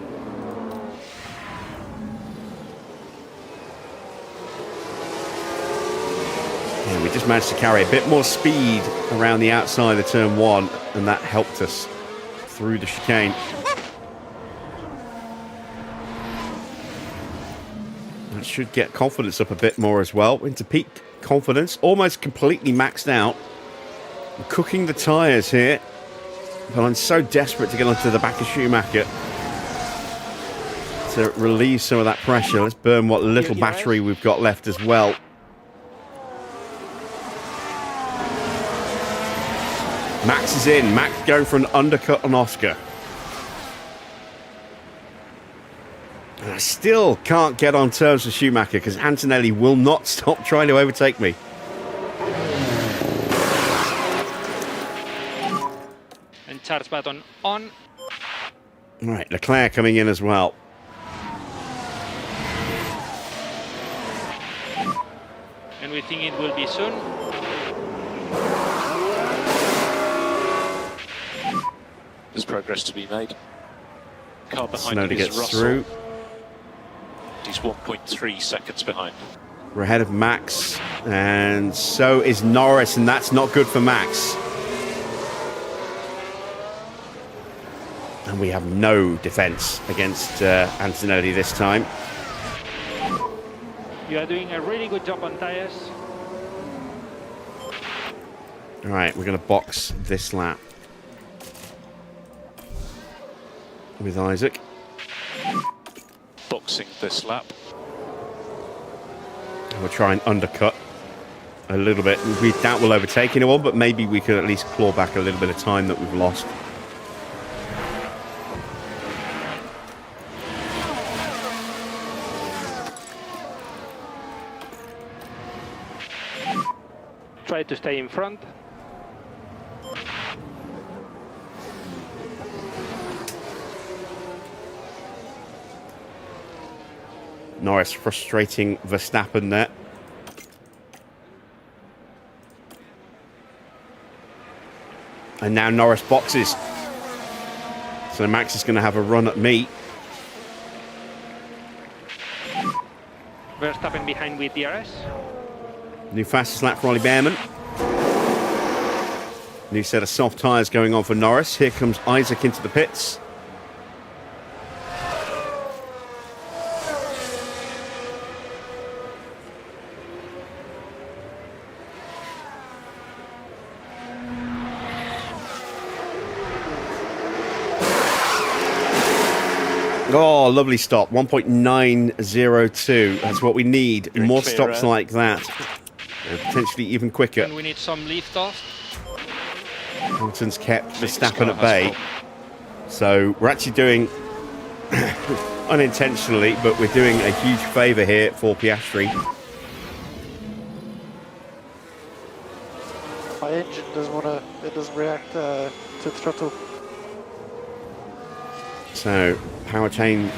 Yeah, we just managed to carry a bit more speed around the outside of turn 1, and that helped us through the chicane. That should get confidence up a bit more as well, into peak confidence, almost completely maxed out. I'm cooking the tyres here, but I'm so desperate to get onto the back of Schumacher to relieve some of that pressure. Let's burn what little battery we've got left as well. Max is in. Max going for an undercut on Oscar. And I still can't get on terms with Schumacher because Antonelli will not stop trying to overtake me. And charge button on. All right, Leclerc coming in as well. And we think it will be soon. There's progress to be made. Car behind Sonoda is gets Russell. through. He's 1.3 seconds behind. We're ahead of Max, and so is Norris, and that's not good for Max. And we have no defense against Antonelli this time. You are doing a really good job on tires. All right, we're going to box this lap with Isaac. Boxing this lap. And we'll try and undercut a little bit. We doubt we'll overtake anyone, but maybe we could at least claw back a little bit of time that we've lost. Try to stay in front. Norris frustrating Verstappen there. And now Norris boxes. So Max is going to have a run at me. Verstappen behind with DRS. New fastest lap for Ollie Behrman. New set of soft tyres going on for Norris. Here comes Isaac into the pits. Oh, lovely stop. 1.902. That's what we need. More stops like that. And potentially even quicker. And we need some lift off. Hamilton's kept Verstappen at bay. So we're actually doing, unintentionally, but we're doing a huge favour here for Piastri. My engine doesn't want to, it doesn't react to the throttle. So powertrain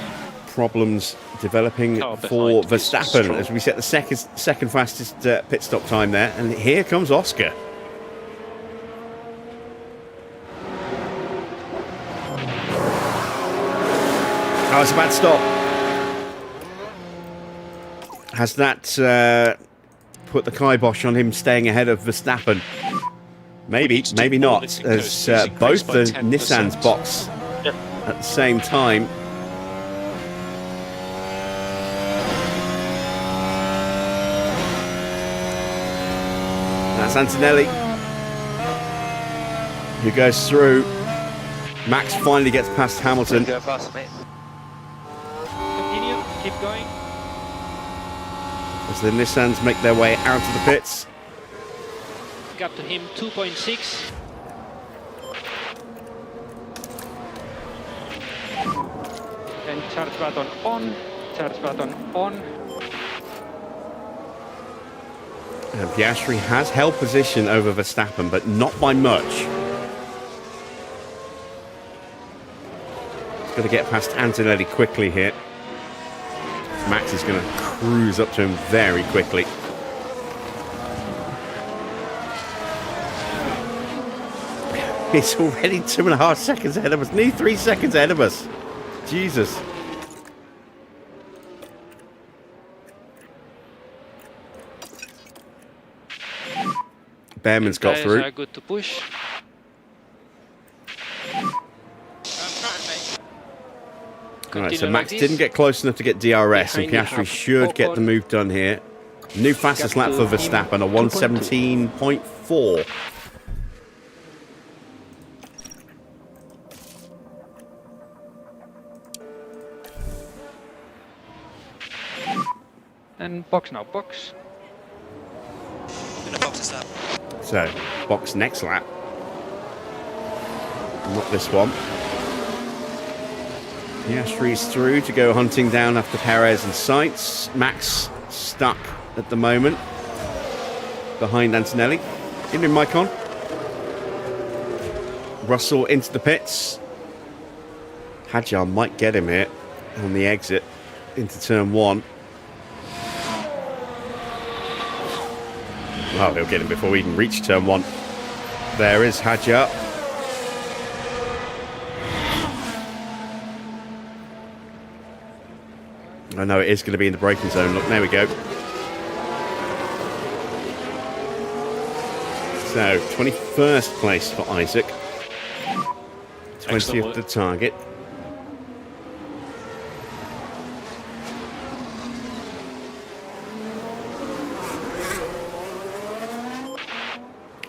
problems developing Car for behind is Verstappen strong. as we set the second fastest pit stop time there. And here comes Oscar. Oh, it's a bad stop. Has that put the kibosh on him staying ahead of Verstappen? Maybe, maybe not, as both the Nissans box at the same time. That's Antonelli, who goes through. Max finally gets past Hamilton. Go fast, mate. Continue, keep going. As the Nissans make their way out of the pits. Gap to him 2.6. And charge button on, charge button on. And Piastri has held position over Verstappen, but not by much. He's got to get past Antonelli quickly here. Max is going to cruise up to him very quickly. It's already 2.5 seconds ahead of us. Nearly 3 seconds ahead of us. Jesus. Behrman's got Tires through. are good to push. Right, so Continue Max like didn't this. get close enough to get DRS, and Behind you Piastri have should get the Ocon. move done here. New fastest lap for Verstappen, a 1:17.4. And box now, box. Gonna box this up. So, box next lap. Not this one. Piastri's through to go hunting down after Perez and Sainz. Max stuck at the moment behind Antonelli. In mic on. Russell into the pits. Hadjar might get him here on the exit into turn one. Oh, he'll get him before we even reach turn one. There is Hadjar. I know it is going to be in the braking zone. Look, there we go. So, 21st place for Isaac. 20th the target.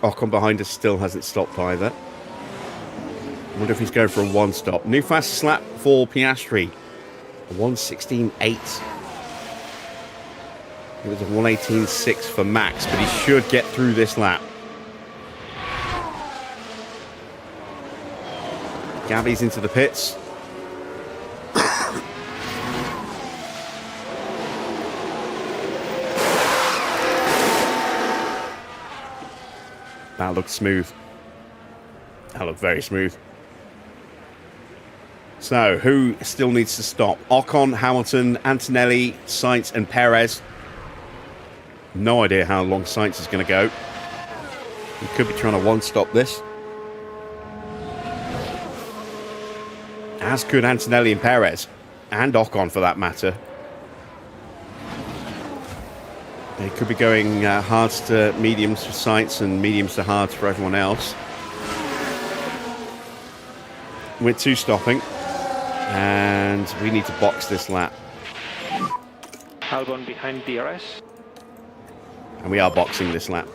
Ocon behind us still hasn't stopped either. I wonder if he's going for a one stop. New fastest lap for Piastri. A 1:16.8. It was a 1:18.6 for Max, but he should get through this lap. Gavi's into the pits. That looked smooth. That looked very smooth. So, who still needs to stop? Ocon, Hamilton, Antonelli, Sainz and Perez. No idea how long Sainz is going to go. He could be trying to one-stop this. as could Antonelli and Perez, and Ocon for that matter. They could be going hards to mediums for Sainz and mediums to hards for everyone else. With 2 stopping, and we need to box this lap. Albon behind DRS. And we are boxing this lap.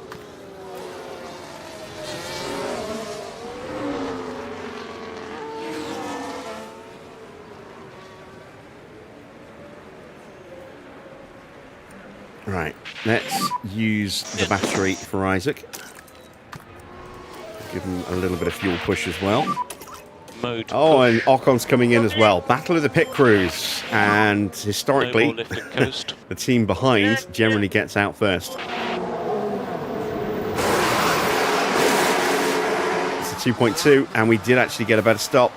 Right, let's use the battery for Isaac. Give him a little bit of fuel push as well. Mode. Oh, and Ocon's coming in as well. Battle of the pit crews. And historically, No more lift and coast. the team behind generally gets out first. It's a 2.2, and we did actually get a better stop.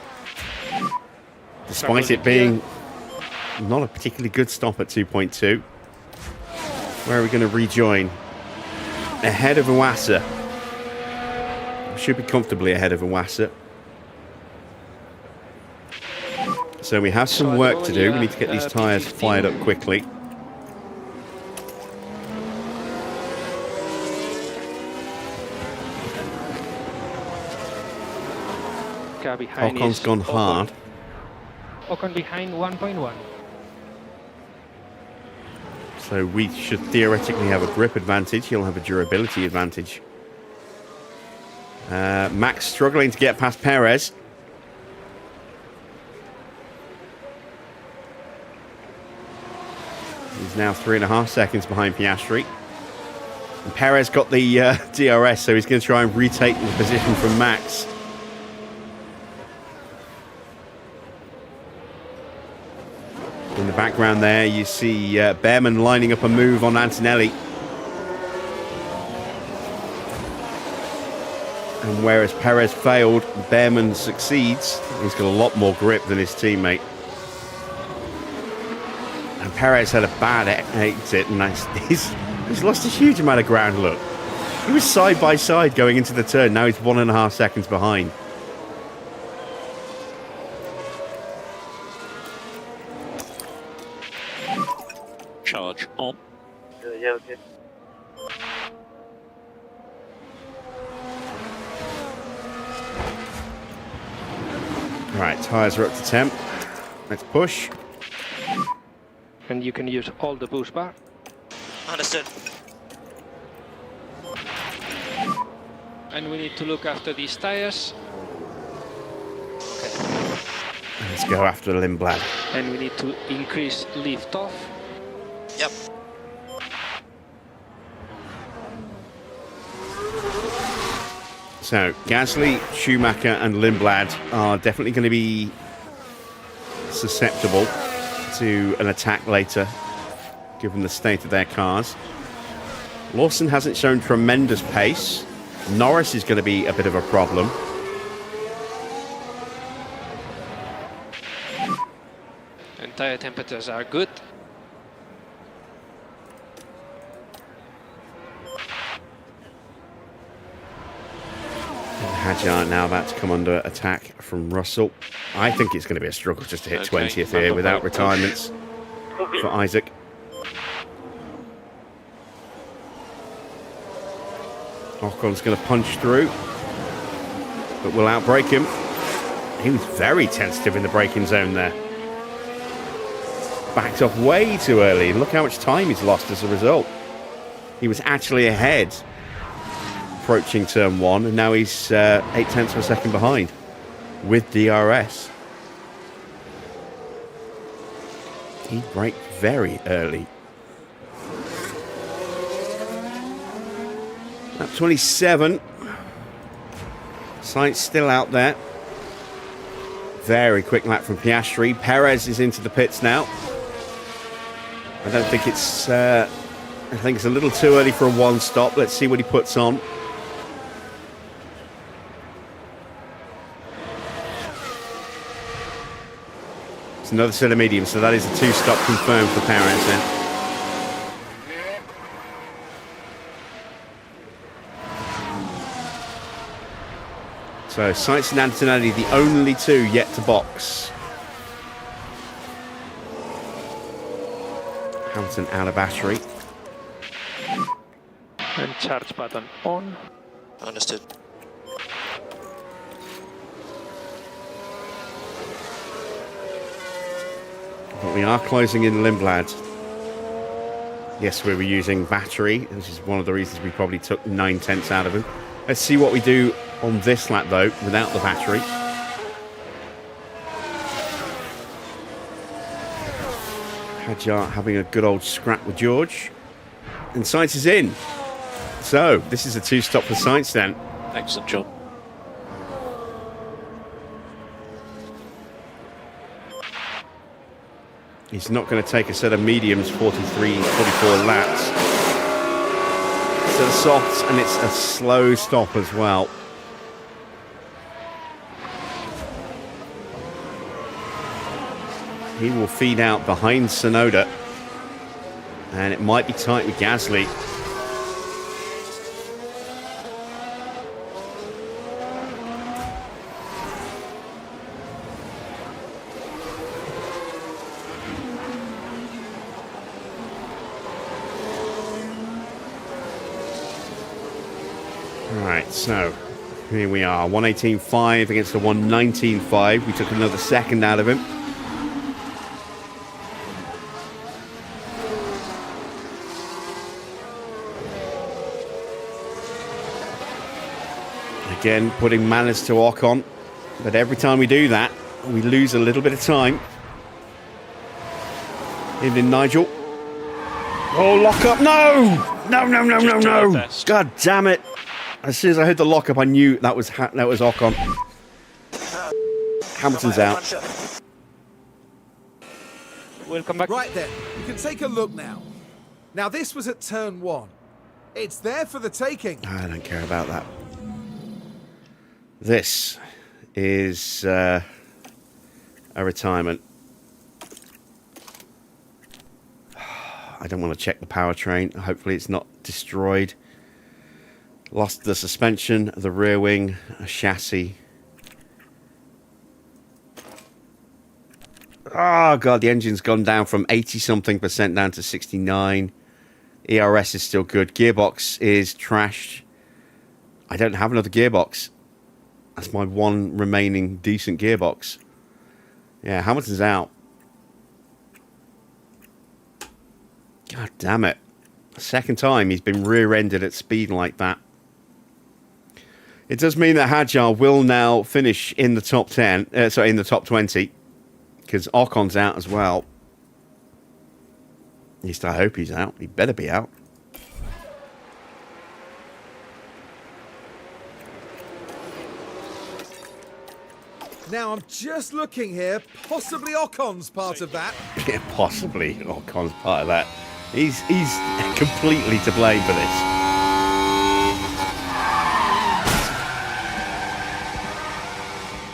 Despite it being not a particularly good stop at 2.2. Where are we going to rejoin? Ahead of Iwasa. We should be comfortably ahead of Iwasa. So we have some work to do. We need to get these tyres fired up quickly. Car behind Ocon's is gone hard. Ocon behind 1.1. So we should theoretically have a grip advantage. He'll have a durability advantage. Max struggling to get past Perez. He's now 3.5 seconds behind Piastri. And Perez got the DRS, so he's going to try and retake the position from Max. In the background there, you see Behrman lining up a move on Antonelli. And whereas Perez failed, Behrman succeeds. He's got a lot more grip than his teammate. And Perez had a bad exit, and he's lost a huge amount of ground, look. He was side by side going into the turn, now he's 1.5 seconds behind. Charge on. Yeah, okay. Right, tyres are up to temp. Let's push. and you can use all the boost bar. Understood. And we need to look after these tires. Let's go after Lindblad. And we need to increase lift off. Yep. So, Gasly, Schumacher and Lindblad are definitely going to be susceptible to an attack later, given the state of their cars. Lawson hasn't shown tremendous pace. Norris is going to be a bit of a problem. And tire temperatures are good. Hadjar now about to come under attack from Russell. I think it's going to be a struggle just to hit 20th here without retirements for Isaac. Ocon's going to punch through, but will outbrake him. He was very tentative in the braking zone there. Backed off way too early, and look how much time he's lost as a result. He was actually ahead approaching turn one, and now he's 0.8 of a second behind with DRS. He braked very early. Lap 27. Sainz still out there. Very quick lap from Piastri. Perez is into the pits now. I don't think it's I think it's a little too early for a one stop. Let's see what he puts on. It's another set of mediums, so that is a two-stop confirmed for Perez then. So Sainz and Antonelli, the only two yet to box. Hamilton out of battery. And charge button on. Understood. But we are closing in Lindblad. Yes, we were using battery, which is one of the reasons we probably took 9/10 out of him. Let's see what we do on this lap, though, without the battery. Hadjar having a good old scrap with George. And Sainz is in. So, this is a 2-stop for Sainz then. Excellent job. He's not going to take a set of mediums 43, 44 laps. Set of softs, and it's a slow stop as well. He will feed out behind Tsunoda. And it might be tight with Gasly. Right, so here we are, 118.5 against a 119.5. We took another second out of him. Again, putting manners to Ocon, but every time we do that, we lose a little bit of time. Evening, Nigel. Oh, lock up! No! No! No! No! No! No! God damn it! As soon as I heard the lock up, I knew that was Ocon. Hamilton's out. Welcome back. Right then, you can take a look now. Now this was at turn 1. It's there for the taking. I don't care about that. This is a retirement. I don't want to check the powertrain. Hopefully it's not destroyed. Lost the suspension, the rear wing, a chassis. Oh god, the engine's gone down from 80-something% down to 69. ERS is still good. Gearbox is trashed. I don't have another gearbox. That's my one remaining decent gearbox. Yeah, Hamilton's out. God damn it. Second time he's been rear-ended at speed like that. It does mean that Hadjar will now finish in the top 10, in the top 20, because Ocon's out as well. At least I hope he's out. He better be out. Now I'm just looking here, possibly Ocon's part of that. Yeah, possibly Ocon's part of that. He's completely to blame for this.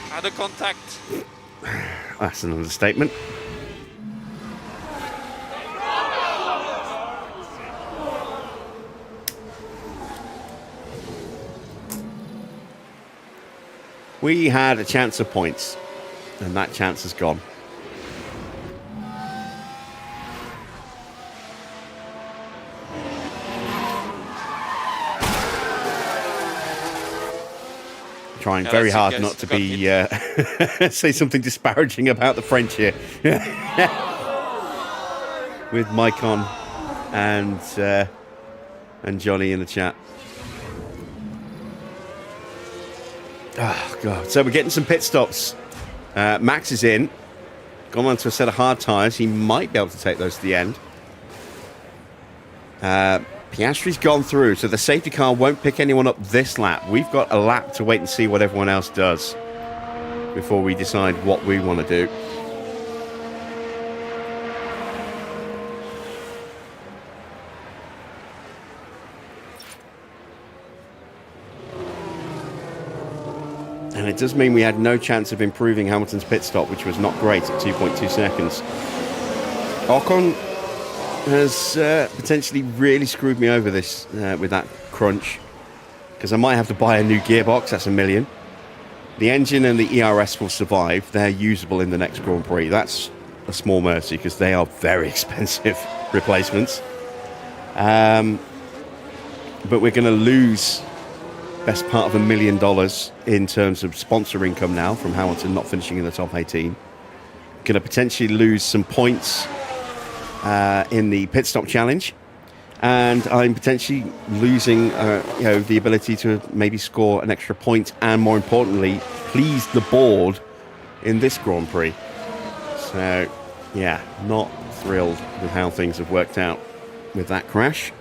Had a contact. That's an understatement. We had a chance of points, and that chance is gone. Trying very hard not to be say something disparaging about the French here. With Maicon and Johnny in the chat. Oh god! So we're getting some pit stops. Max is in, gone on to a set of hard tyres. He might be able to take those to the end. Piastri's gone through, so the safety car won't pick anyone up this lap. We've got a lap to wait and see what everyone else does before we decide what we want to do. And it does mean we had no chance of improving Hamilton's pit stop, which was not great at 2.2 seconds. Ocon has potentially really screwed me over this with that crunch, because I might have to buy a new gearbox. That's $1 million. The engine and the ERS will survive. They're usable in the next Grand Prix. That's a small mercy because they are very expensive replacements. But we're going to lose best part of $1 million in terms of sponsor income now from Hamilton not finishing in the top 18. Going to potentially lose some points in the pit stop challenge, and I'm potentially losing the ability to maybe score an extra point and, more importantly, please the board in this Grand Prix. So yeah, not thrilled with how things have worked out with that crash.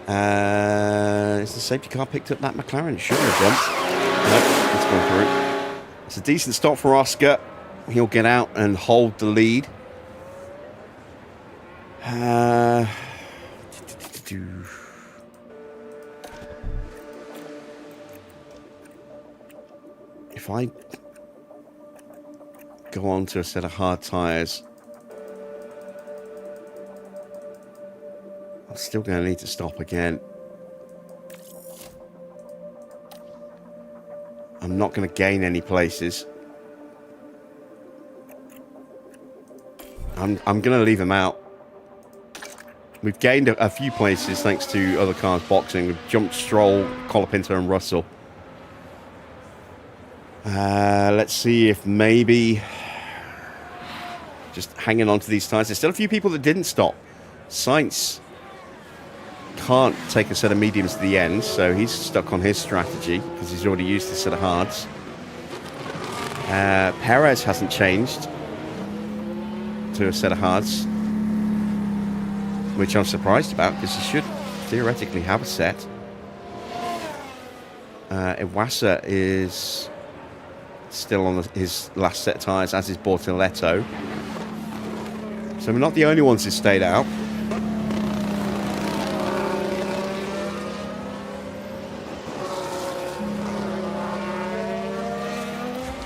Is the safety car picked up that McLaren? Should have done. Nope, it's gone through. It's a decent stop for Oscar. He'll get out and hold the lead. If I go on to a set of hard tyres, I'm still going to need to stop again. I'm not going to gain any places. I'm going to leave him out. We've gained a few places thanks to other cars boxing. We've jumped Stroll, Colapinto and Russell. Let's see if maybe just hanging on to these tyres. There's still a few people that didn't stop. Sainz can't take a set of mediums to the end, so he's stuck on his strategy because he's already used a set of hards. Perez hasn't changed to a set of hards, which I'm surprised about because he should theoretically have a set. Iwasa is still on his last set of tyres, as is Bortoletto. So we're not the only ones who stayed out.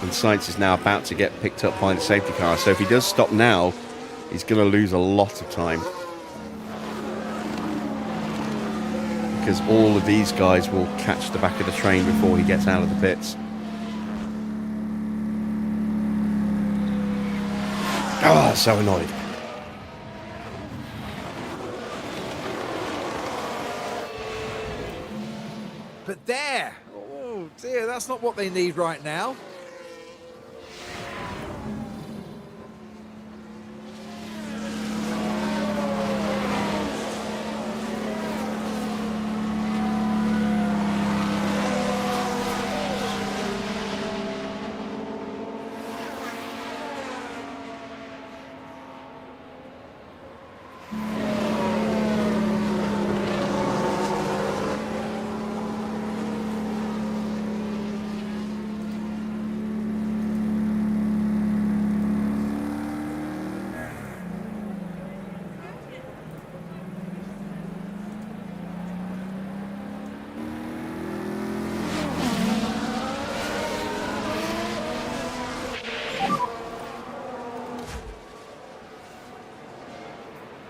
And Sainz is now about to get picked up by the safety car. So if he does stop now, he's going to lose a lot of time. Because all of these guys will catch the back of the train before he gets out of the pits. Oh, so annoyed. But there! Oh dear, that's not what they need right now.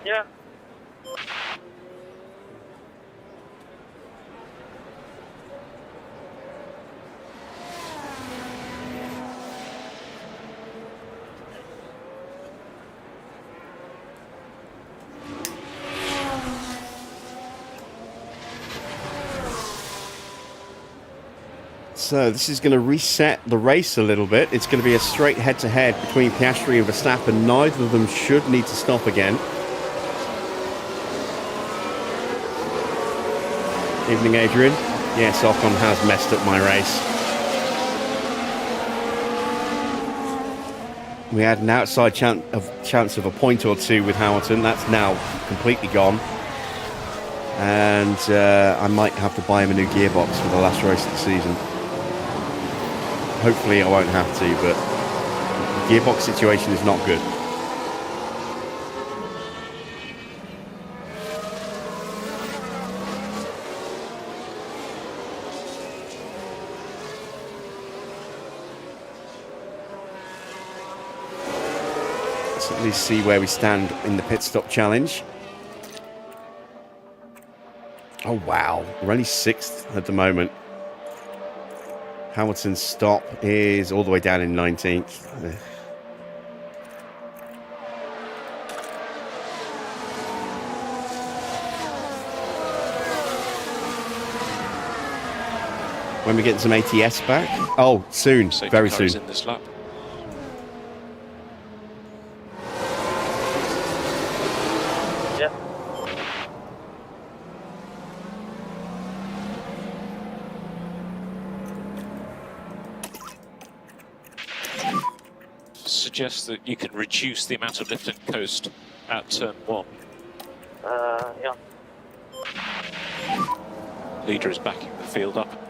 Yeah. So this is going to reset the race a little bit. It's going to be a straight head-to-head between Piastri and Verstappen. Neither of them should need to stop again. Evening, Adrian. Yes, Ocon has messed up my race. We had an outside chance of a point or two with Hamilton. That's now completely gone. And I might have to buy him a new gearbox for the last race of the season. Hopefully I won't have to, but the gearbox situation is not good. Let's at least see where we stand in the pit stop challenge. Oh wow, we're only 6th at the moment. Hamilton's stop is all the way down in 19th. When we get some ATS back? Oh, soon. Safety Very car soon. is in this lap. Yep. Suggests that you can reduce the amount of lift and coast at turn 1. Yeah. Leader is backing the field up.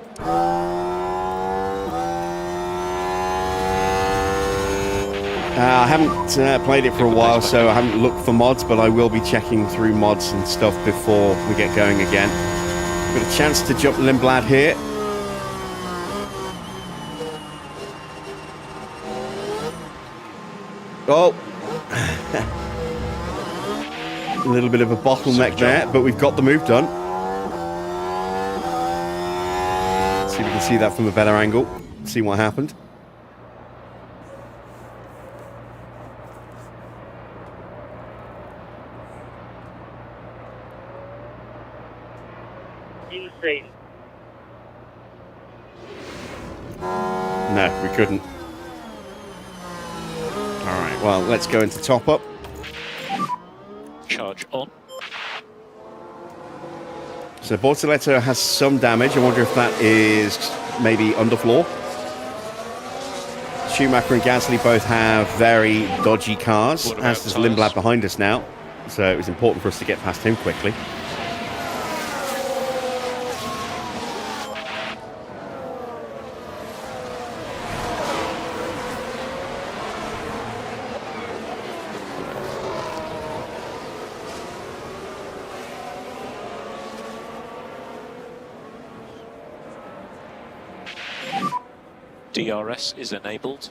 I haven't played it for a while, so I haven't looked for mods, but I will be checking through mods and stuff before we get going again. Got a chance to jump Lindblad here. Oh, a little bit of a bottleneck there, but we've got the move done. See if we can see that from a better angle. See what happened. Insane. No, we couldn't. Alright, well, let's go into top up. Charge on. So Bortoletto has some damage. I wonder if that is maybe underfloor. Schumacher and Gasly both have very dodgy cars, What about as does tyres? Lindblad behind us now. So it was important for us to get past him quickly. DRS is enabled.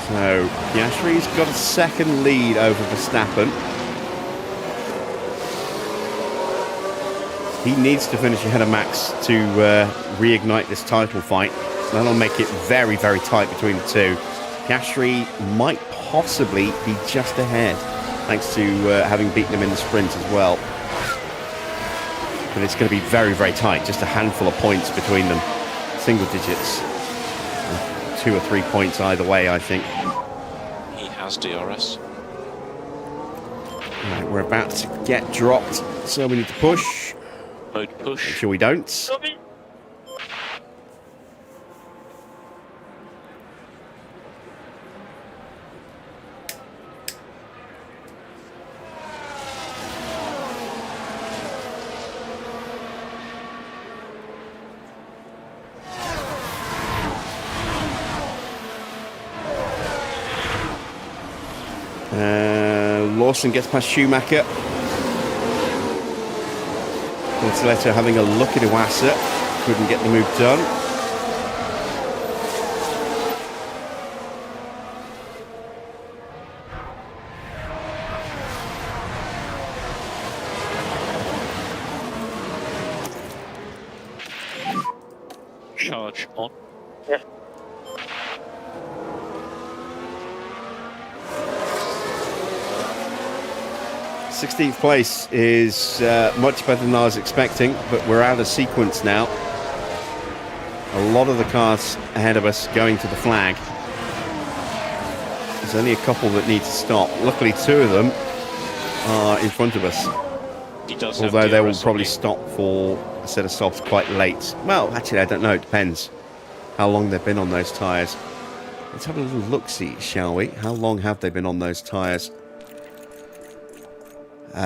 So Piastri's got a second lead over Verstappen. He needs to finish ahead of Max to reignite this title fight. That'll make it very, very tight between the two. Piastri might possibly be just ahead, thanks to having beaten him in the sprint as well. But it's going to be very, very tight. Just a handful of points between them. Single digits. 2 or 3 points either way, I think. He has DRS. Right, we're about to get dropped, so we need to push. Mode Make push. sure we don't. Copy. Lawson gets past Schumacher. Bortoletto having a look at Iwasa. Couldn't get the move done. Charge on. Yeah. Sixteenth place is much better than I was expecting, but we're out of sequence now. A lot of the cars ahead of us going to the flag. There's only a couple that need to stop. Luckily, 2 of them are in front of us. He does have Although they will DRS probably on stop for a set of softs quite late. Well, actually, I don't know. It depends how long they've been on those tyres. Let's have a little look-see, shall we? How long have they been on those tyres? So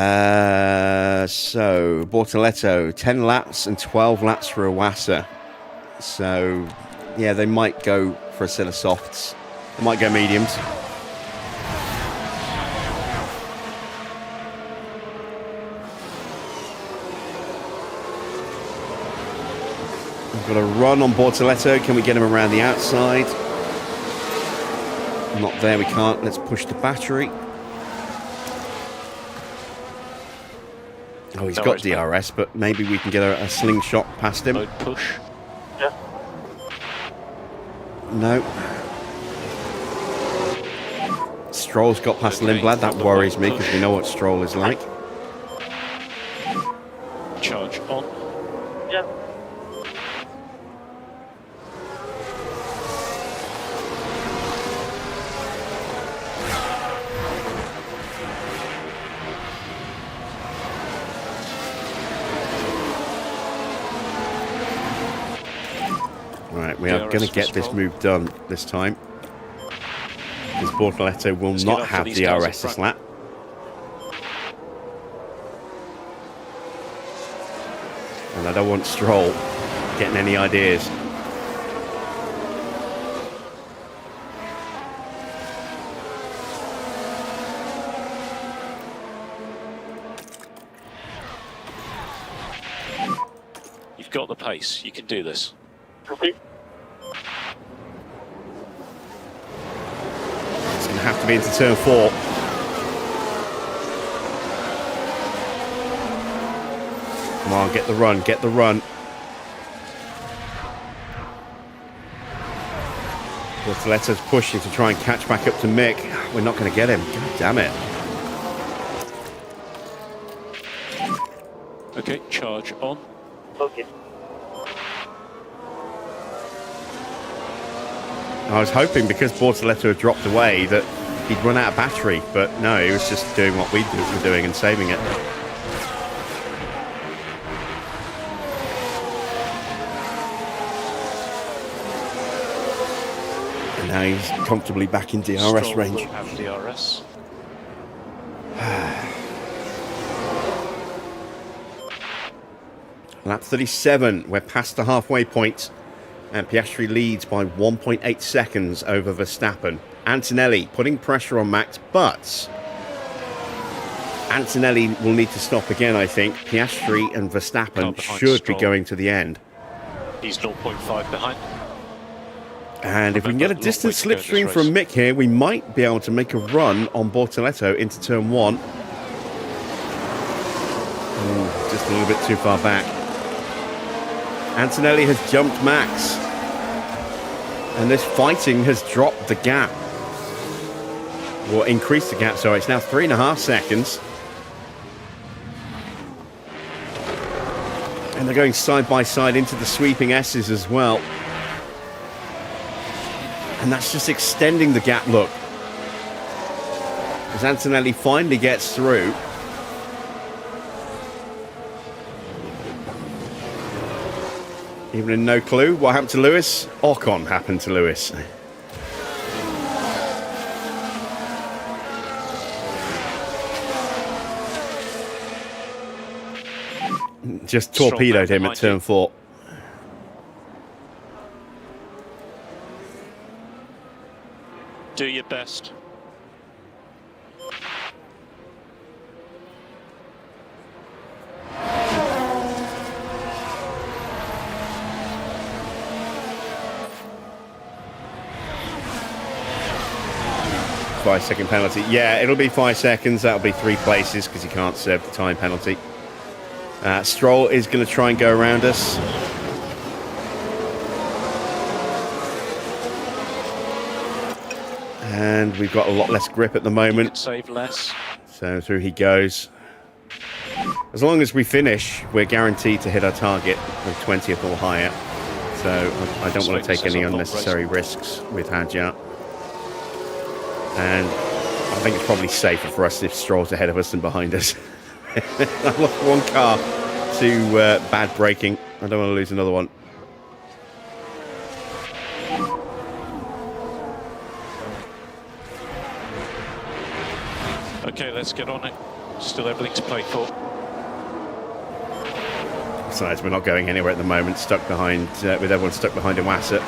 Bortoletto, 10 laps and 12 laps for Iwasa. So yeah, they might go for a set of softs. They might go mediums. We've got a run on Bortoletto. Can we get him around the outside? Not there, we can't. Let's push the battery. Oh, he's got DRS, but maybe we can get a slingshot past him. Mode push. Yeah. No. Stroll's got past Lindblad. That worries me because we know what Stroll is like. Charge on. Yeah. Right, we are going to get this move done this time. Because Bortoletto will not have DRS this lap. And I don't want Stroll getting any ideas. You've got the pace. You can do this. Okay. It's going to have to be into turn 4. Come on, get the run, get the run. Bortoletto's pushing to try and catch back up to Mick. We're not going to get him. God damn it. Okay, charge on. Okay. I was hoping because Bortoletto had dropped away that he'd run out of battery, but no, he was just doing what we were doing and saving it. And now he's comfortably back in DRS Stroll range. will have DRS. Lap 37, we're past the halfway point, and Piastri leads by 1.8 seconds over Verstappen. Antonelli putting pressure on Max, but Antonelli will need to stop again, I think. Piastri and Verstappen should be going to the end. He's 0.5 behind. And if we can get a distant slipstream from Mick here, we might be able to make a run on Bortoletto into turn 1. Just a little bit too far back. Antonelli has jumped Max. And this fighting has dropped the gap. Well, increased the gap, sorry. It's now 3.5 seconds. And they're going side by side into the sweeping S's as well. And that's just extending the gap, look. As Antonelli finally gets through. Even in no clue. What happened to Lewis? Ocon happened to Lewis. Just torpedoed him at turn 4. Do your best. Five-second penalty. Yeah, it'll be 5 seconds. That'll be 3 places because he can't serve the time penalty. Stroll is going to try and go around us. And we've got a lot less grip at the moment. Save less. So through he goes. As long as we finish, we're guaranteed to hit our target of 20th or higher. So I don't want to take any unnecessary risks with Hadjar. And I think it's probably safer for us if Stroll's ahead of us than behind us. I've lost one car to bad braking. I don't want to lose another one. Okay, let's get on it. Still everything to play for. Besides, we're not going anywhere at the moment, stuck behind, with everyone stuck behind Iwasa.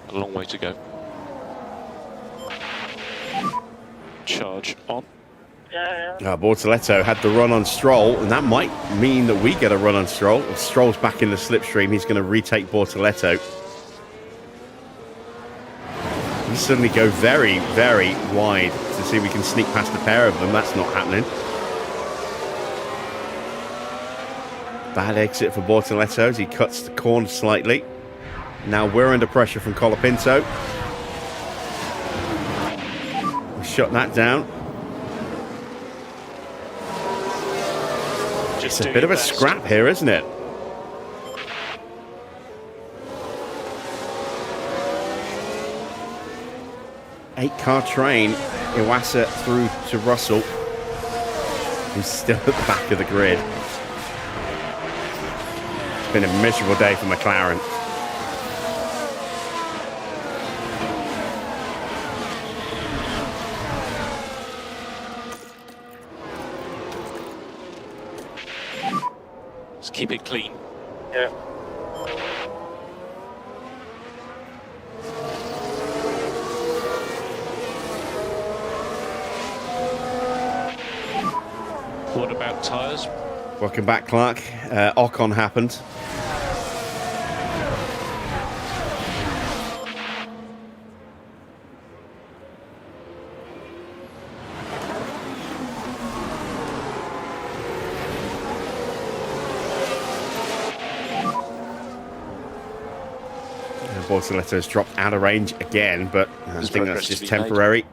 A long way to go. Charge on. Bortoletto had the run on Stroll, and that might mean that we get a run on Stroll. If Stroll's back in the slipstream, he's going to retake Bortoletto. We suddenly go very, very wide to see if we can sneak past the pair of them. That's not happening. Bad exit for Bortoletto as he cuts the corner slightly. Now we're under pressure from Colapinto. We shut that down. It's a bit of a scrap here, isn't it? Eight-car train, Iwasa through to Russell, who's still at the back of the grid. It's been a miserable day for McLaren. Let's keep it clean. Yeah. What about tyres? Welcome back, Clark. Ocon happened. Bortoletto has dropped out of range again, but I think that's just temporary.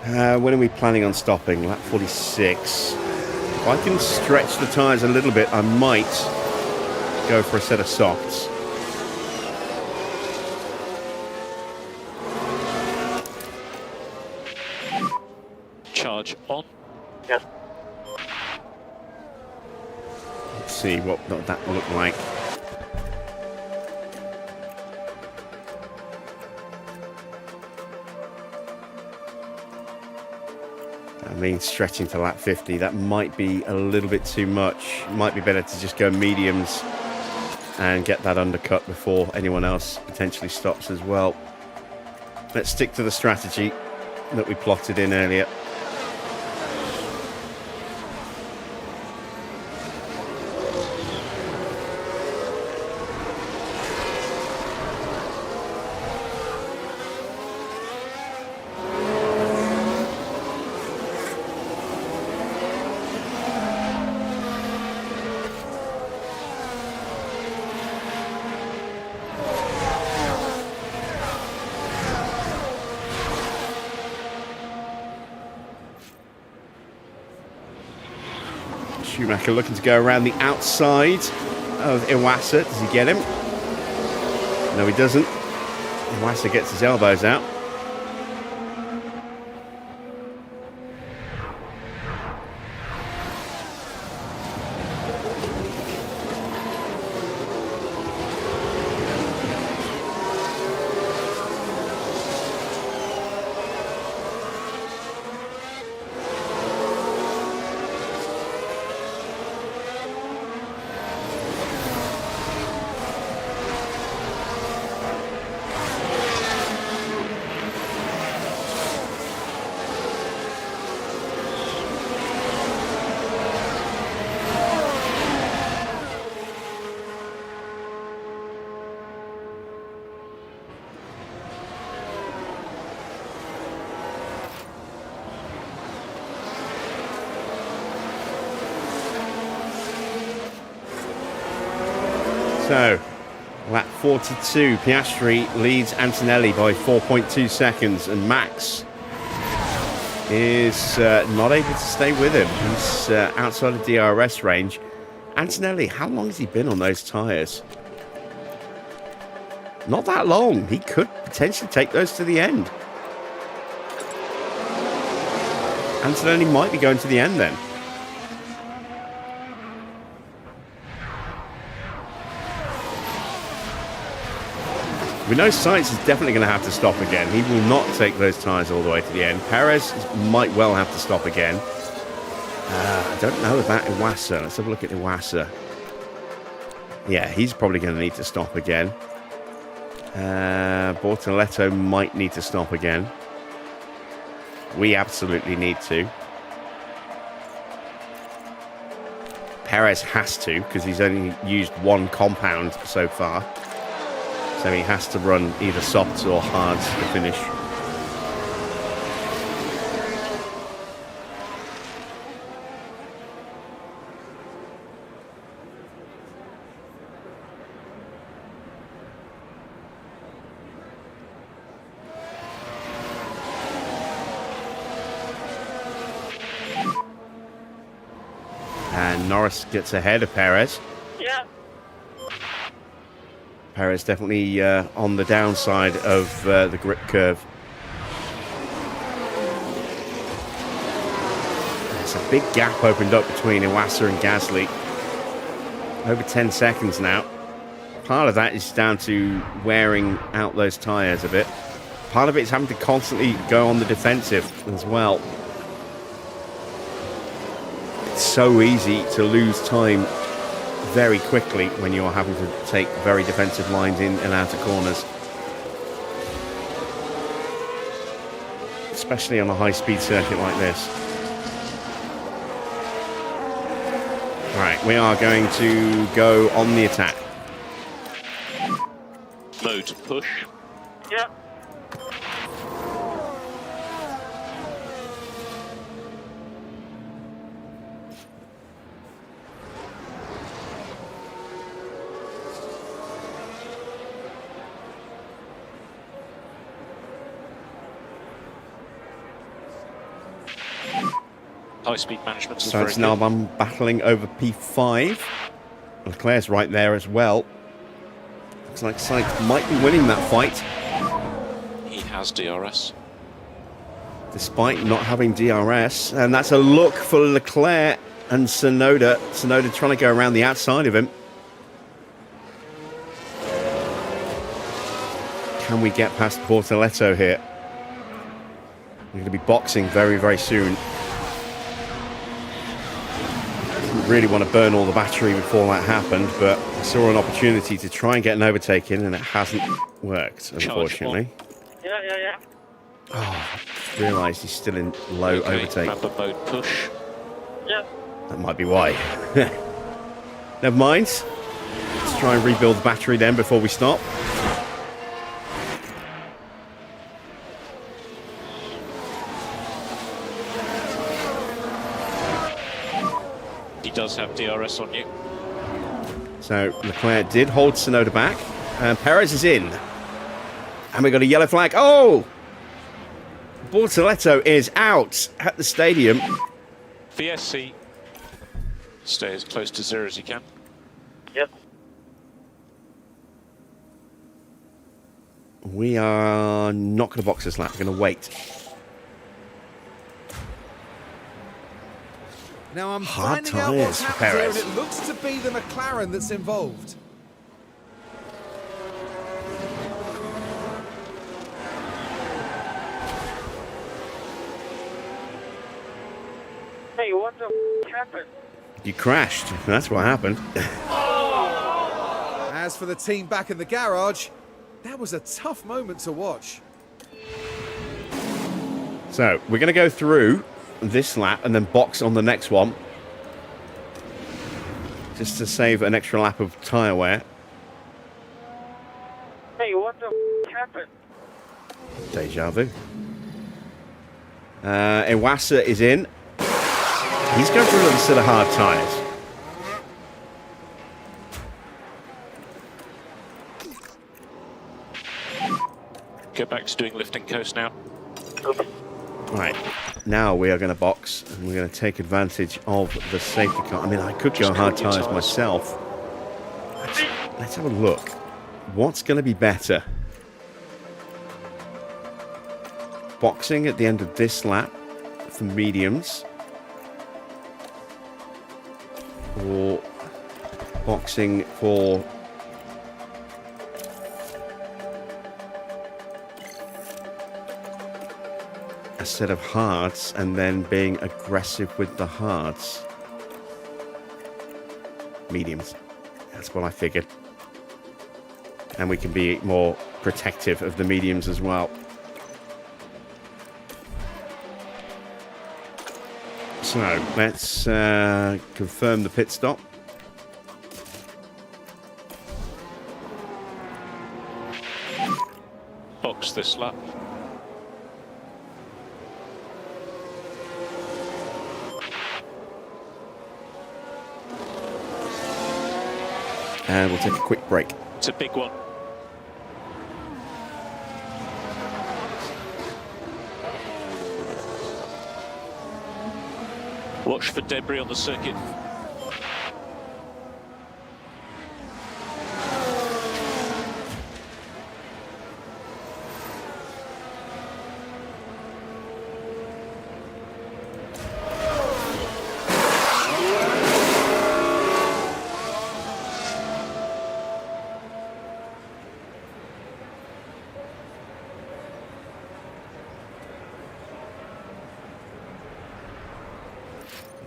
When are we planning on stopping? Lap 46. If I can stretch the tyres a little bit, I might go for a set of softs. Charge on. Yes. Let's see what that will look like. I mean, stretching to lap 50, that might be a little bit too much. Might be better to just go mediums and get that undercut before anyone else potentially stops as well. Let's stick to the strategy that we plotted in earlier. Schumacher looking to go around the outside of Iwasa. Does he get him? No, he doesn't. Iwasa gets his elbows out. So, lap 42, Piastri leads Antonelli by 4.2 seconds, and Max is not able to stay with him. He's outside of DRS range. Antonelli, how long has he been on those tyres? Not that long. He could potentially take those to the end. Antonelli might be going to the end then. We know Sainz is definitely going to have to stop again. He will not take those tyres all the way to the end. Perez might well have to stop again. I don't know about Iwasa. Let's have a look at Iwasa. Yeah, he's probably going to need to stop again. Bortoletto might need to stop again. We absolutely need to. Perez has to, because he's only used one compound so far. So he has to run either softs or hards to finish. And Norris gets ahead of Perez. Yeah. Perez definitely on the downside of the grip curve. There's a big gap opened up between Iwasa and Gasly. Over 10 seconds now. Part of that is down to wearing out those tyres a bit. Part of it is having to constantly go on the defensive as well. It's so easy to lose time very quickly when you're having to take very defensive lines in and out of corners, especially on a high-speed circuit like this. All right, we are going to go on the attack. Mode push. Yeah. High-speed management. So it's now I'm battling over P5. Leclerc's right there as well. Looks like Sainz might be winning that fight, He has DRS. despite not having DRS. And that's a look for Leclerc and Tsunoda. Tsunoda trying to go around the outside of him. Can we get past Bortoletto here? We're going to be boxing very, very soon. Really want to burn all the battery before that happened, but I saw an opportunity to try and get an overtake in, and it hasn't worked, unfortunately. Yeah. Oh, I realised he's still in low overtake. Remember mode push. Yeah. That might be why. Never mind. Let's try and rebuild the battery then before we stop. He does have DRS on you. So Leclerc did hold Tsunoda back, and Perez is in. And we got a yellow flag. Oh! Bortoletto is out at the stadium. VSC. Stay as close to 0 as you can. Yep. We are not going to box this lap. We're going to wait. Now I'm Hard finding out what's tyres for happened here, and Perez. it looks to be the McLaren that's involved. Hey, what the f happened? You crashed. That's what happened. As for the team back in the garage, that was a tough moment to watch. So we're going to go through this lap and then box on the next one, just to save an extra lap of tyre wear. Hey, what the f happened? Deja vu. Iwasa is in. He's going for another set of hard tyres. Go back to doing lift and coast now. Right, now we are going to box and we're going to take advantage of the safety car. I mean, I could go Just hard cool your tyres tyres. myself. Let's have a look. What's going to be better? Boxing at the end of this lap for mediums. Or boxing for a set of hards and then being aggressive with the hards. Mediums. That's what I figured. And we can be more protective of the mediums as well. So let's confirm the pit stop. Box this lap. And we'll take a quick break. It's a big one. Watch for debris on the circuit.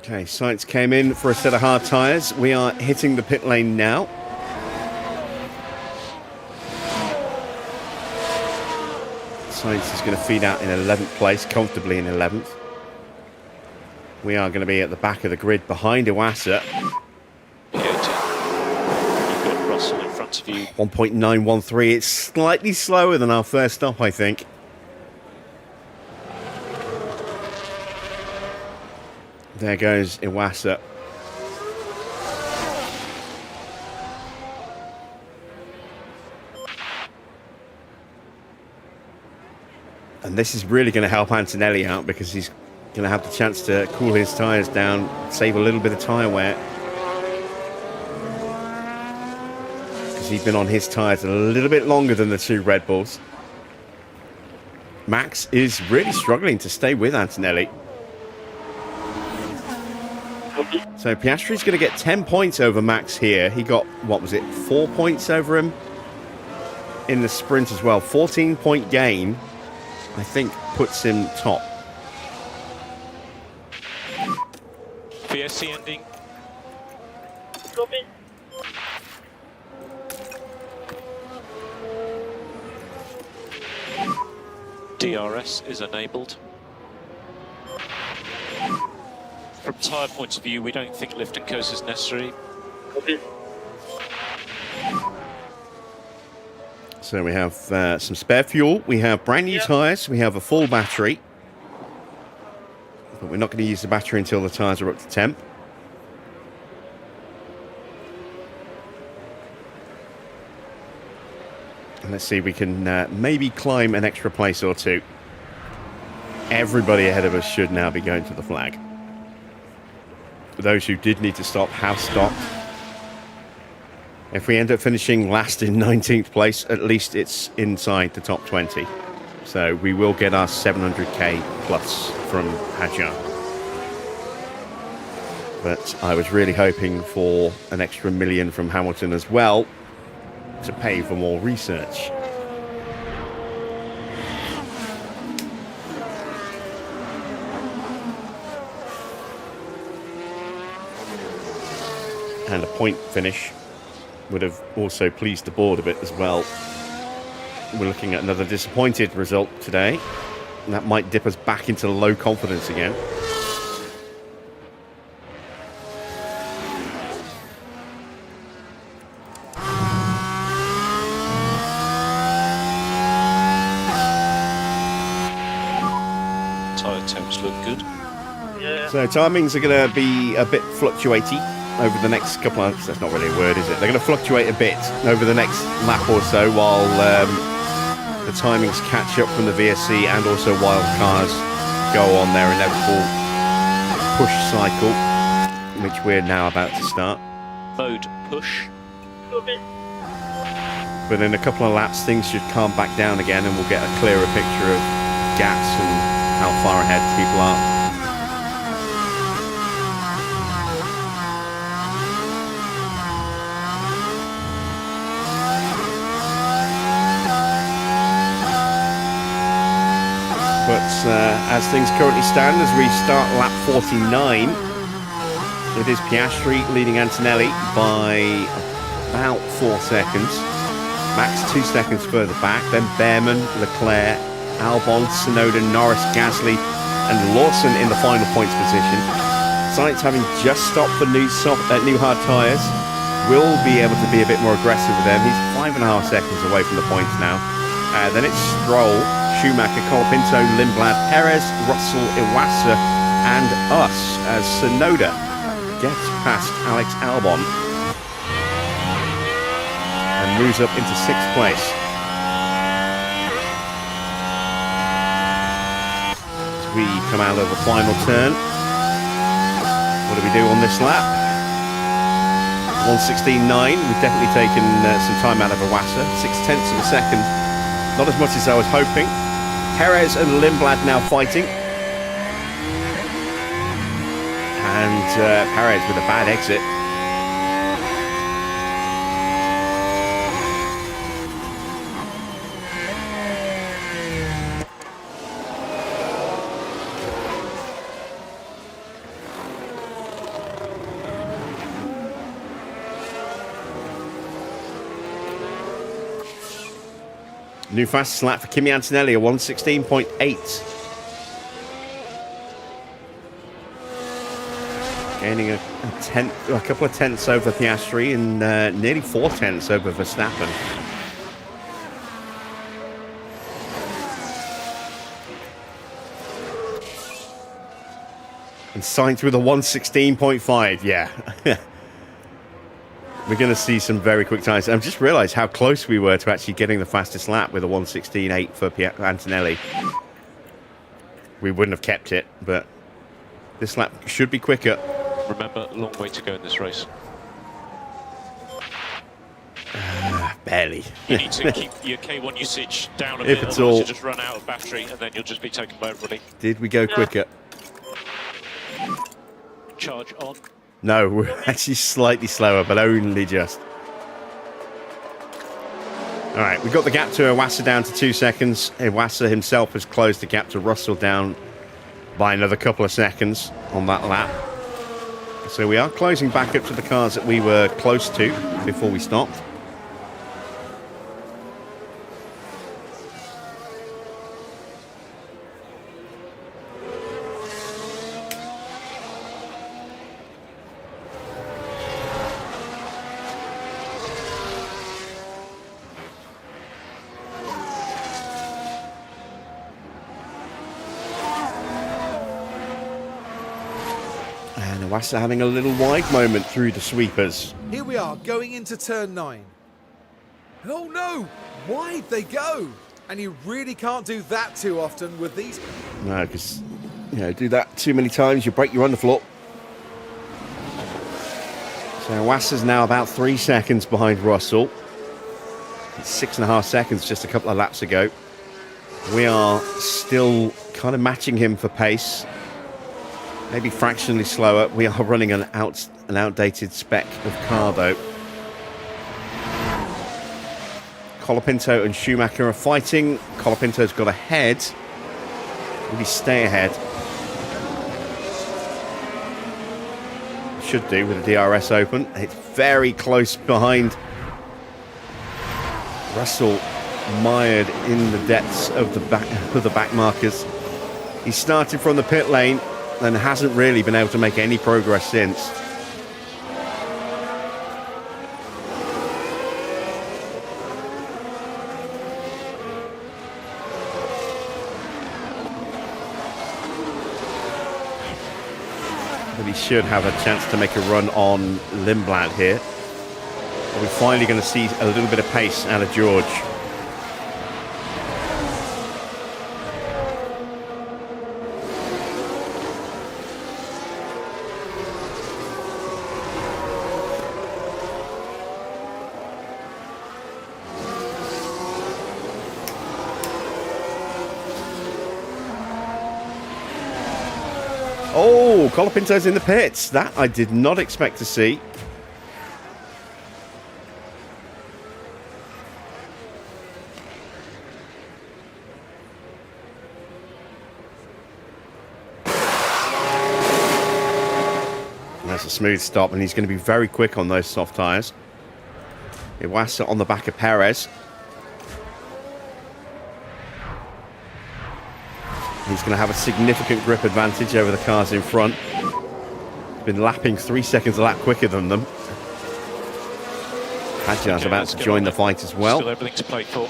Okay, Sainz came in for a set of hard tyres. We are hitting the pit lane now. Sainz is going to feed out in 11th place, comfortably in 11th. We are going to be at the back of the grid behind Iwasa. You've got Russell in front of you. 1.913. It's slightly slower than our first stop, I think. There goes Iwasa. And this is really going to help Antonelli out because he's going to have the chance to cool his tyres down, save a little bit of tyre wear. Because he's been on his tyres a little bit longer than the two Red Bulls. Max is really struggling to stay with Antonelli. So Piastri's going to get 10 points over Max here. He got, what was it, 4 points over him in the sprint as well. 14-point gain, I think, puts him top. VSC ending. Copy. DRS is enabled. From tyre point of view, we don't think lift and coast is necessary. Copy. So we have some spare fuel. We have brand new tyres. We have a full battery. But we're not going to use the battery until the tyres are up to temp. And let's see if we can maybe climb an extra place or two. Everybody ahead of us should now be going to the flag. For those who did need to stop, have stopped. If we end up finishing last in 19th place, at least it's inside the top 20. So we will get our 700k plus from Hajar. But I was really hoping for an extra million from Hamilton as well to pay for more research. And a point finish would have also pleased the board a bit as well. We're looking at another disappointed result today. And that might dip us back into low confidence again. Tyre temps look good. Yeah. So timings are going to be a bit fluctuating over the next couple of... That's not really a word, is it? They're going to fluctuate a bit over the next lap or so while the timings catch up from the VSC and also while cars go on their inevitable push cycle, which we're now about to start. Mode push. Copy. But in a couple of laps, things should calm back down again and we'll get a clearer picture of gaps and how far ahead people are. but as things currently stand, as we start lap 49, it is Piastri leading Antonelli by about 4 seconds. Max 2 seconds further back, then Behrman, Leclerc, Albon, Tsunoda, Norris, Gasly and Lawson in the final points position. Sainz, having just stopped for new hard tyres, will be able to be a bit more aggressive with them. He's 5.5 seconds away from the points now. Then it's Stroll, Schumacher, Colapinto, Lindblad, Perez, Russell, Iwasa and us as Tsunoda gets past Alex Albon and moves up into 6th place. As we come out of the final turn, what do we do on this lap? 1:16.9, we've definitely taken some time out of Iwasa, 0.6 of a second, not as much as I was hoping. Perez and Lindblad now fighting. And Perez with a bad exit. New fastest lap for Kimi Antonelli, a 1:16.8. Gaining a couple of tenths over Piastri and nearly 4 tenths over Verstappen. And Sainz with a 1:16.5, yeah. We're going to see some very quick times. I've just realised how close we were to actually getting the fastest lap with a 1:16.8 for Antonelli. We wouldn't have kept it, but this lap should be quicker. Remember, long way to go in this race. Barely. You need to keep your K1 usage down a If bit, it's otherwise all- you'll just run out of battery and then you'll just be taken by everybody. Did we go quicker? Charge on. No, we're actually slightly slower, but only just. All right, we've got the gap to Iwasa down to 2 seconds. Iwasa himself has closed the gap to Russell down by another couple of seconds on that lap. So we are closing back up to the cars that we were close to before we stopped. And Iwasa having a little wide moment through the sweepers. Here we are going into turn 9. And oh no, wide they go. And you really can't do that too often with these. No, because, you know, do that too many times, you break your underfloor. So Iwasa's now about 3 seconds behind Russell. It's 6.5 seconds just a couple of laps ago. We are still kind of matching him for pace. Maybe fractionally slower. We are running an outdated spec of car, though. Colapinto and Schumacher are fighting. Colapinto's got ahead. Will he stay ahead? Should do with the DRS open. It's very close behind. Russell mired in the depths of the back markers. He started from the pit lane and hasn't really been able to make any progress since. But he should have a chance to make a run on Lindblad here. We're finally going to see a little bit of pace out of George. Oh, Colapinto's in the pits. That I did not expect to see. That's a smooth stop, and he's going to be very quick on those soft tyres. Iwasa on the back of Perez. He's going to have a significant grip advantage over the cars in front. Been lapping 3 seconds a lap quicker than them. Hadjar's about to join the fight as well. Still everything to play for.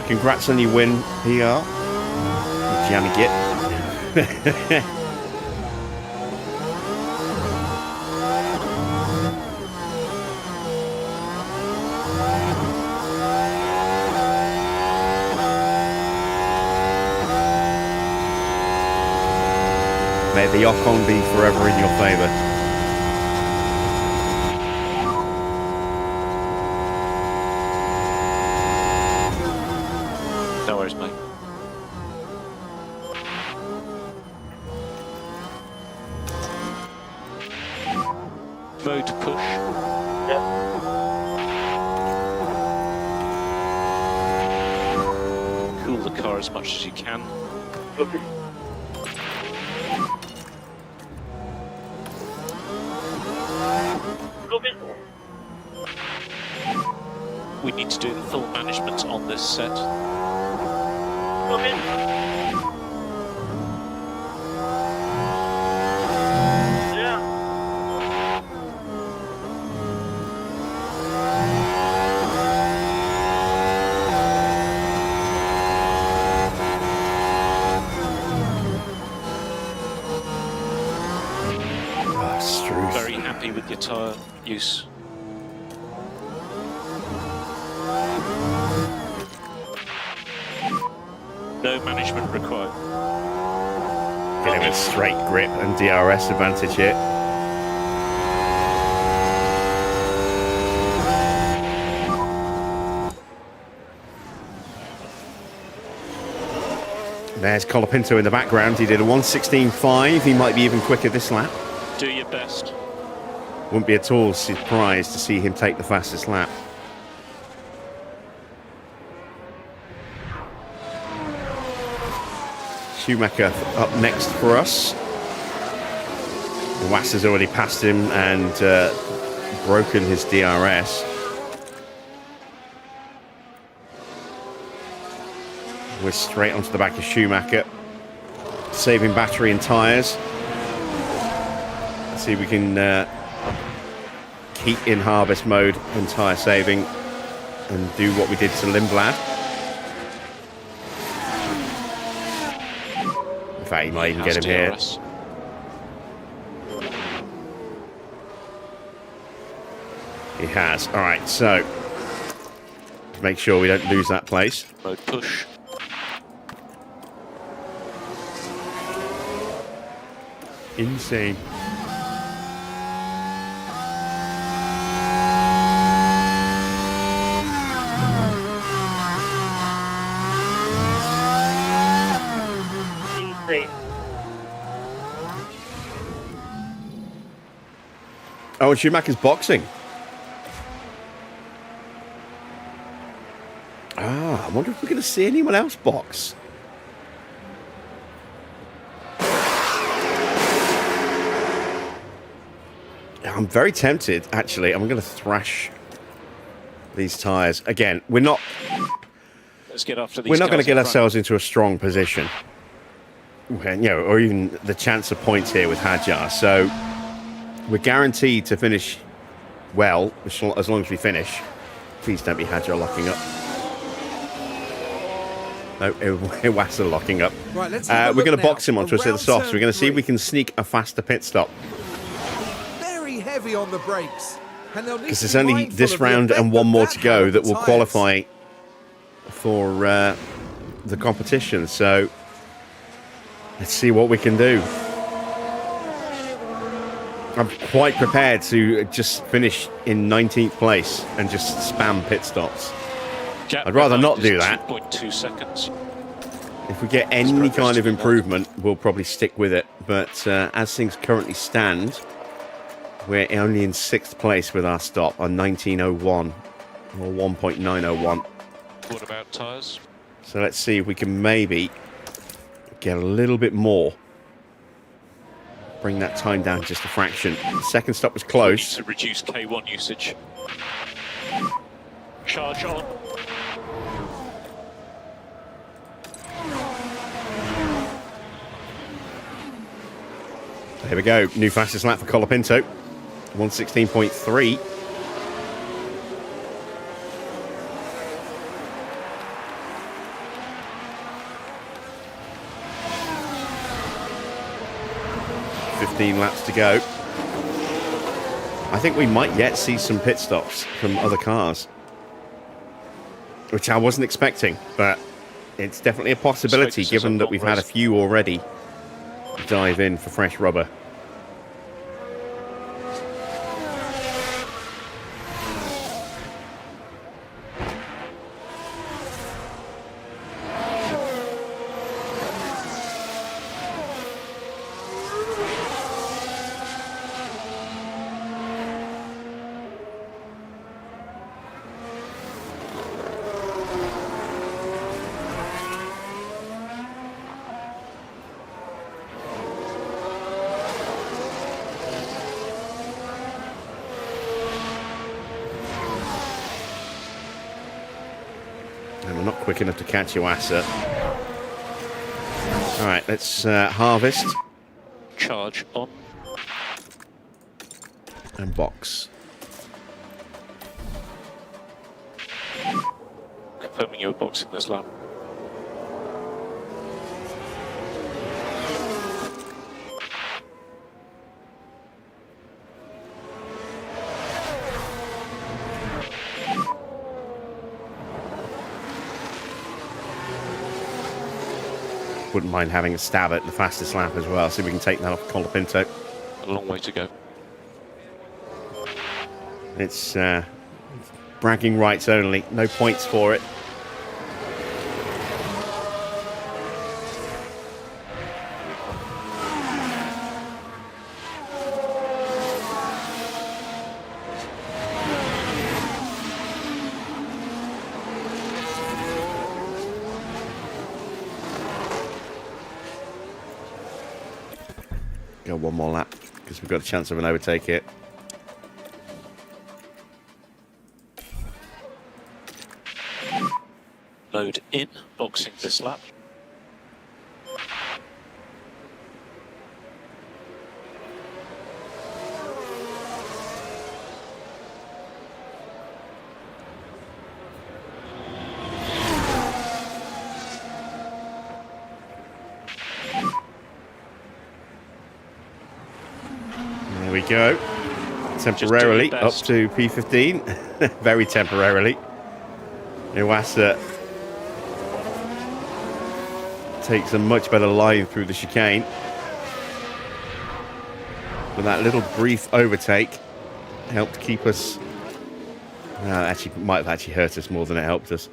Congrats on your win, PR. You jammy git. May the Ocon be forever in your favour. No worries, mate. Mode push. Yeah. Cool the car as much as you can. Copy. Copy. We need to do the full management on this set. Copy. Yeah. Very happy with your tyre use. No management required. Getting a straight grip and DRS advantage here. There's Colapinto in the background. He did a 1:16.5. He might be even quicker this lap. Do your best. Wouldn't be at all surprised to see him take the fastest lap. Schumacher up next for us. Wasser's already passed him and broken his DRS. We're straight onto the back of Schumacher, saving battery and tyres. Let's see if we can keep in harvest mode and tyre saving and do what we did to Lindblad. In fact, he might even get him here. He has. All right, so to make sure we don't lose that place. Mode push. Insane. Insane. Oh, and Schumacher's boxing. I wonder if we're going to see anyone else box. I'm very tempted, actually. I'm going to thrash these tyres. Again, we're not... Let's get after these. We're not going to get front. ourselves into a strong position. You know, or even the chance of points here with Hadjar. So we're guaranteed to finish well, as long as we finish. Please don't be Hadjar locking up. No, Iwasa locking up. Right, let's we're going to box him now onto a set of around softs. We're going to see if we turn can sneak a faster pit stop. Very heavy on the brakes. Because there's only this round and one more to go that will qualify for the competition. So let's see what we can do. I'm quite prepared to just finish in 19th place and just spam pit stops. Gap I'd rather behind not do is that. 2.2 seconds. If we get any kind of improvement, we'll probably stick with it. But as things currently stand, we're only in 6th place with our stop on 1901 or 1.901. What about tyres? So let's see if we can maybe get a little bit more. Bring that time down just a fraction. The second stop was close. To reduce K1 usage. Charge on. There we go. New fastest lap for Colapinto. 116.3. Laps to go. I think we might yet see some pit stops from other cars, which I wasn't expecting, but it's definitely a possibility given that we've had a few already dive in for fresh rubber. And we're not quick enough to catch you, Asa. All right, let's harvest. Charge on. And box. Confirming you're boxing this lap. Wouldn't mind having a stab at the fastest lap as well. See if we can take that off Colapinto. A long way to go. It's bragging rights only. No points for it. Go one more lap because we've got a chance of an overtake here. Load in, boxing this lap. There we go. Temporarily up to P15. Very temporarily. Iwasa takes a much better line through the chicane. But that little brief overtake helped keep us... actually, might have actually hurt us more than it helped us.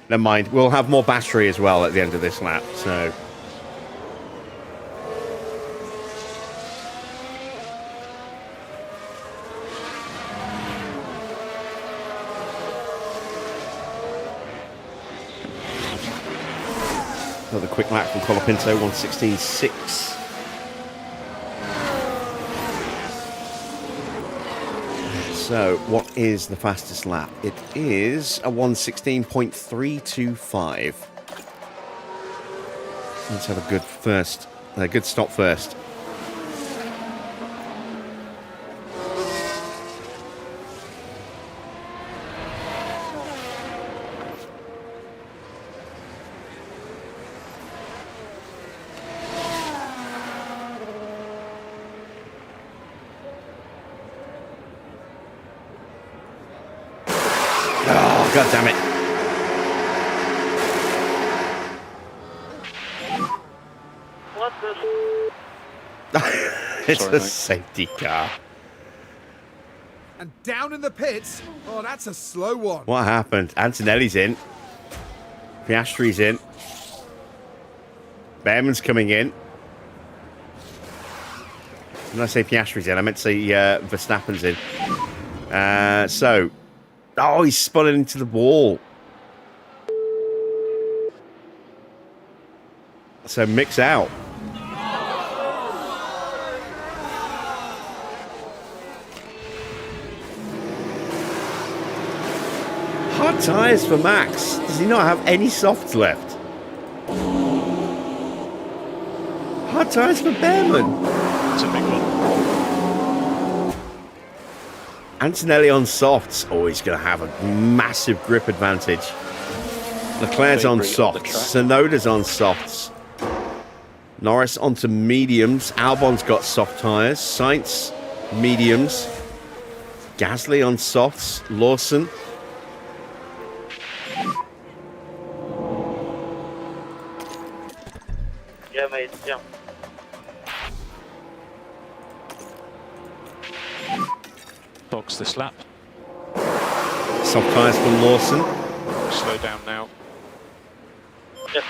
Never mind. We'll have more battery as well at the end of this lap. So... another quick lap from Colapinto, 116.6. So, what is the fastest lap? It is a 116.325. Let's have a good stop first. God damn it. What's this? It's Sorry, a mate. safety car. And down in the pits. Oh, that's a slow one. What happened? Antonelli's in. Piastri's in. Behrman's coming in. When I say Piastri's in, I meant to say Verstappen's in. Oh, he's spun it into the wall. So Mick's out. Hard tyres for Max. Does he not have any softs left? Hard tyres for Behrman. It's a big one. Antonelli on softs. Oh, he's going to have a massive grip advantage. Leclerc's on Livery on the softs. track. Sonoda's on softs. Norris onto mediums. Albon's got soft tyres. Sainz, mediums. Gasly on softs. Lawson. Yeah, mate. Yeah. Box this lap. Soft tyres for Lawson. Slow down now. Yes.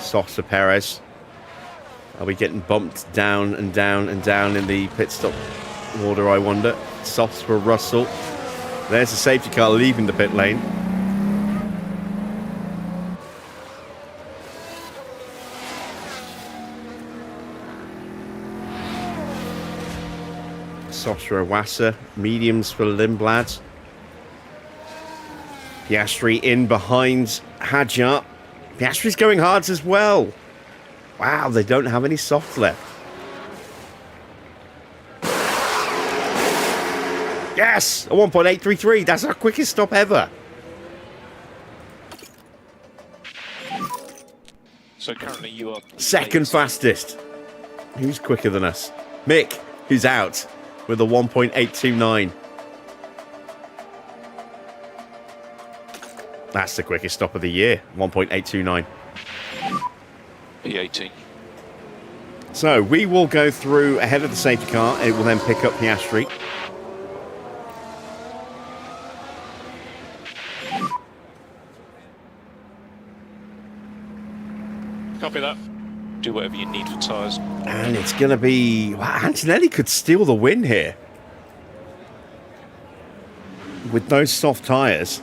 Softs for Perez. Are we getting bumped down and down and down in the pit stop order, I wonder? Softs for Russell. There's a safety car leaving the pit lane. Softs for Iwasa. Mediums for Lindblad. Piastri in behind Hadjar. Piastri's going hards as well. Wow, they don't have any soft left. Yes, a 1.833. That's our quickest stop ever. So currently you are Second fastest. Who's quicker than us? Mick, who's out with a 1.829. That's the quickest stop of the year, 1.829. P18. So we will go through ahead of the safety car. It will then pick up Piastri. Copy that. Do whatever you need for tyres. And it's going to be... Wow, Antonelli could steal the win here. With those soft tyres.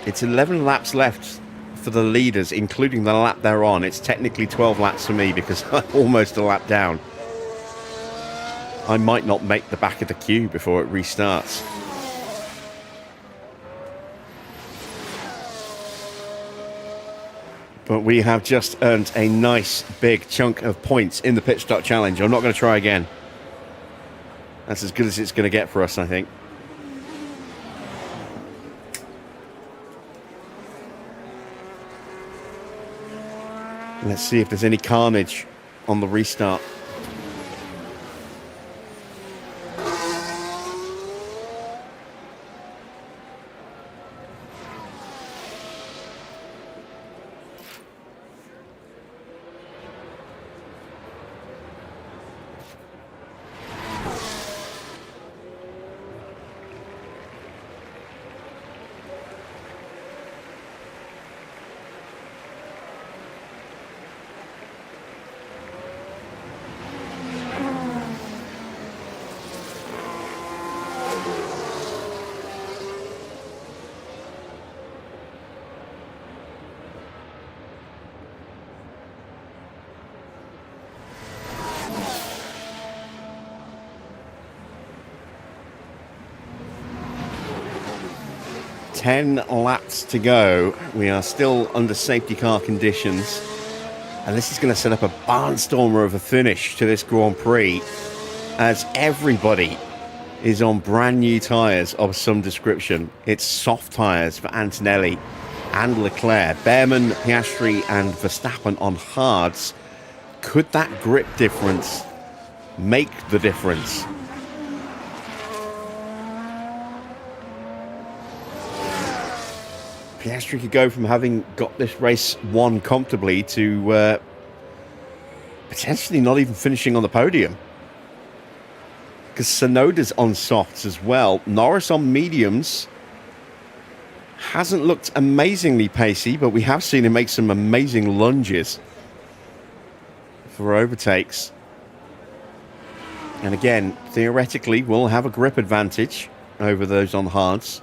It's 11 laps left for the leaders, including the lap they're on. It's technically 12 laps for me because I'm almost a lap down. I might not make the back of the queue before it restarts. But we have just earned a nice big chunk of points in the pit stop challenge. I'm not going to try again. That's as good as it's going to get for us, I think. Let's see if there's any carnage on the restart. Ten laps to go. We are still under safety car conditions. And this is going to set up a barnstormer of a finish to this Grand Prix as everybody is on brand new tyres of some description. It's soft tyres for Antonelli and Leclerc. Behrman, Piastri and Verstappen on hards. could that grip difference make the difference? Piastri could go from having got this race won comfortably to potentially not even finishing on the podium. Because Tsunoda's on softs as well. Norris on mediums. Hasn't looked amazingly pacey, but we have seen him make some amazing lunges for overtakes. And again, theoretically, we'll have a grip advantage over those on hards.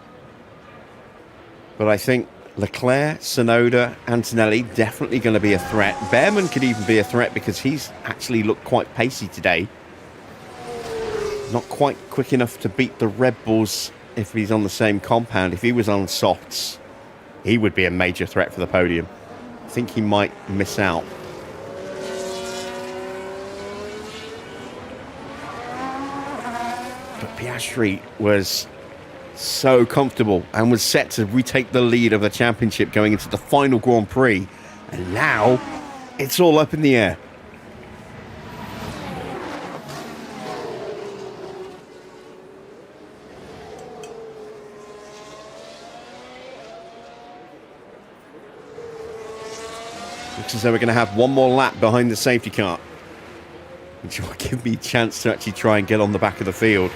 But I think Leclerc, Tsunoda, Antonelli definitely going to be a threat. Behrman could even be a threat because he's actually looked quite pacey today. Not quite quick enough to beat the RedBulls if he's on the same compound. If he was on softs, he would be a major threat for the podium. I think he might miss out. But Piastri was so comfortable and was set to retake the lead of the championship going into the final Grand Prix. And now it's all up in the air. Looks as though we're going to have one more lap behind the safety car, which will give me a chance to actually try and get on the back of the field.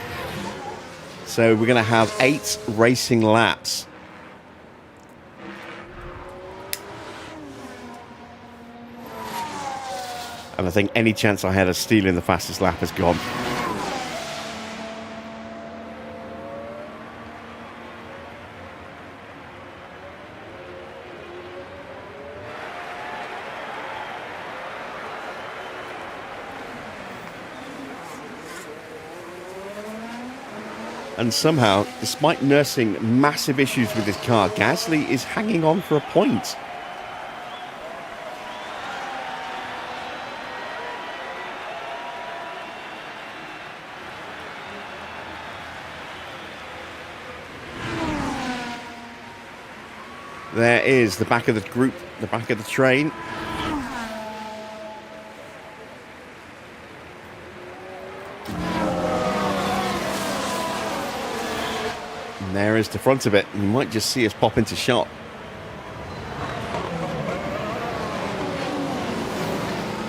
So we're going to have 8 racing laps. And I think any chance I had of stealing the fastest lap has gone. And somehow, despite nursing massive issues with his car, Gasly is hanging on for a point. There is the back of the group, the back of the train. There is the front of it. You might just see us pop into shot.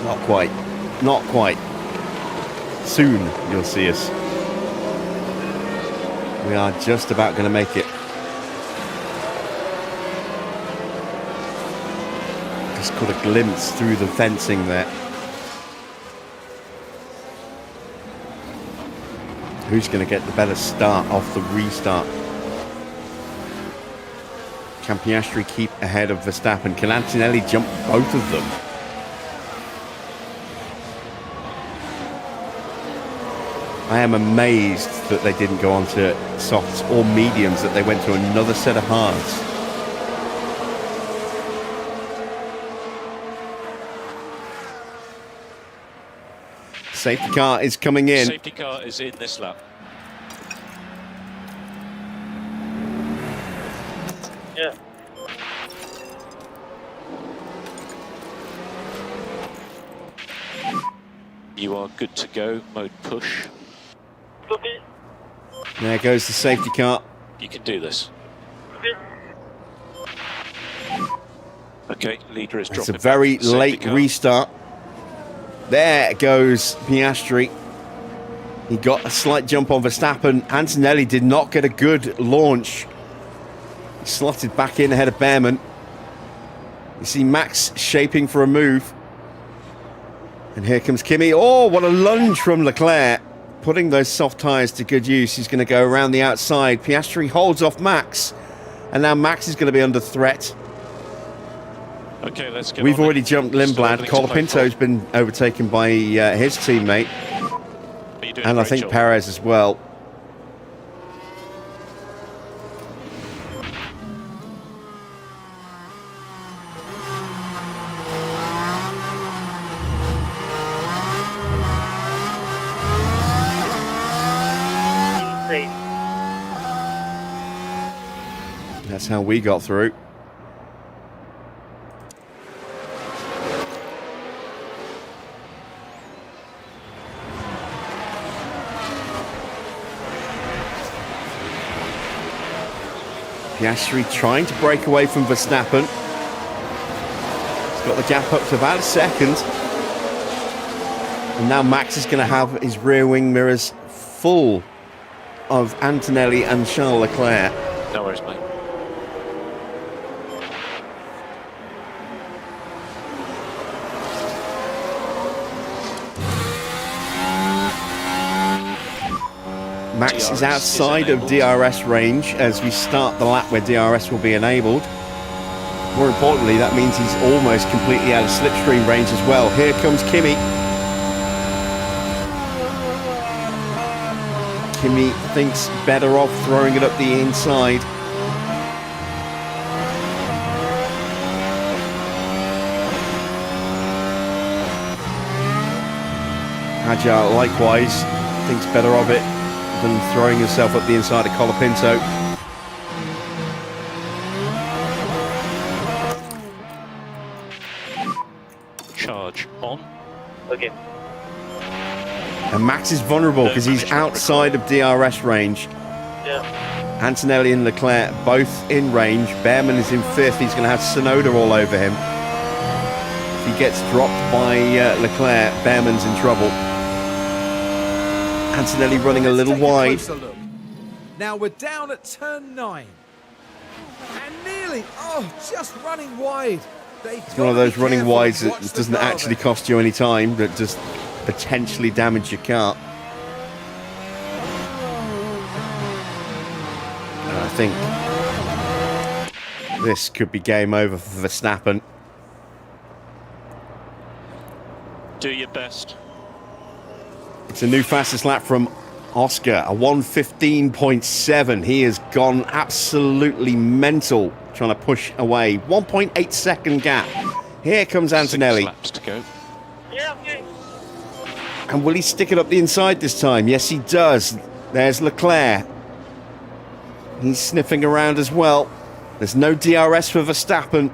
Not quite. Not quite. Soon you'll see us. We are just about going to make it. Just caught a glimpse through the fencing there. Who's going to get the better start off the restart? Can Piastri keep ahead of Verstappen? Can Antonelli jump both of them? I am amazed that they didn't go on to softs or mediums, that they went to another set of hards. Safety car is coming in. Safety car is in this lap. Yeah. You are good to go. Mode push. Copy. There goes the safety car. You can do this. Copy. Okay, leader is dropping. It's a very late restart. There goes Piastri. He got a slight jump on Verstappen. Antonelli did not get a good launch. He slotted back in ahead of Behrman. You see Max shaping for a move. And here comes Kimi. Oh, what a lunge from Leclerc. Putting those soft tyres to good use. He's going to go around the outside. Piastri holds off Max. And now Max is going to be under threat. Okay, let's get We've on already it. jumped Lindblad. Colapinto's been overtaken by his teammate. And I think Perez as well. That's how we got through. Piastri trying to break away from Verstappen. He's got the gap up to about a second. And now Max is going to have his rear wing mirrors full of Antonelli and Charles Leclerc. No worries, mate. Max is outside of DRS range as we start the lap where DRS will be enabled. More importantly, that means he's almost completely out of slipstream range as well. Here comes Kimi. Kimi thinks better off throwing it up the inside. Hadjar likewise thinks better of it than throwing himself up the inside of Colapinto. Charge on. Okay. And Max is vulnerable because he's outside of DRS range. Yeah. Antonelli and Leclerc both in range. Behrman is in fifth. He's going to have Tsunoda all over him. If he gets dropped by Leclerc, Behrman's in trouble. Antonelli running a little wide. Look. Now we're down at turn 9. And nearly, just running wide. It's one of those running wides that doesn't actually cost you any time, but just potentially damage your car. And I think this could be game over for Verstappen. Do your best. It's a new fastest lap from Oscar, a 1:15.7. He has gone absolutely mental trying to push away. 1.8 second gap. Here comes Antonelli. 6 laps to go. Yeah, okay. And will he stick it up the inside this time? Yes, he does. There's Leclerc. He's sniffing around as well. There's no DRS for Verstappen.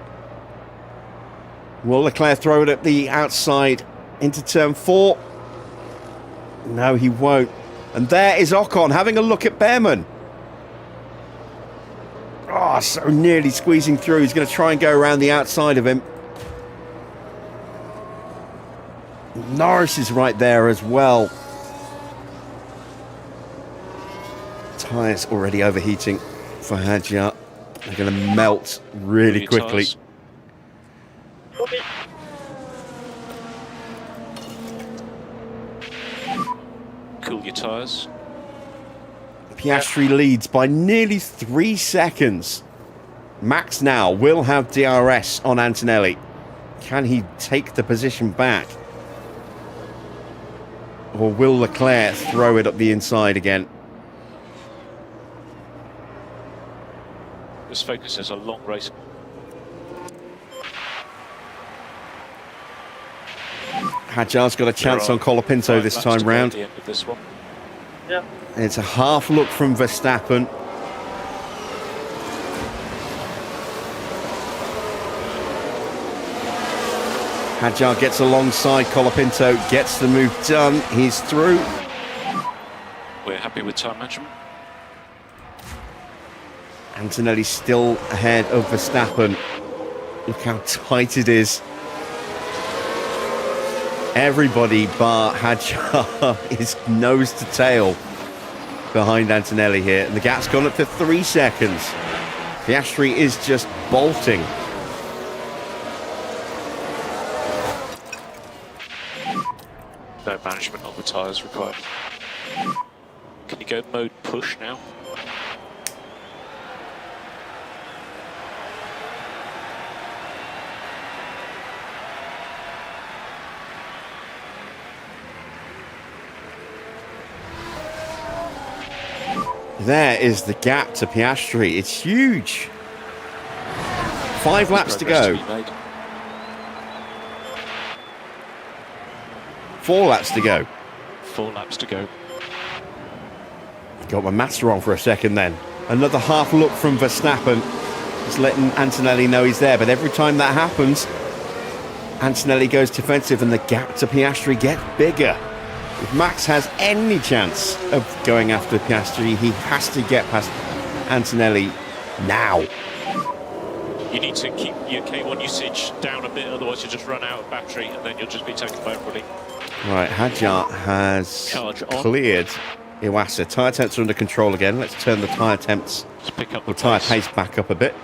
Will Leclerc throw it at the outside into turn 4? No, he won't. And there is Ocon having a look at Behrman. Oh, so nearly squeezing through. He's going to try and go around the outside of him. Norris is right there as well. Tyres already overheating for Hadjar. They're going to melt really quickly. Okay. Cool your tyres. Piastri leads by nearly 3 seconds. Max now will have DRS on Antonelli. Can he take the position back? Or will Leclerc throw it up the inside again? This focus is a long race. Hadjar's got a chance on Colapinto this time round. The end of this one. Yeah. And it's a half look from Verstappen. Hadjar gets alongside Colapinto, gets the move done. He's through. We're happy with time management. Antonelli still ahead of Verstappen. Look how tight it is. Everybody bar Hadjar is nose to tail behind Antonelli here. And the gap's gone up to 3 seconds. Piastri is just bolting. No management on the tyres required. Can you go mode push now? There is the gap to Piastri. It's huge. 5 laps to go. 4 laps to go. 4 laps to go. Got my maths wrong for a second then. Another half look from Verstappen. Just letting Antonelli know he's there. But every time that happens, Antonelli goes defensive and the gap to Piastri gets bigger. If Max has any chance of going after Piastri, he has to get past Antonelli now. You need to keep your K1 usage down a bit, otherwise you'll just run out of battery and then you'll just be taken by everybody. Right, Hadjar has Charge on. cleared Iwasa. Tyre temps are under control again. Let's turn the tyre temps, Let's pick up the the tyre pace. pace back up a bit.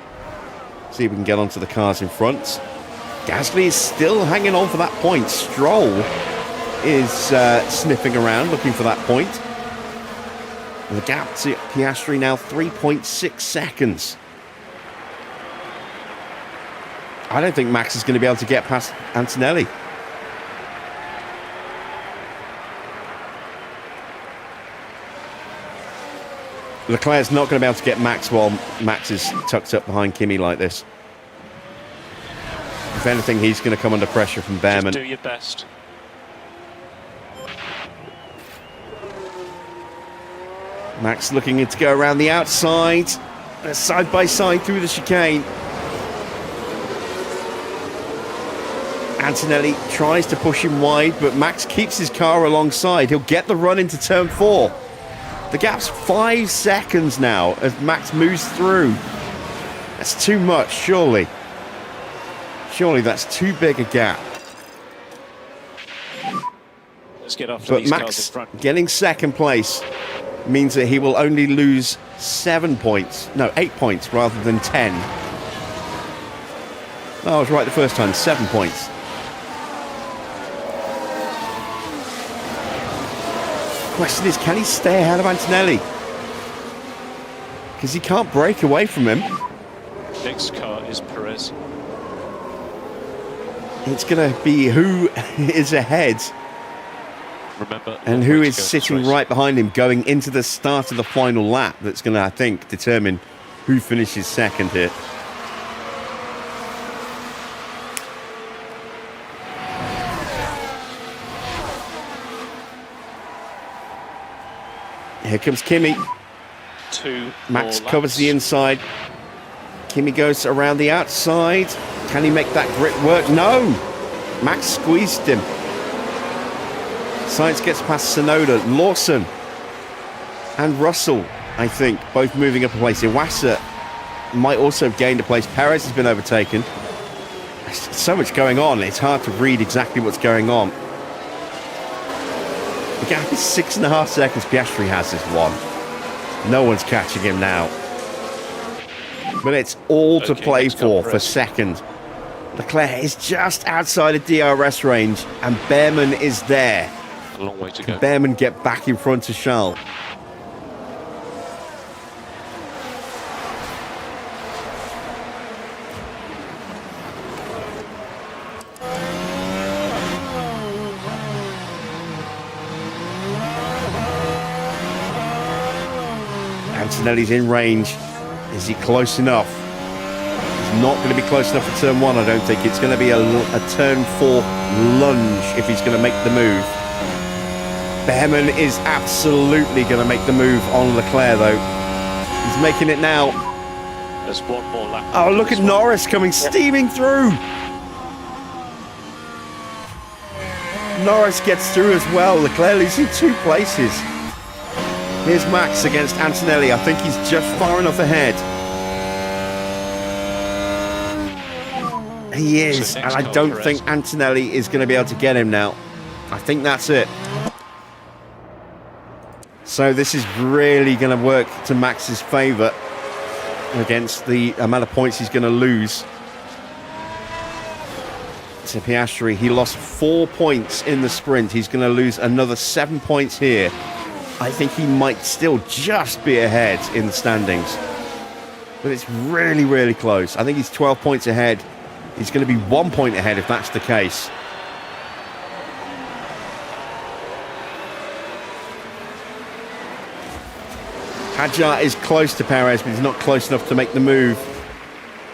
See if we can get onto the cars in front. Gasly is still hanging on for that point. Stroll is sniffing around, looking for that point. The gap to Piastri now 3.6 seconds. I don't think Max is going to be able to get past Antonelli. Leclerc's not going to be able to get Max while Max is tucked up behind Kimi like this. If anything, he's going to come under pressure from Behrman. Just do your best. Max looking to go around the outside, side by side through the chicane. Antonelli tries to push him wide, but Max keeps his car alongside. He'll get the run into turn 4. The gap's 5 seconds now as Max moves through. That's too much, surely. Surely that's too big a gap. Let's get after But these cars in Max front. getting second place means that he will only lose 8 points rather than 10. Oh, I was right the first time, 7 points. Question is, can he stay ahead of Antonelli? Because he can't break away from him. Next car is Perez. It's going to be who is ahead Remember, and long who way is to go this sitting race. right behind him going into the start of the final lap. That's going to, I think, determine who finishes second here. Here comes Kimi. 2 Max more covers laps. the inside. Kimi goes around the outside. Can he make that grip work? No! Max squeezed him. Sainz gets past Tsunoda. Lawson and Russell, I think, both moving up a place. Iwasa might also have gained a place. Perez has been overtaken. There's so much going on. It's hard to read exactly what's going on. The gap is 6.5 seconds. Piastri has this one. No one's catching him now. But it's all to Okay, play next up, for Perez. second. Leclerc is just outside of DRS range and Behrman is there. A long way to go. Behrman get back in front of Charles. Antonelli's in range. Is he close enough? He's not going to be close enough for turn 1, I don't think. It's going to be a turn 4 lunge if he's going to make the move. Behrman is absolutely going to make the move on Leclerc, though. He's making it now. There's one more lap. Oh, after look at this one. Norris coming steaming through. Norris gets through as well. Leclerc losing 2 places. Here's Max against Antonelli. I think he's just far enough ahead. He is, So and next I car, don't Perez. think Antonelli is going to be able to get him now. I think that's it. So this is really going to work to Max's favour against the amount of points he's going to lose. To Piastri, he lost 4 points in the sprint. He's going to lose another 7 points here. I think he might still just be ahead in the standings. But it's really, really close. I think he's 12 points ahead. He's going to be 1 point ahead if that's the case. Hadjar is close to Perez, but he's not close enough to make the move.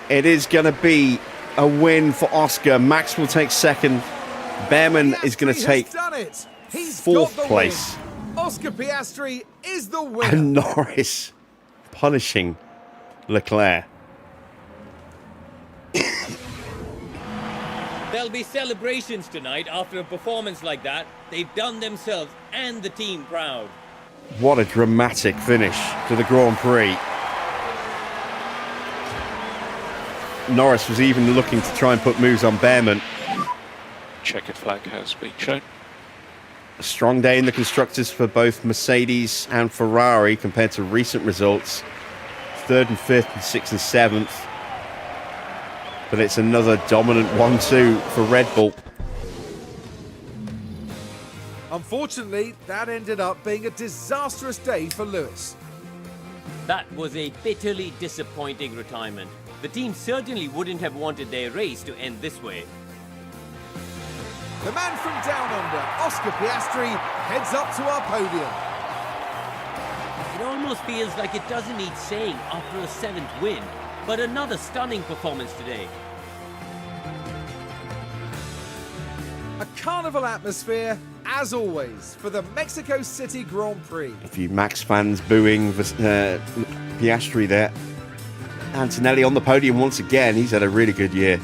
It is going to be a win for Oscar. Max will take second. Behrman is going to Piastri take has done it. He's fourth got the place. win. Oscar Piastri is the winner. And Norris punishing Leclerc. There'll be celebrations tonight after a performance like that. They've done themselves and the team proud. What a dramatic finish to the Grand Prix. Norris was even looking to try and put moves on Behrman. Checkered flag has been shown. A strong day in the constructors for both Mercedes and Ferrari compared to recent results. 3rd and 5th and 6th and 7th. But it's another dominant 1-2 for Red Bull. Unfortunately, that ended up being a disastrous day for Lewis. That was a bitterly disappointing retirement. The team certainly wouldn't have wanted their race to end this way. The man from down under, Oscar Piastri, heads up to our podium. It almost feels like it doesn't need saying after a 7th win, but another stunning performance today. A carnival atmosphere, as always, for the Mexico City Grand Prix. A few Max fans booing Piastri there. Antonelli on the podium once again. He's had a really good year.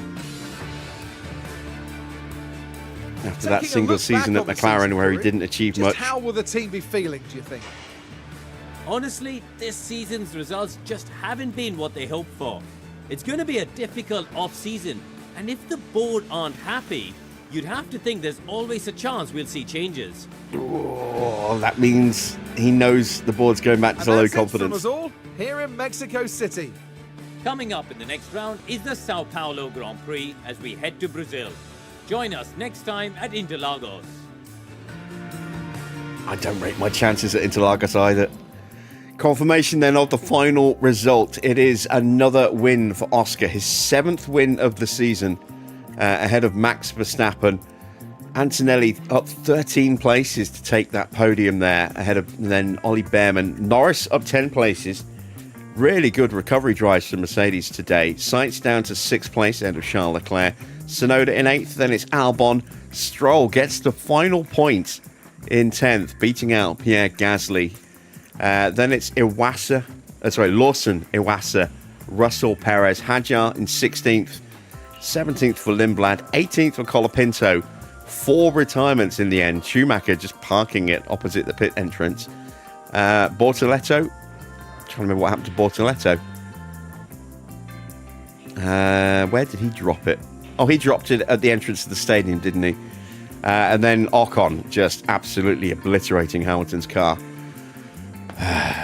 After that single season at McLaren where he didn't achieve much. How will the team be feeling, do you think? Honestly, this season's results just haven't been what they hoped for. It's going to be a difficult off-season, and if the board aren't happy, you'd have to think there's always a chance we'll see changes. Oh, that means he knows the board's going back to low confidence. From us all here in Mexico City. Coming up in the next round is the Sao Paulo Grand Prix as we head to Brazil. Join us next time at Interlagos. I don't rate my chances at Interlagos either. Confirmation then of the final result. It is another win for Oscar, his 7th win of the season, ahead of Max Verstappen. Antonelli up 13 places to take that podium there, ahead of then Ollie Behrman. Norris up 10 places. Really good recovery drives for Mercedes today. Sainz down to 6th place, ahead of Charles Leclerc. Sonoda in 8th, then it's Albon. Stroll gets the final point in 10th, beating out Pierre Gasly. Then it's Lawson, Iwasa, Russell, Perez, Hadjar in 16th, 17th for Lindblad, 18th for Colapinto. 4 retirements in the end. Schumacher just parking it opposite the pit entrance. Bortoletto, trying to remember what happened to Bortoletto. Where did he drop it? Oh, he dropped it at the entrance to the stadium, didn't he? And then Ocon just absolutely obliterating Hamilton's car.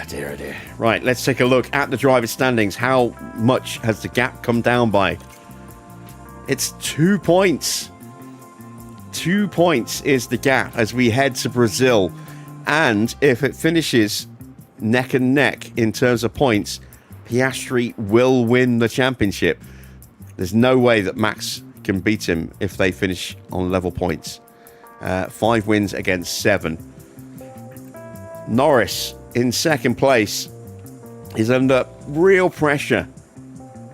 Dear, oh dear. Right, let's take a look at the driver standings. How much has the gap come down by? It's 2 points. 2 points is the gap as we head to Brazil. And if it finishes neck and neck in terms of points, Piastri will win the championship. There's no way that Max can beat him if they finish on level points. 5 wins against 7. Norris in 2nd place is under real pressure.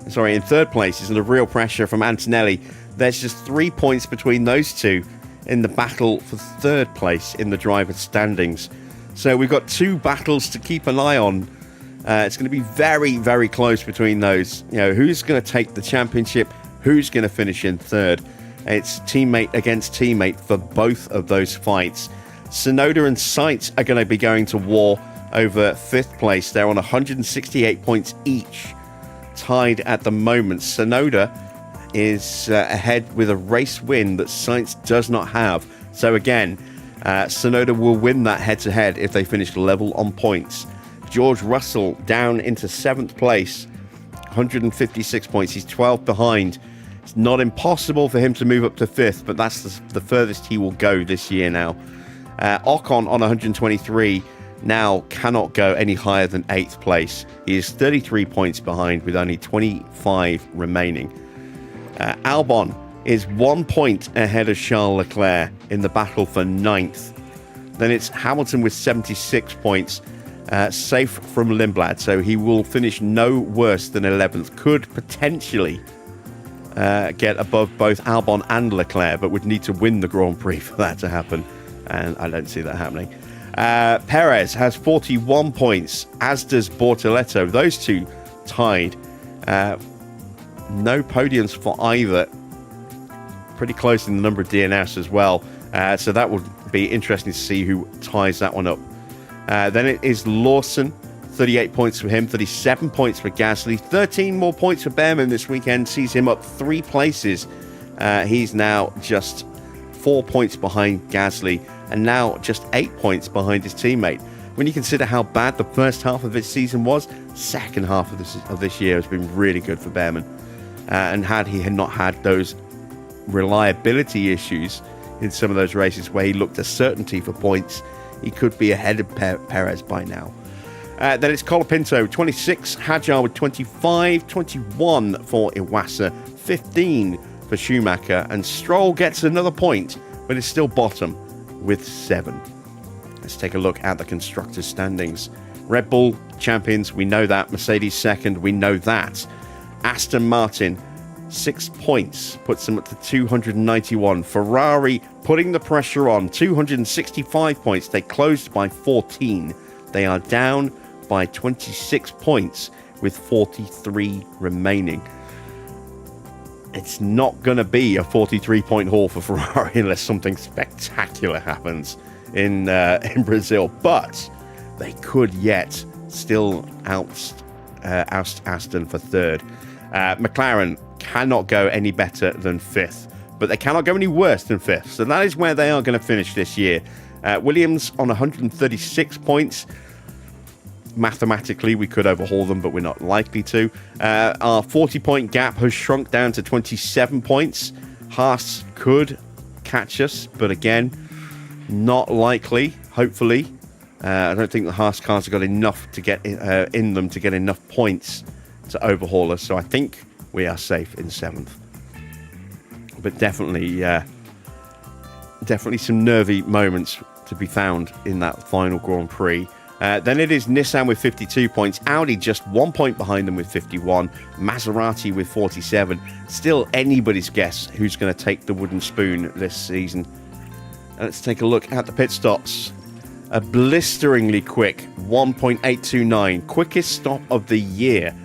Sorry, in 3rd place is under real pressure from Antonelli. There's just 3 points between those two in the battle for 3rd place in the driver standings. So we've got 2 battles to keep an eye on. It's going to be very, very close between those. You know, who's going to take the championship? Who's going to finish in 3rd? It's teammate against teammate for both of those fights. Sonoda and Sainz are going to be going to war over 5th place. They're on 168 points each, tied at the moment. Sonoda is ahead with a race win that Sainz does not have. So again, Sonoda will win that head-to-head if they finish level on points. George Russell down into 7th place, 156 points. He's 12 behind. It's not impossible for him to move up to 5th, but that's the furthest he will go this year now. Ocon on 123 now cannot go any higher than 8th place. He is 33 points behind with only 25 remaining. Albon is 1 point ahead of Charles Leclerc in the battle for 9th. Then it's Hamilton with 76 points, safe from Lindblad, so he will finish no worse than 11th. Could potentially get above both Albon and Leclerc, but would need to win the Grand Prix for that to happen, and I don't see that happening. Perez has 41 points, as does Bortoletto. Those two tied. No podiums for either. Pretty close in the number of DNS as well. So that would be interesting to see who ties that one up. Then it is Lawson, 38 points for him, 37 points for Gasly, 13 more points for Behrman this weekend, sees him up 3 places. He's now just 4 points behind Gasly, and now just 8 points behind his teammate. When you consider how bad the first half of his season was, second half of this year has been really good for Behrman. And had he not had those reliability issues in some of those races where he looked a certainty for points, he could be ahead of Perez by now. Then it's Colapinto, 26, Hadjar with 25, 21 for Iwasa, 15 for Schumacher, and Stroll gets another point, but is still bottom with 7. Let's take a look at the constructors' standings. Red Bull champions, we know that. Mercedes second, we know that. Aston Martin, 6 points, puts them up to 291. Ferrari putting the pressure on, 265 points. They closed by 14. They are down by 26 points with 43 remaining. It's not going to be a 43-point haul for Ferrari unless something spectacular happens in Brazil, but they could yet still oust Aston for third. McLaren cannot go any better than 5th, but they cannot go any worse than 5th, so that is where they are going to finish this year. Williams on 136 points. Mathematically, we could overhaul them, but we're not likely to. Our 40-point gap has shrunk down to 27 points. Haas could catch us, but again, not likely, hopefully. I don't think the Haas cars have got enough to get in them to get enough points to overhaul us, so I think we are safe in 7th. But definitely some nervy moments to be found in that final Grand Prix. Then it is Nissan with 52 points, Audi just 1 point behind them with 51, Maserati with 47. Still anybody's guess who's going to take the wooden spoon this season. Let's take a look at the pit stops. A blisteringly quick 1.829, quickest stop of the year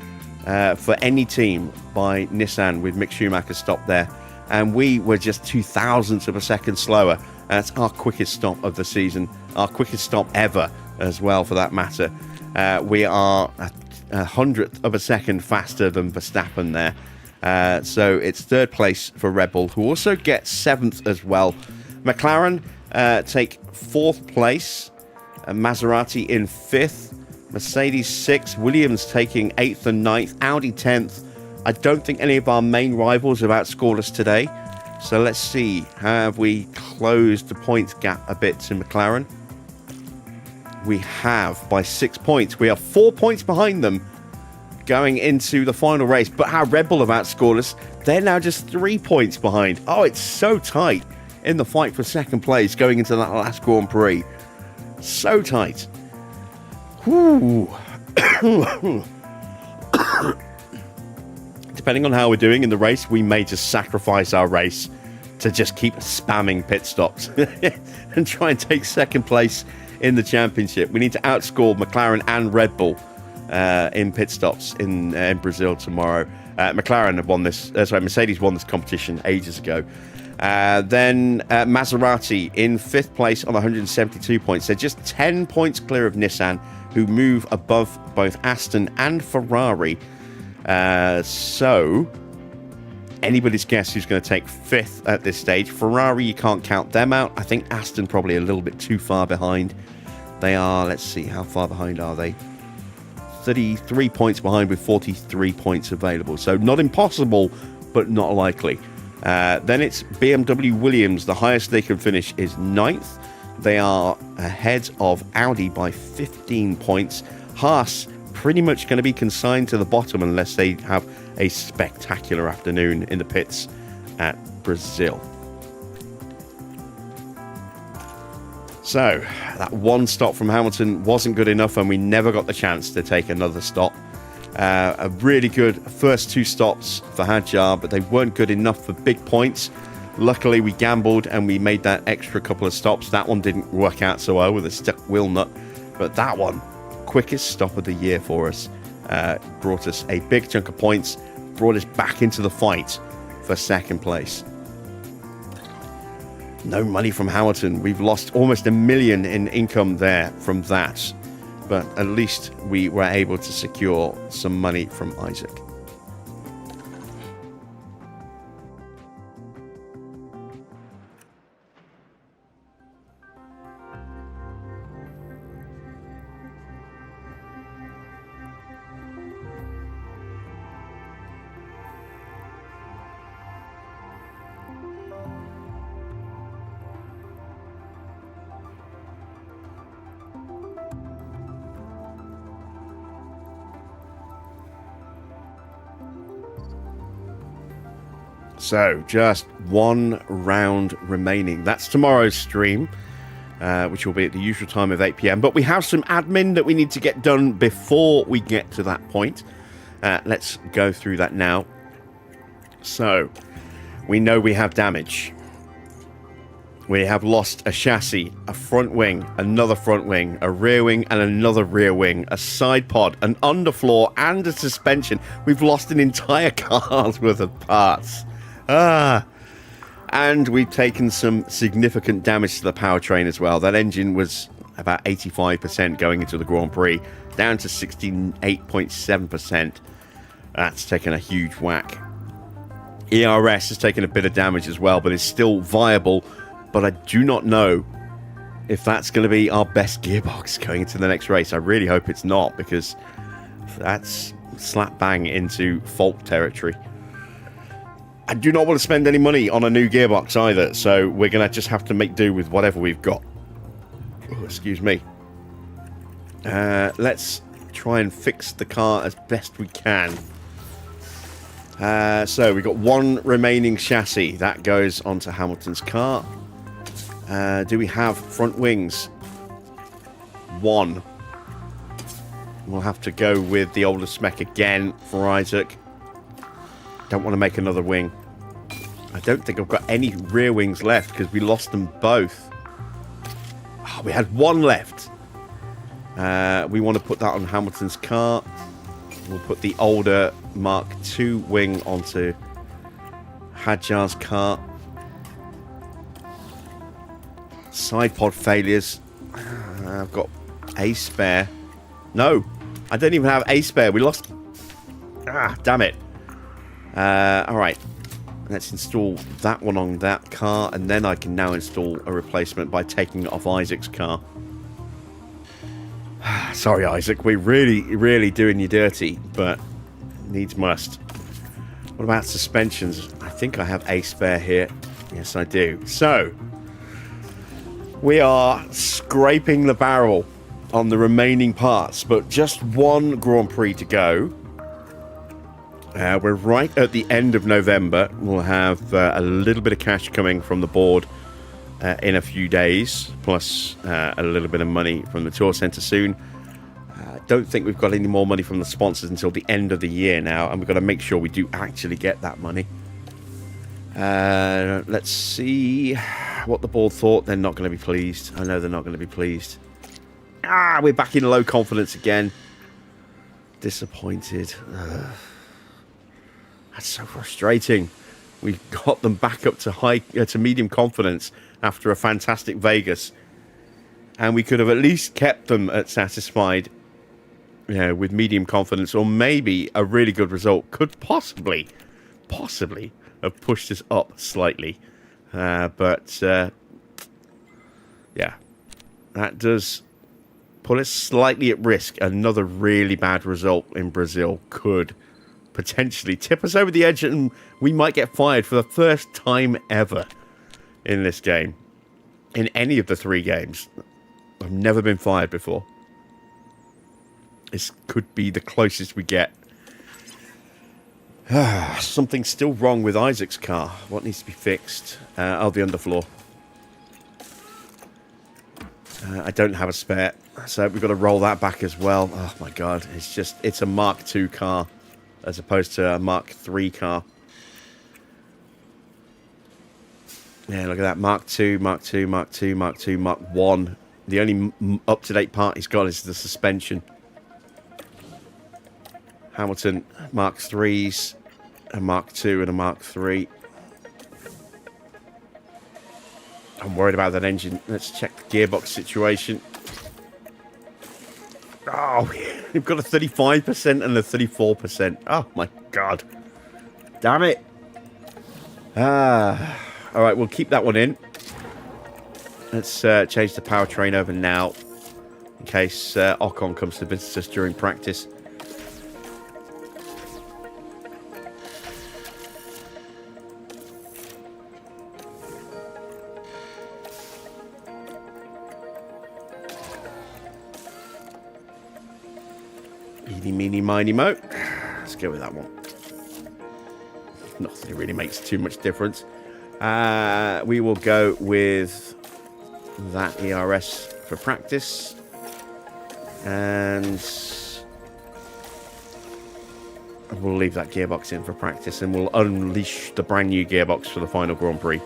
for any team by Nissan, with Mick Schumacher stopped there. And we were just 0.02 of a second slower. That's our quickest stop of the season, our quickest stop ever as well, for that matter. We are a 100th of a second faster than Verstappen there. So it's 3rd place for Red Bull, who also gets 7th as well. McLaren take 4th place, Maserati in 5th, Mercedes 6th, Williams taking 8th and 9th, Audi 10th. I don't think any of our main rivals have outscored us today. So let's see, have we closed the points gap a bit to McLaren? We have, by 6 points. We are 4 points behind them going into the final race. But how Red Bull have outscored us, they're now just 3 points behind. Oh, it's so tight in the fight for second place going into that last Grand Prix. So tight. Whew. Depending on how we're doing in the race, we may just sacrifice our race to just keep spamming pit stops and try and take second place in the championship. We need to outscore McLaren and Red Bull in pit stops in Brazil tomorrow. McLaren have won this. Mercedes won this competition ages ago. Then Maserati in 5th place on 172 points. They're just 10 points clear of Nissan, who move above both Aston and Ferrari. So anybody's guess who's going to take 5th at this stage. Ferrari, you can't count them out. I think Aston probably a little bit too far behind. They are, let's see, how far behind are they? 33 points behind with 43 points available. So not impossible, but not likely. Then it's BMW Williams. The highest they can finish is 9th. They are ahead of Audi by 15 points. Haas pretty much going to be consigned to the bottom unless they have a spectacular afternoon in the pits at Brazil. So that one stop from Hamilton wasn't good enough, and we never got the chance to take another stop. A really good first 2 stops for Hadjar, but they weren't good enough for big points. Luckily, we gambled and we made that extra couple of stops. That one didn't work out so well with a stuck wheel nut, but that one, quickest stop of the year for us, brought us a big chunk of points, brought us back into the fight for second place. No money from Hamilton. We've lost almost $1 million in income there from that. but at least we were able to secure some money from Isaac. So, just one round remaining. That's tomorrow's stream, which will be at the usual time of 8 PM. But we have some admin that we need to get done before we get to that point. Let's go through that now. So, we know we have damage. We have lost a chassis, a front wing, another front wing, a rear wing, and another rear wing, a side pod, an underfloor, and a suspension. We've lost an entire car's worth of parts. And we've taken some significant damage to the powertrain as well. That engine was about 85% going into the Grand Prix, down to 68.7%. That's taken a huge whack. ERS has taken a bit of damage as well, but it's still viable. But I do not know if that's going to be our best gearbox going into the next race. I really hope it's not, because that's slap bang into fault territory. I do not want to spend any money on a new gearbox either, so we're going to just have to make do with whatever we've got. Oh, excuse me. Let's try and fix the car as best we can. So we've got one remaining chassis. That goes onto Hamilton's car. Do we have front wings? One. We'll have to go with the older spec again for Isaac. Don't want to make another wing. I don't think I've got any rear wings left because we lost them both. Oh, we had one left. We want to put that on Hamilton's car. We'll put the older Mark II wing onto Hadjar's car. Side pod failures. I've got a spare. No, I don't even have a spare. We lost. Damn it. Alright, let's install that one on that car, and then I can now install a replacement by taking it off Isaac's car. Sorry, Isaac, we're really doing you dirty, but needs must. What about suspensions? I think I have a spare here. Yes, I do. So, we are scraping the barrel on the remaining parts, but just one Grand Prix to go. We're right at the end of November. We'll have a little bit of cash coming from the board in a few days, plus a little bit of money from the Tour Centre soon. I don't think we've got any more money from the sponsors until the end of the year now, and we've got to make sure we do actually get that money. Let's see what the board thought. They're not going to be pleased. I know they're not going to be pleased. We're back in low confidence again. Disappointed. That's so frustrating. We got them back up to medium confidence after a fantastic Vegas, and we could have at least kept them at satisfied, with medium confidence, or maybe a really good result could possibly have pushed us up slightly. But yeah, that does put us slightly at risk. Another really bad result in Brazil could potentially tip us over the edge, and we might get fired for the first time ever in this game. In any of the 3 games. I've never been fired before. This could be the closest we get. Something's still wrong with Isaac's car. What needs to be fixed? The underfloor. I don't have a spare, so we've got to roll that back as well. Oh my god, it's a Mark II car as opposed to a Mark III car. Yeah, look at that. Mark II, Mark II, Mark II, Mark II, Mark I. The only up-to-date part he's got is the suspension. Hamilton, Mark IIIs, a Mark II and a Mark III. I'm worried about that engine. Let's check the gearbox situation. Oh, we've got a 35% and a 34%. Oh, my God. Damn it. All right, we'll keep that one in. Let's change the powertrain over now in case Ocon comes to visit us during practice. Eeny, meeny, miny, mo. Let's go with that one. Nothing really makes too much difference. We will go with that ERS for practice. And we'll leave that gearbox in for practice. And we'll unleash the brand new gearbox for the final Grand Prix.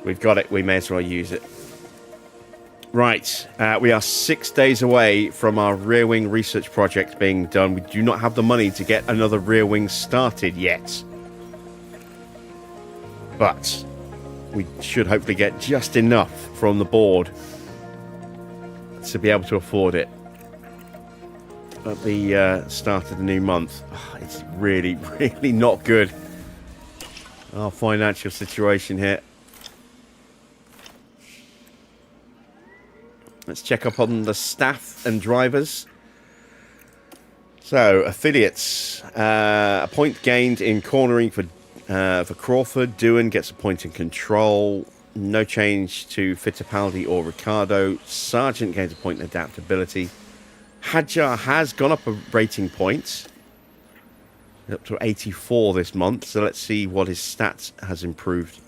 We've got it. We may as well use it. Right, we are 6 days away from our rear wing research project being done. We do not have the money to get another rear wing started yet. But we should hopefully get just enough from the board to be able to afford it at the start of the new month. Oh, it's really, really not good. Our financial situation here. Let's check up on the staff and drivers. So, affiliates. A point gained in cornering for Crawford. Doohan gets a point in control. No change to Fittipaldi or Ricciardo. Sargent gains a point in adaptability. Hadjar has gone up a rating point. Up to 84 this month. So let's see what his stats has improved.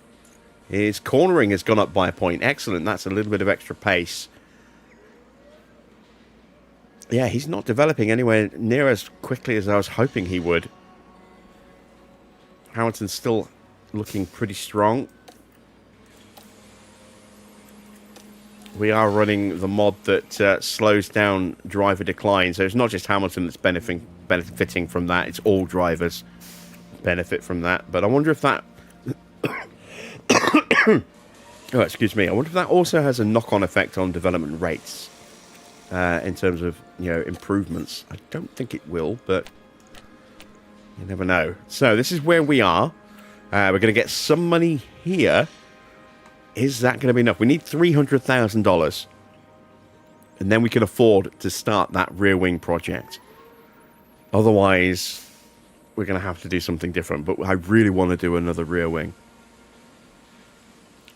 His cornering has gone up by a point. Excellent. That's a little bit of extra pace. Yeah, he's not developing anywhere near as quickly as I was hoping he would. Hamilton's still looking pretty strong. We are running the mod that slows down driver decline. So it's not just Hamilton that's benefiting from that. It's all drivers benefit from that. But I wonder if that... oh, excuse me. I wonder if that also has a knock-on effect on development rates. In terms of, improvements. I don't think it will, but you never know. So this is where we are. We're going to get some money here. Is that going to be enough? We need $300,000. And then we can afford to start that rear wing project. Otherwise, we're going to have to do something different. But I really want to do another rear wing.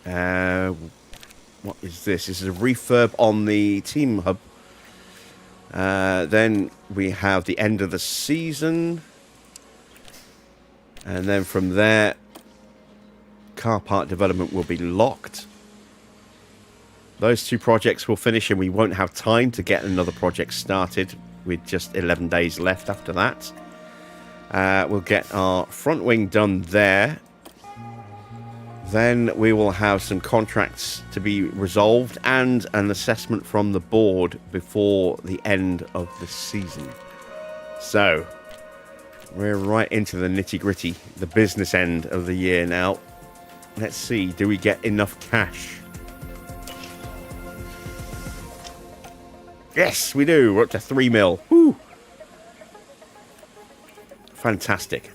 What is this? This is a refurb on the team hub. Then we have the end of the season. And then from there, car part development will be locked. Those two projects will finish and we won't have time to get another project started with just 11 days left after that. We'll get our front wing done there. Then we will have some contracts to be resolved and an assessment from the board before the end of the season. So, we're right into the nitty-gritty, the business end of the year now. Let's see, do we get enough cash? Yes, we do. We're up to 3 mil. Woo! Fantastic.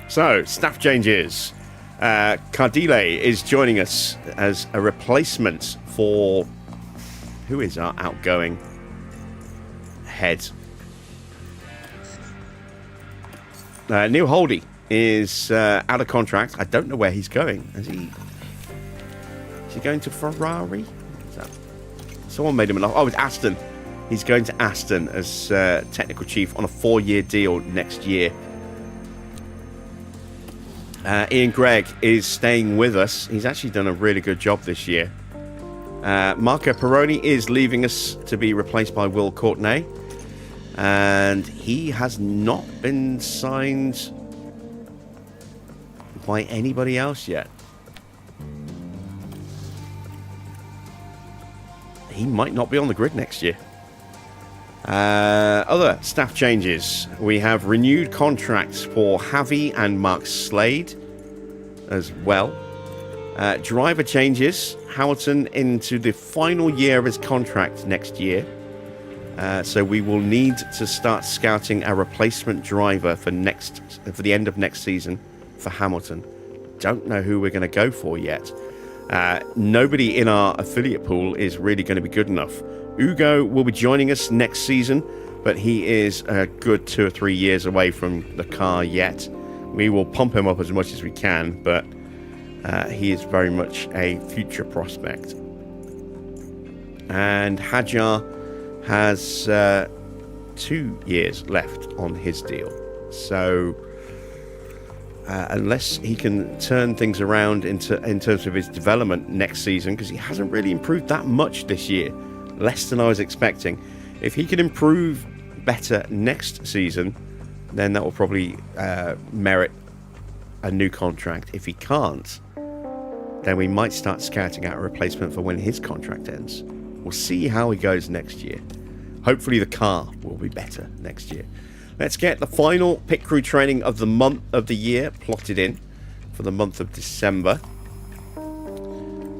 So, staff changes. Cadillac is joining us as a replacement for... Who is our outgoing head? Neil Holdy is out of contract. I don't know where he's going. Is he going to Ferrari? Someone made him an offer. Oh, it's Aston. He's going to Aston as technical chief on a 4-year deal next year. Ian Gregg is staying with us. He's actually done a really good job this year. Marco Peroni is leaving us to be replaced by Will Courtenay. And he has not been signed by anybody else yet. He might not be on the grid next year. Other staff changes. We have renewed contracts for Javi and Mark Slade as well. Driver changes. Hamilton into the final year of his contract next year. So we will need to start scouting a replacement driver for the end of next season for Hamilton. Don't know who we're going to go for yet. Nobody in our affiliate pool is really going to be good enough. Ugo will be joining us next season, but he is a good 2 or 3 years away from the car yet. We will pump him up as much as we can, but he is very much a future prospect. And Hadjar has 2 years left on his deal. So unless he can turn things around in terms of his development next season, because he hasn't really improved that much this year, less than I was expecting. If he can improve better next season, then that will probably merit a new contract. If he can't, then we might start scouting out a replacement for when his contract ends. We'll see how he goes next year. Hopefully the car will be better next year. Let's get the final pit crew training of the month of the year plotted in for the month of December.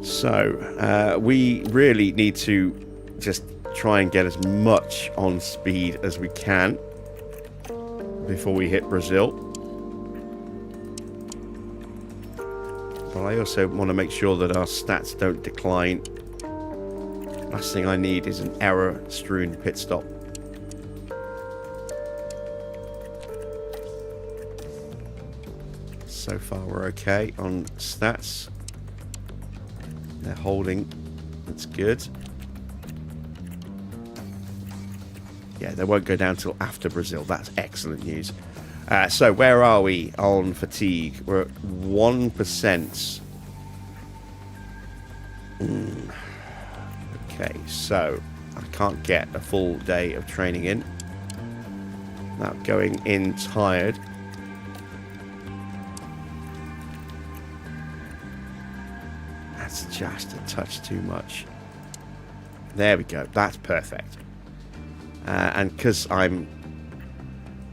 So we really need to just try and get as much on speed as we can before we hit Brazil. But I also want to make sure that our stats don't decline. Last thing I need is an error-strewn pit stop. So far we're okay on stats. They're holding. That's good. Yeah, they won't go down till after Brazil. That's excellent news. So where are we on fatigue? We're at 1%. Okay, so I can't get a full day of training in. Now going in tired. That's just a touch too much. There we go. That's perfect. And because I'm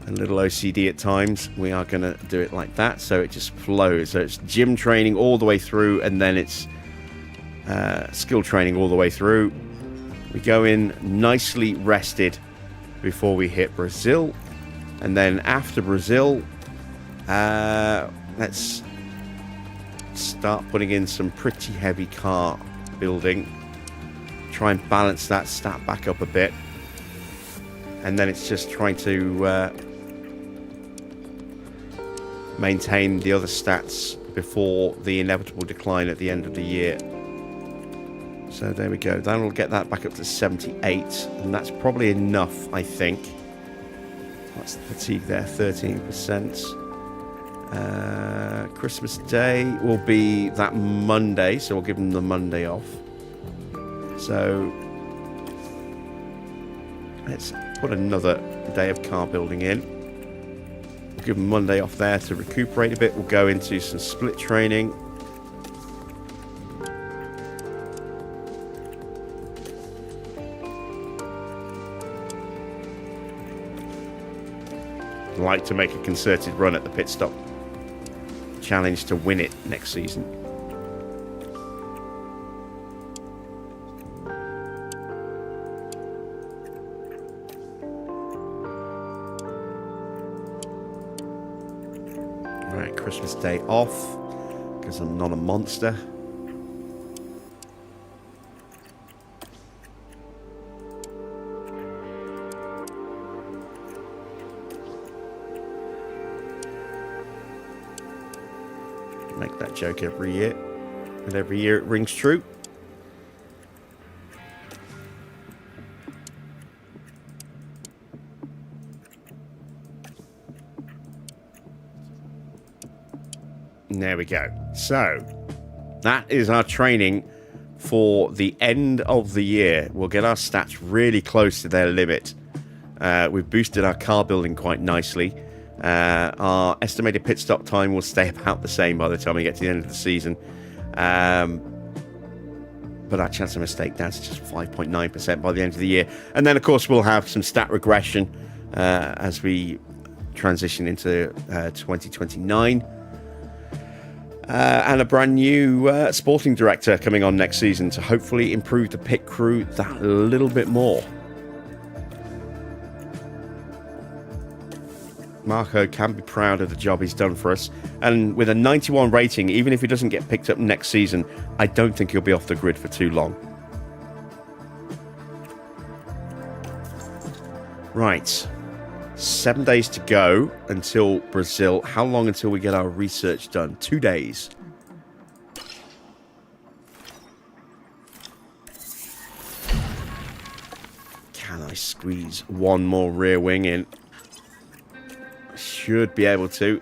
a little OCD at times, we are going to do it like that, so it just flows. So it's gym training all the way through, and then it's skill training all the way through. We go in nicely rested before we hit Brazil, and then after Brazil, let's start putting in some pretty heavy car building. Try and balance that stat back up a bit. And then it's just trying to maintain the other stats before the inevitable decline at the end of the year. So there we go. That'll get that back up to 78. And that's probably enough, I think. What's the fatigue there? 13%. Christmas Day will be that Monday, so we'll give them the Monday off. So let's put another day of car building in. We'll give them Monday off there to recuperate a bit. We'll go into some split training. I'd like to make a concerted run at the pit stop challenge to win it next season. Right, Christmas Day off because I'm not a monster. Make that joke every year, and every year it rings true. And there we go. So that is our training for the end of the year. We'll get our stats really close to their limit. We've boosted our car building quite nicely. Our estimated pit stop time will stay about the same by the time we get to the end of the season. But our chance of mistake down to just 5.9% by the end of the year. And then, of course, we'll have some stat regression as we transition into 2029. And a brand new sporting director coming on next season to hopefully improve the pit crew that little bit more. Marco can be proud of the job he's done for us. And with a 91 rating, even if he doesn't get picked up next season, I don't think he'll be off the grid for too long. Right. 7 days to go until Brazil. How long until we get our research done? 2 days. Can I squeeze one more rear wing in? Should be able to.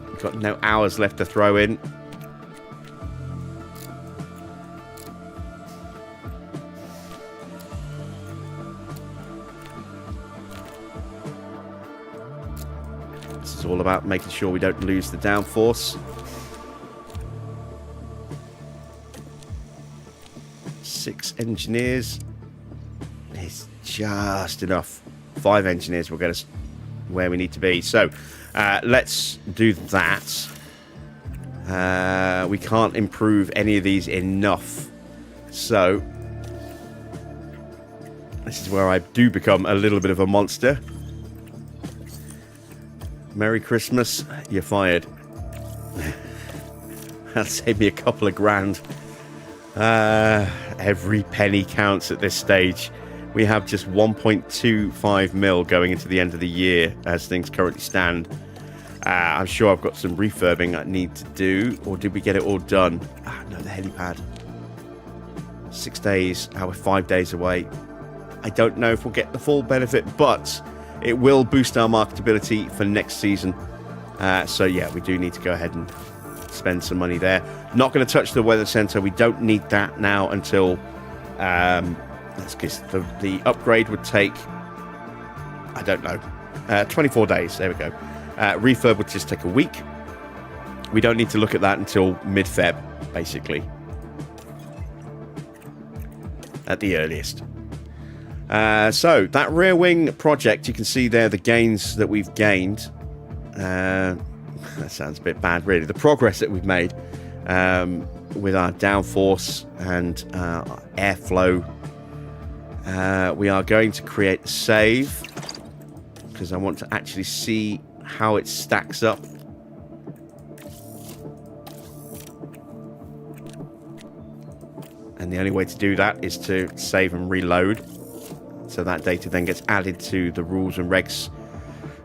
We've got no hours left to throw in. This is all about making sure we don't lose the downforce. 6 engineers is just enough. 5 engineers will get us where we need to be. So let's do that. We can't improve any of these enough. So this is where I do become a little bit of a monster. Merry Christmas, you're fired. That'll save me a couple of grand. Every penny counts at this stage. We have just 1.25 mil going into the end of the year as things currently stand. I'm sure I've got some refurbing I need to do. Or did we get it all done? No, the helipad. 6 days. We're 5 days away. I don't know if we'll get the full benefit, but it will boost our marketability for next season. So yeah, we do need to go ahead and spend some money there. Not going to touch the weather center. We don't need that now until that's because the upgrade would take, I don't know, 24 days. There we go. Refurb would just take a week. We don't need to look at that until mid-Feb, basically, at the earliest. So that rear wing project, you can see there the gains that we've gained. That sounds a bit bad, really. The progress that we've made with our downforce and airflow. We are going to create a save because I want to actually see how it stacks up. And the only way to do that is to save and reload. So that data then gets added to the rules and regs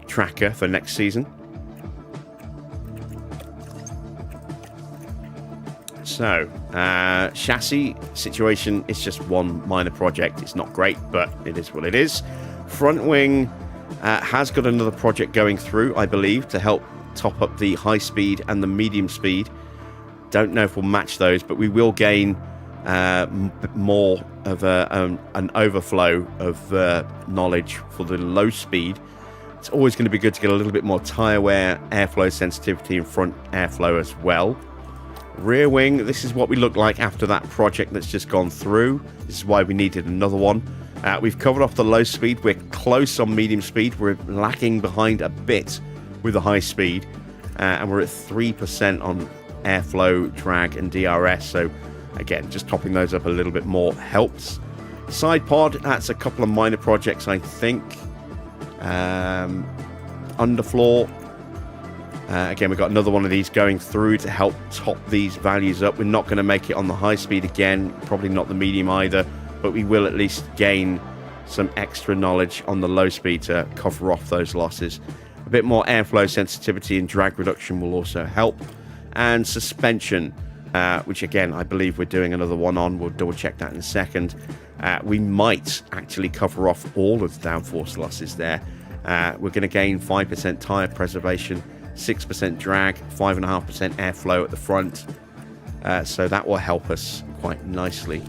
tracker for next season. So, chassis situation is just one minor project. It's not great, but it is what it is. Front wing has got another project going through, I believe, to help top up the high speed and the medium speed. Don't know if we'll match those, but we will gain more of an overflow of knowledge for the low speed. It's always going to be good to get a little bit more tyre wear, airflow sensitivity, and front airflow as well. Rear wing, this is what we look like after that project that's just gone through. This is why we needed another one. We've covered off the low speed. We're close on medium speed. We're lacking behind a bit with the high speed. And we're at 3% on airflow, drag, and DRS. So, again, just topping those up a little bit more helps. Side pod, that's a couple of minor projects, I think. Underfloor. Again, we've got another one of these going through to help top these values up. We're not going to make it on the high speed again, probably not the medium either, but we will at least gain some extra knowledge on the low speed to cover off those losses. A bit more airflow sensitivity and drag reduction will also help. And suspension, which again, I believe we're doing another one on. We'll double check that in a second. We might actually cover off all of the downforce losses there. We're going to gain 5% tyre preservation, 6% drag, 5.5% airflow at the front. So that will help us quite nicely.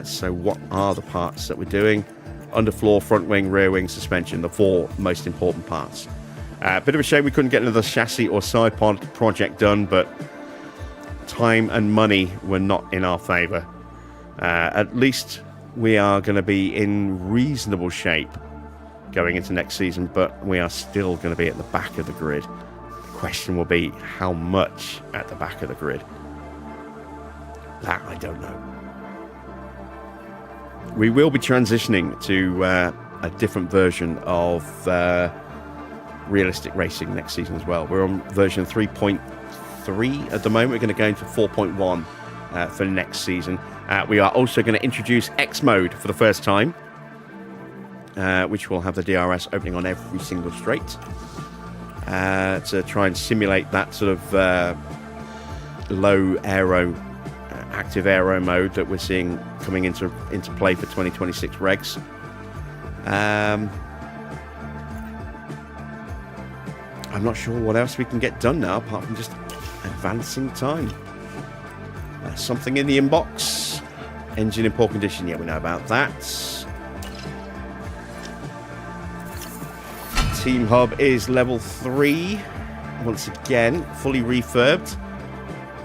So what are the parts that we're doing? Underfloor, front wing, rear wing, suspension, the 4 most important parts. Bit of a shame we couldn't get another chassis or side pod project done, but time and money were not in our favour. At least we are going to be in reasonable shape going into next season, but we are still going to be at the back of the grid. Question will be how much at the back of the grid. That I don't know. We will be transitioning to a different version of realistic racing next season as well. We're on version 3.3 at the moment. We're going to go into 4.1 for next season. We are also going to introduce X mode for the first time, which will have the DRS opening on every single straight to try and simulate that sort of low aero, active aero mode that we're seeing coming into play for 2026 regs. I'm not sure what else we can get done now apart from just advancing time. Something in the inbox. Engine in poor condition. Yeah, we know about that. Team hub is level 3. Once again, fully refurbed.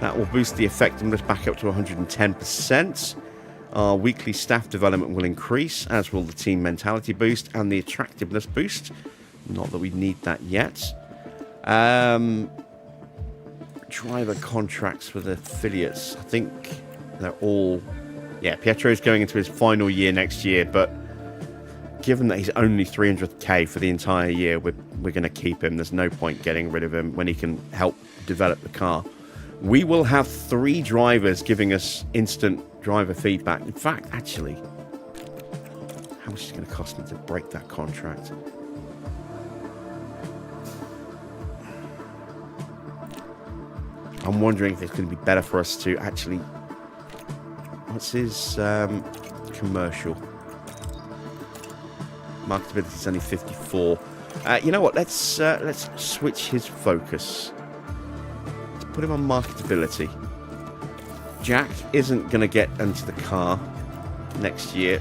That will boost the effectiveness back up to 110%. Our weekly staff development will increase, as will the team mentality boost and the attractiveness boost. Not that we need that yet. Driver contracts for the affiliates. I think they're all... Yeah, Pietro's going into his final year next year, but given that he's only 300k for the entire year, we're going to keep him. There's no point getting rid of him when he can help develop the car. We will have 3 drivers giving us instant driver feedback. In fact, actually, how much is it going to cost me to break that contract? I'm wondering if it's going to be better for us to actually... What's his commercial? Marketability is only 54. You know what? Let's switch his focus. Let's put him on marketability. Jack isn't going to get into the car next year.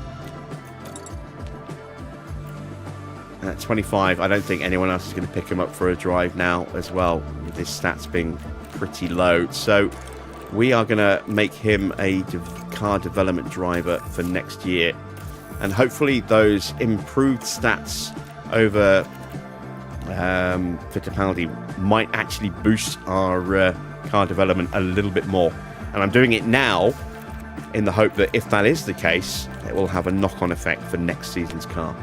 At 25, I don't think anyone else is going to pick him up for a drive now as well, with his stats being pretty low. So we are going to make him a car development driver for next year. And hopefully those improved stats over Fittipaldi might actually boost our car development a little bit more. And I'm doing it now in the hope that if that is the case, it will have a knock-on effect for next season's car.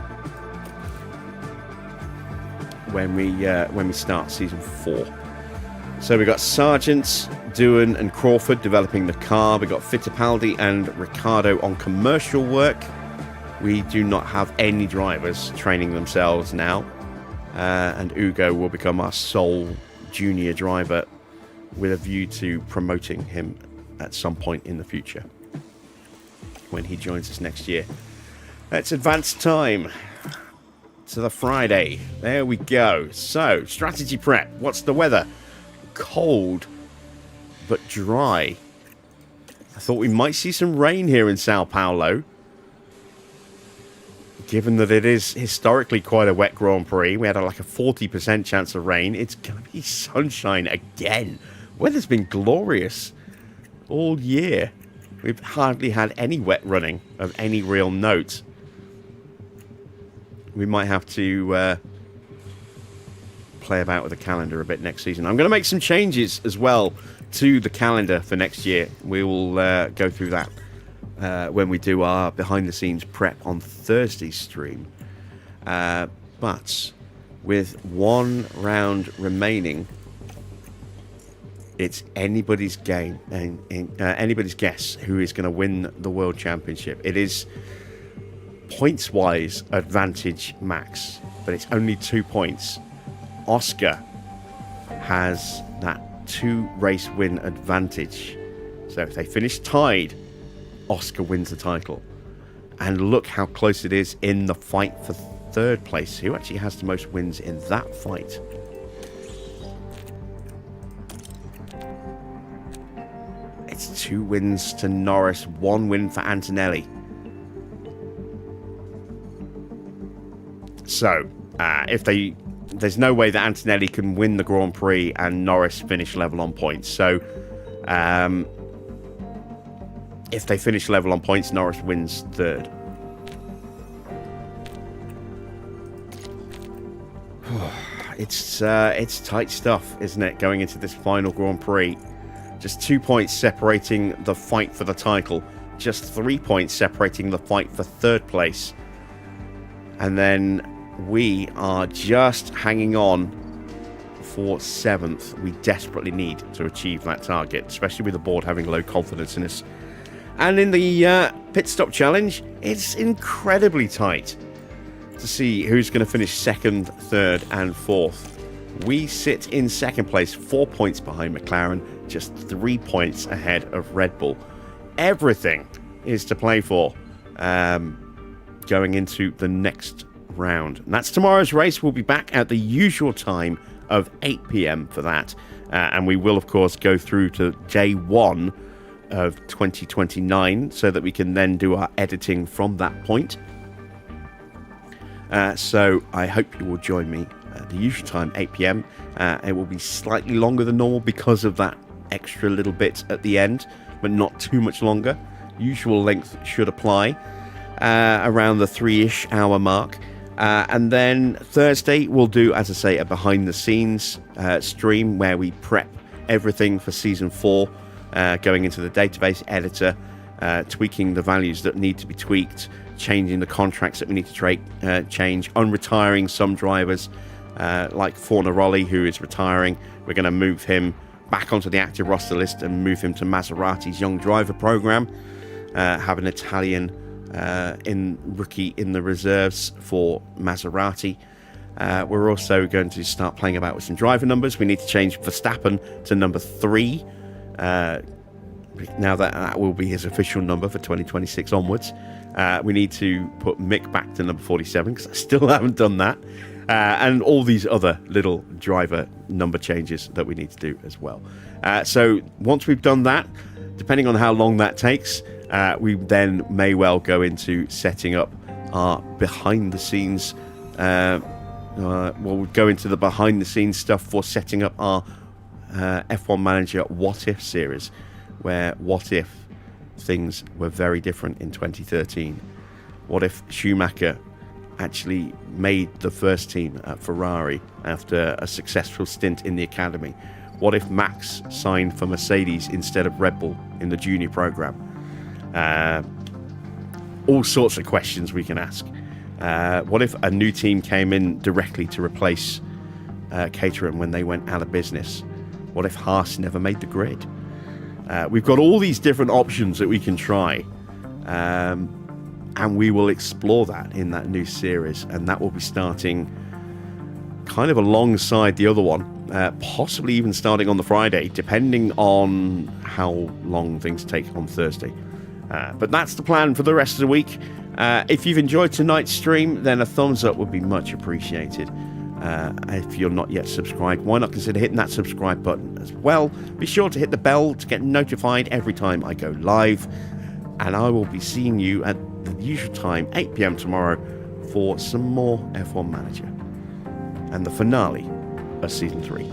When we start season 4. So we've got Sargent, Doohan and Crawford developing the car. We've got Fittipaldi and Ricciardo on commercial work. We do not have any drivers training themselves now. And Ugo will become our sole junior driver with a view to promoting him at some point in the future when he joins us next year. Let's advance time to the Friday. There we go. So, strategy prep. What's the weather? Cold, but dry. I thought we might see some rain here in Sao Paulo, given that it is historically quite a wet Grand Prix. We had like a 40% chance of rain. It's going to be sunshine again. Weather's been glorious all year. We've hardly had any wet running of any real note. We might have to play about with the calendar a bit next season. I'm going to make some changes as well to the calendar for next year. We will go through that when we do our behind-the-scenes prep on Thursday's stream. But with one round remaining, it's anybody's game and anybody's guess who is going to win the World Championship. It is points-wise advantage max, but it's only 2 points. Oscar has that 2-race win advantage. So if they finish tied, Oscar wins the title. And look how close it is in the fight for 3rd place. Who actually has the most wins in that fight? It's 2 wins to Norris, 1 win for Antonelli. So, there's no way that Antonelli can win the Grand Prix and Norris finish level on points. So, if they finish level on points, Norris wins 3rd. It's tight stuff, isn't it, going into this final Grand Prix? Just 2 points separating the fight for the title. Just 3 points separating the fight for 3rd place. And then we are just hanging on for 7th. We desperately need to achieve that target, especially with the board having low confidence in us. And in the pit stop challenge, it's incredibly tight to see who's going to finish 2nd, 3rd and 4th. We sit in 2nd place, 4 points behind McLaren, just 3 points ahead of RedBull. Everything is to play for going into the next round. And that's tomorrow's race. We'll be back at the usual time of 8 p.m. for that. And we will, of course, go through to day 1 of 2029 so that we can then do our editing from that point. So I hope you will join me at the usual time, 8 p.m. It will be slightly longer than normal because of that extra little bit at the end, but not too much longer. Usual length should apply, around the 3-ish hour mark. And then Thursday we'll do, as I say, a behind the scenes stream where we prep everything for season 4, going into the database editor, tweaking the values that need to be tweaked, changing the contracts that we need to change, unretiring some drivers like Fornaroli, who is retiring. We're going to move him back onto the active roster list and move him to Maserati's young driver program, have an Italian rookie in the reserves for Maserati. We're also going to start playing about with some driver numbers. We need to change Verstappen to number 3. Now that will be his official number for 2026 onwards. We need to put Mick back to number 47 because I still haven't done that. And all these other little driver number changes that we need to do as well. So once we've done that, depending on how long that takes, we then may well go into setting up our behind the scenes. We'll go into the behind the scenes stuff for setting up our F1 Manager What If series, where what if things were very different in 2013? What if Schumacher actually made the first team at Ferrari after a successful stint in the academy? What if Max signed for Mercedes instead of Red Bull in the junior program? All sorts of questions we can ask. What if a new team came in directly to replace Caterham when they went out of business? What if Haas never made the grid? We've got all these different options that we can try, and we will explore that in that new series, and that will be starting kind of alongside the other one, possibly even starting on the Friday, depending on how long things take on Thursday. But that's the plan for the rest of the week. If you've enjoyed tonight's stream, then a thumbs up would be much appreciated. If you're not yet subscribed, why not consider hitting that subscribe button as well? Be sure to hit the bell to get notified every time I go live. And I will be seeing you at the usual time, 8 p.m. tomorrow, for some more F1 Manager and the finale of Season 3.